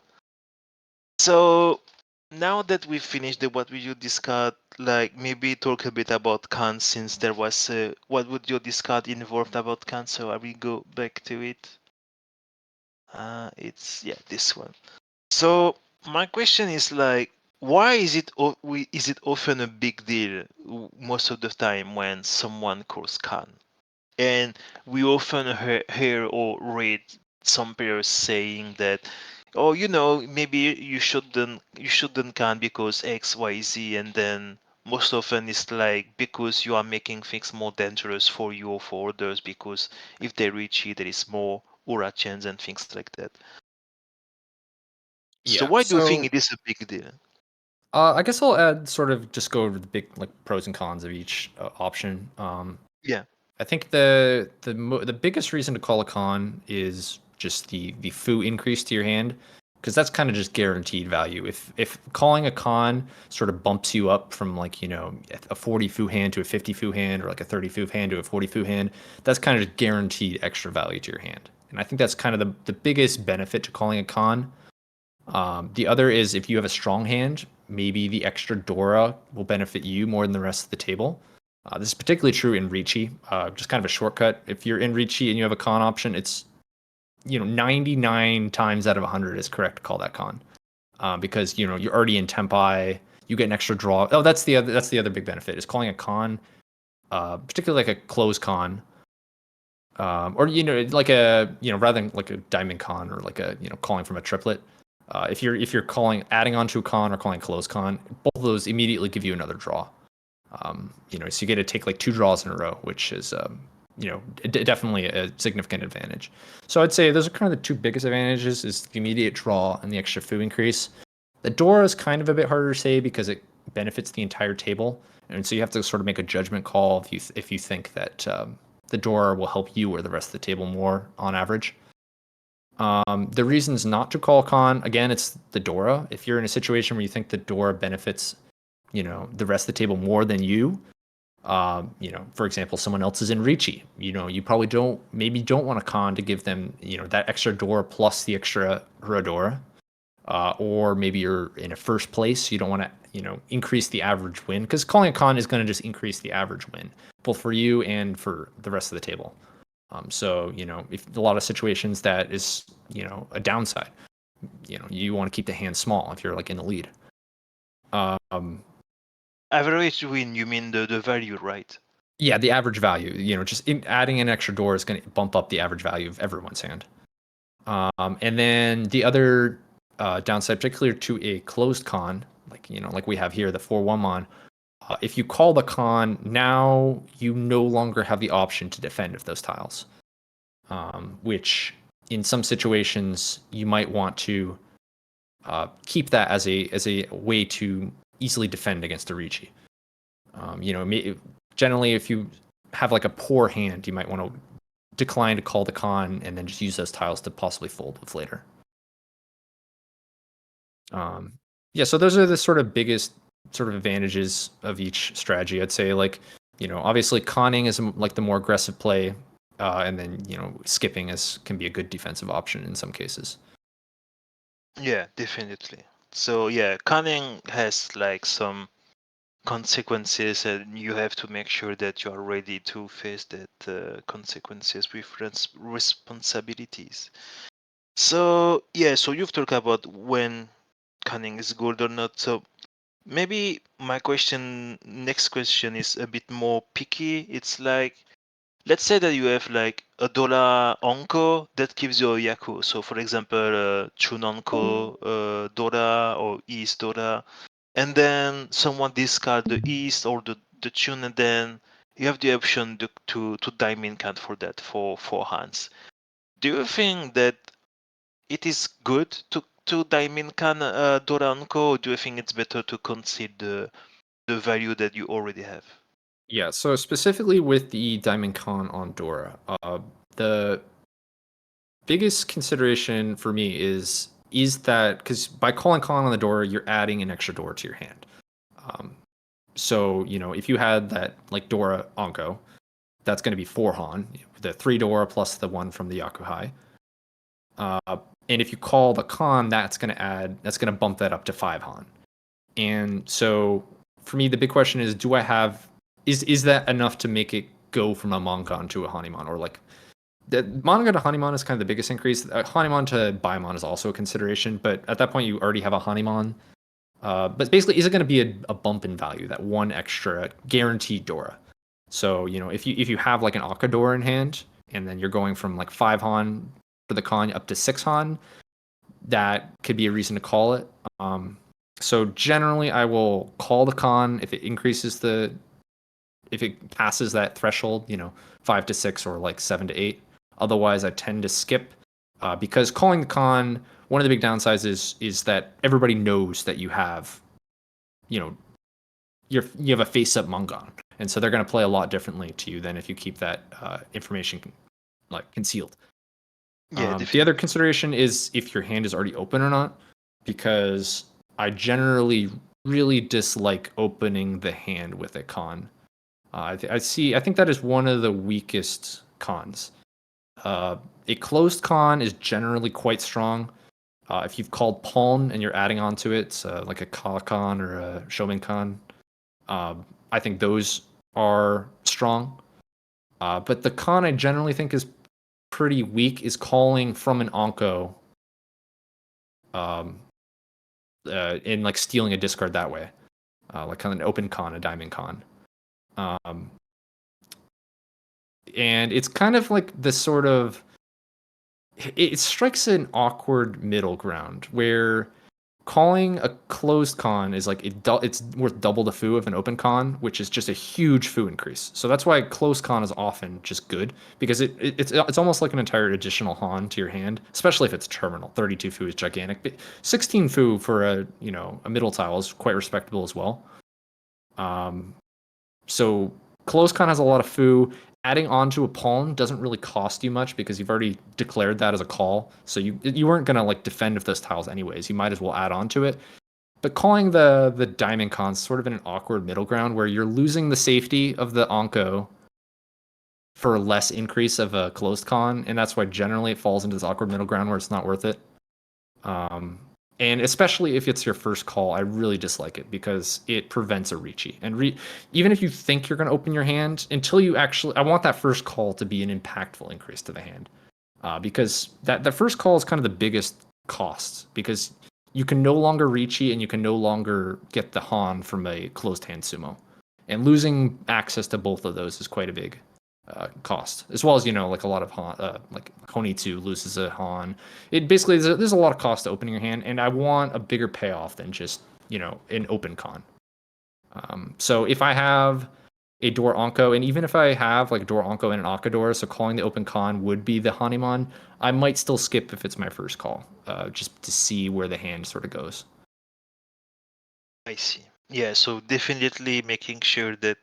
So now that we finished the what would you discard, like maybe talk a bit about Khan since there was what would you discard involved about Khan. So I will go back to it. It's yeah this one. So my question is like, why is it is it often a big deal most of the time when someone calls Khan? And we often hear or read some players saying that, oh, maybe you shouldn't can because X, Y, Z, and then most often it's like because you are making things more dangerous for you or for others because if they reach it, there is more aura chance and things like that. So Yeah. why do you think So it is a big deal? I guess I'll add sort of just go over the big like pros and cons of each option. Yeah, I think the biggest reason to call a con is just the foo increase to your hand, because that's kind of just guaranteed value. If calling a con sort of bumps you up from like a 40 foo hand to a 50 foo hand, or like a 30 foo hand to a 40 foo hand, that's kind of just guaranteed extra value to your hand. And I think that's kind of the biggest benefit to calling a con. The other is if you have a strong hand, maybe the extra Dora will benefit you more than the rest of the table. This is particularly true in Ricci. Just kind of a shortcut. If you're in Ricci and you have a con option, it's 99 times out of 100 is correct to call that con, because you're already in Tempai. You get an extra draw. Oh, that's the other big benefit is calling a con, particularly like a close con, or like a rather than like a diamond con or like a calling from a triplet. If you're calling adding on to a con or calling close con, both of those immediately give you another draw. So you get to take like 2 draws in a row, which is definitely a significant advantage. So I'd say those are kind of the 2 biggest advantages: is the immediate draw and the extra foo increase. The Dora is kind of a bit harder to say because it benefits the entire table, and so you have to sort of make a judgment call if you think that the Dora will help you or the rest of the table more on average. The reasons not to call con, again, it's the Dora. If you're in a situation where you think the Dora benefits, the rest of the table more than you, for example, someone else is in Ricci, you probably don't want a con to give them, that extra Dora plus the extra Huradora. Or maybe you're in a first place, you don't want to, increase the average win, because calling a con is going to just increase the average win, both for you and for the rest of the table. So, if a lot of situations that is, a downside, you want to keep the hand small if you're like in the lead. Average win, you mean the value, right? Yeah, the average value, just adding an extra door is going to bump up the average value of everyone's hand. And then the other downside, particularly to a closed con, like we have here, the 4-1 mon, if you call the con, now you no longer have the option to defend with those tiles, which in some situations you might want to keep that as a way to easily defend against a Ricci. Generally, if you have like a poor hand, you might want to decline to call the con and then just use those tiles to possibly fold with later. So those are the sort of biggest sort of advantages of each strategy. I'd say obviously conning is like the more aggressive play, and then skipping can be a good defensive option in some cases. Yeah, definitely. So yeah, cunning has like some consequences, and you have to make sure that you are ready to face that consequences with responsibilities. So yeah, so you've talked about when cunning is good or not. So maybe my next question is a bit more picky. It's like, let's say that you have like a dollar onko that gives you a yaku. So for example, chun onko dollar or east dollar, and then someone discard the east or the chun, and then you have the option to diamond card for that for 4 hands. Do you think that it is good to diamond can dollar onko, or do you think it's better to consider the value that you already have? Yeah, so specifically with the Diamond Con on Dora, the biggest consideration for me is that because by calling Con on the Dora, you're adding an extra Dora to your hand. So if you had that like Dora Onko, that's going to be 4 Han, the 3 Dora plus the 1 from the Yakuhai. And if you call the Con, that's going to bump that up to 5 Han. And so for me, the big question is, is that enough to make it go from a Mongon to a Hanimon? Or like, the Mongon to Hanimon is kind of the biggest increase. Hanimon to Baimon is also a consideration, but at that point you already have a Hanimon. But basically, is it going to be a bump in value, that one extra guaranteed Dora? So if you have like an Akadora in hand, and then you're going from like 5 Han for the Con up to 6 Han, that could be a reason to call it. So generally, I will call the Con if it passes that threshold, 5 to 6 or like 7 to 8. Otherwise, I tend to skip because calling the Con, one of the big downsides is that everybody knows that you have, you have a face-up Mongon, and so they're going to play a lot differently to you than if you keep that information like concealed. Yeah, The other consideration is if your hand is already open or not, because I generally really dislike opening the hand with a Con. I think that is one of the weakest Cons. A closed Con is generally quite strong. If you've called Pawn and you're adding on to it, like a Ka Con or a Shomen Con, I think those are strong. But the Con I generally think is pretty weak is calling from an Onko, and like stealing a discard that way, like kind of an open Con, a Diamond Con. And it's kind of like this sort of, it strikes an awkward middle ground where calling a closed Con is like it's worth double the foo of an open Con, which is just a huge foo increase. So that's why closed Con is often just good, because it's almost like an entire additional Han to your hand, especially if it's terminal. 32 foo is gigantic, but 16 foo for a middle tile is quite respectable as well. So closed Con has a lot of foo. Adding on to a pawn doesn't really cost you much because you've already declared that as a call. So you weren't gonna like defend with those tiles anyways. You might as well add on to it. But calling the Diamond Con's sort of in an awkward middle ground where you're losing the safety of the Onko for less increase of a closed Con, and that's why generally it falls into this awkward middle ground where it's not worth it. And especially if it's your first call, I really dislike it because it prevents a Reachy. And even if you think you're going to open your hand, until you actually, I want that first call to be an impactful increase to the hand, because that first call is kind of the biggest cost, because you can no longer Reachy and you can no longer get the Han from a closed hand sumo, and losing access to both of those is quite a big cost, as well as like a lot of Han, like Honitsu loses a Han. It basically there's a lot of cost to opening your hand, and I want a bigger payoff than just an open Con. So if I have a Door Onko, and even if I have like Door Onko and an Akador, so calling the open Con would be the Hanimon, I might still skip if it's my first call, just to see where the hand sort of goes. I see. Yeah, so definitely making sure that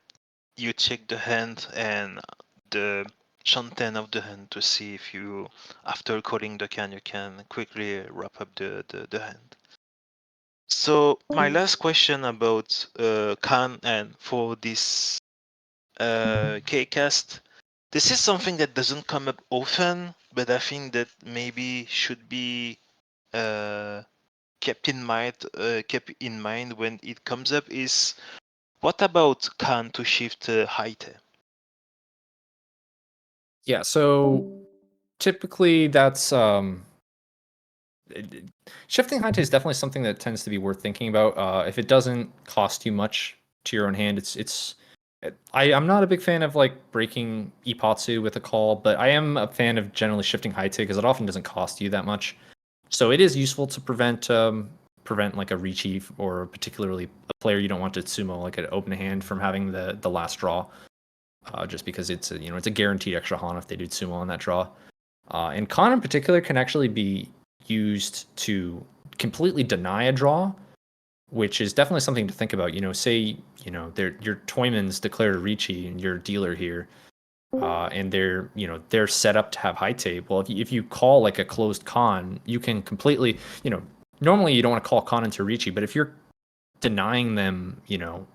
you check the hand and the Shanten of the hand to see if you, after calling the can, you can quickly wrap up the hand. So my last question about can and for this Kcast, this is something that doesn't come up often, but I think that maybe should be kept in mind when it comes up is, what about can to shift height? Yeah, so typically that's shifting height is definitely something that tends to be worth thinking about. If it doesn't cost you much to your own hand, I'm not a big fan of like breaking Ipatsu with a call, but I am a fan of generally shifting Haite because it often doesn't cost you that much. So it is useful to prevent like a Riichi or particularly a player you don't want to sumo like an open hand from having the last draw, just because it's a guaranteed extra Han if they do sumo on that draw. And Con in particular can actually be used to completely deny a draw, which is definitely something to think about. Say your Toyman's declared a Riichi and you're a dealer here, and they're set up to have high tape. Well, if you call like a closed con, you can completely normally you don't want to call con into Riichi, but if you're denying them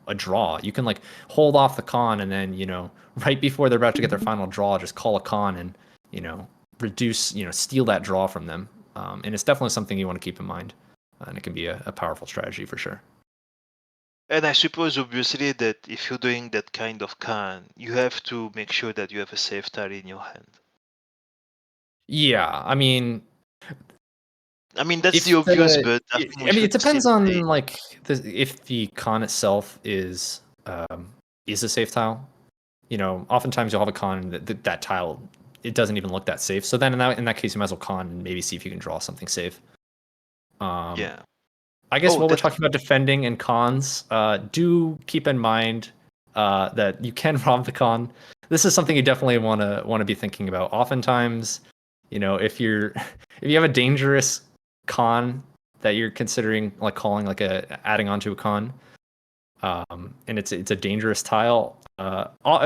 a draw, you can like hold off the con and then right before they're about to get their final draw, just call a con and reduce steal that draw from them. And it's definitely something you want to keep in mind. And it can be a powerful strategy for sure. And I suppose, obviously, that if you're doing that kind of con, you have to make sure that you have a safe tile in your hand. Yeah, I mean, that's the obvious, but I think it depends on like if the con itself is a safe tile. Oftentimes you'll have a con that tile it doesn't even look that safe. So then in that case, you might as well con and maybe see if you can draw something safe. Yeah. I guess while we're talking about defending and cons, do keep in mind that you can rob the con. This is something you definitely want to be thinking about. Oftentimes, if you have a dangerous con that you're considering like calling like adding onto a con, and it's a dangerous tile,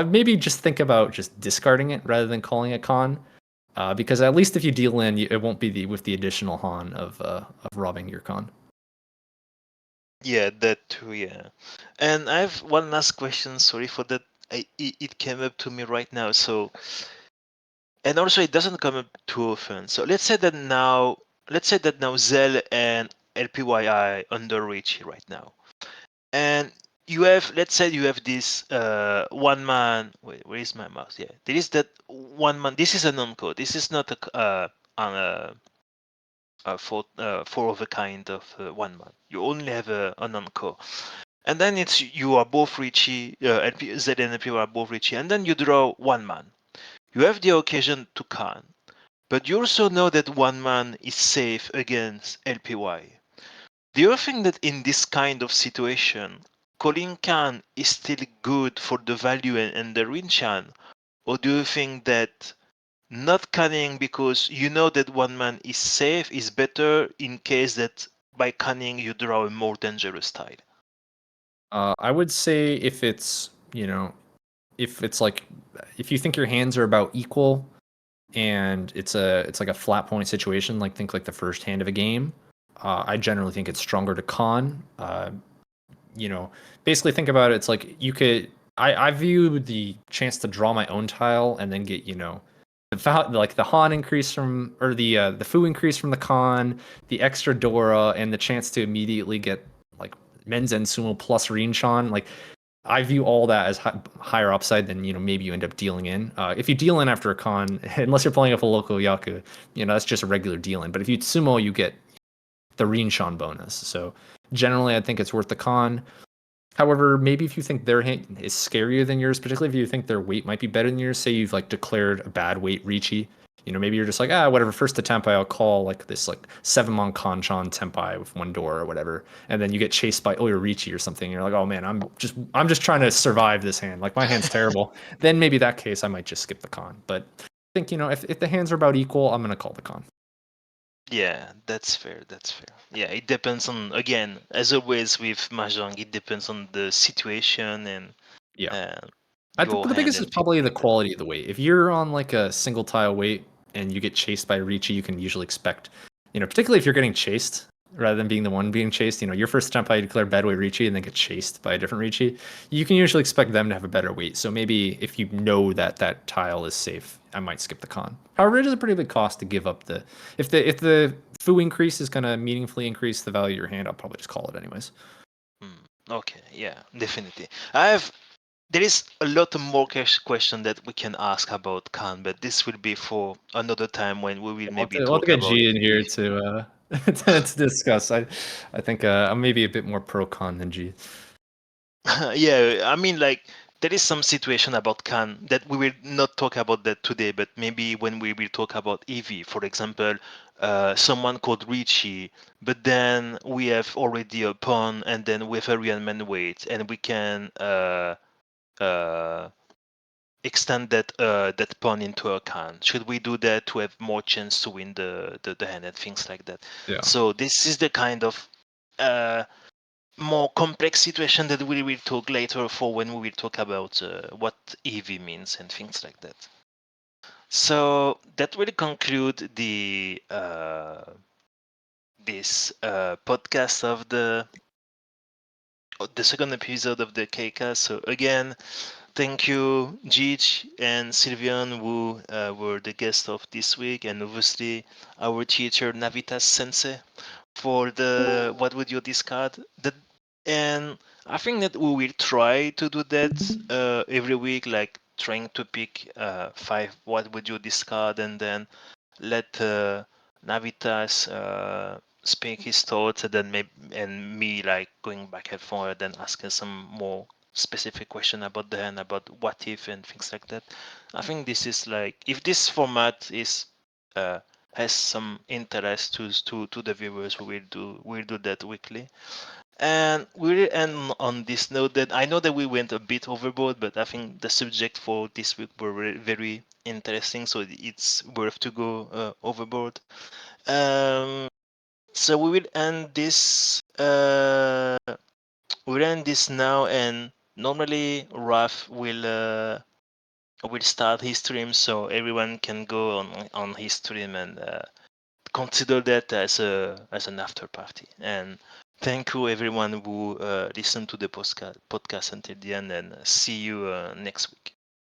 maybe just think about just discarding it rather than calling it con, because at least if you deal in, it won't be with the additional Han of robbing your con. Yeah, that too, yeah. And I have one last question. Sorry for that. It came up to me right now. So, and also it doesn't come up too often. So let's say that now Zell and LPYI under Richie right now, and let's say you have this one man. Wait, where is my mouse? Yeah, there is that one man. This is a non-code. This is not four of a kind of one man. You only have a non-core. And then you are both Richie, Z and LP are both Richie, and then you draw one man. You have the occasion to con, but you also know that one man is safe against LPY. Do you think that in this kind of situation, calling Khan is still good for the value and the Rinchan, or do you think that not canning because you know that one man is safe is better in case that by canning you draw a more dangerous tile? I would say if it's like if you think your hands are about equal and it's like a flat point situation, like think like the first hand of a game, I generally think it's stronger to con. Basically think about it, it's like you could I view the chance to draw my own tile and then get the Han increase from or the Fu increase from the con, the extra Dora, and the chance to immediately get like Menzen Sumo plus Rinchan. Like I view all that as higher upside than maybe you end up dealing in. If you deal in after a con, unless you're playing up a local Yaku, that's just a regular deal in. But if you sumo, you get the Rinchan bonus. So generally, I think it's worth the con. However, maybe if you think their hand is scarier than yours, particularly if you think their weight might be better than yours, say you've like declared a bad weight Riichi, maybe you're just like, whatever, first attempt I'll call like this like 7-mon Kanchan Tempai with one door or whatever, and then you get chased by your Riichi or something. You're like, oh man, I'm just trying to survive this hand. Like my hand's terrible. Then maybe that case I might just skip the con. But I think if the hands are about equal, I'm gonna call the con. Yeah, that's fair. Yeah, it depends on, again, as always with Mahjong, it depends on the situation and I think the biggest is probably the quality of the weight. If you're on like a single tile weight and you get chased by Riichi, you can usually expect, particularly if you're getting chased rather than being the one being chased, your first attempt you declare bad weight Riichi and then get chased by a different Riichi, you can usually expect them to have a better weight. So maybe if you know that tile is safe, I might skip the con. However, it is a pretty big cost to give up if the Fu increase is going to meaningfully increase the value of your hand, I'll probably just call it anyways. Okay, yeah, definitely. There is a lot more question that we can ask about Khan, but this will be for another time when we will maybe talk get about G in here to to discuss. I think I'm maybe a bit more pro Khan than G. Yeah, I mean, like there is some situation about Khan that we will not talk about that today, but maybe when we will talk about Eevee, for example, someone called Richie, but then we have already a pawn, and then with a real man weight, and we can uh, extend that pawn into a Khan. Should we do that to have more chance to win the hand and things like that? Yeah. So this is the kind of more complex situation that we will talk later for when we will talk about what EV means and things like that. So that will conclude the this podcast of the second episode of the KCast. So again, thank you, Geage and Sylveon, who were the guests of this week, and obviously our teacher Navitas Sensei for the what would you discard. And I think that we will try to do that every week, like trying to pick 5 what would you discard, and then let Navitas speak his thoughts, and then maybe and me like going back and forth and asking some more specific question about the hand, about what if and things like that. I think this is like, if this format is uh, has some interest to the viewers, we'll do that weekly. And we'll end on this note that I know that we went a bit overboard, but I think the subject for this week were very interesting, so it's worth to go overboard. Um, so we will end this. We'll end this now, and normally Raf will start his stream, so everyone can go on his stream and consider that as an after party. And thank you everyone who listened to the podcast until the end, and see you next week.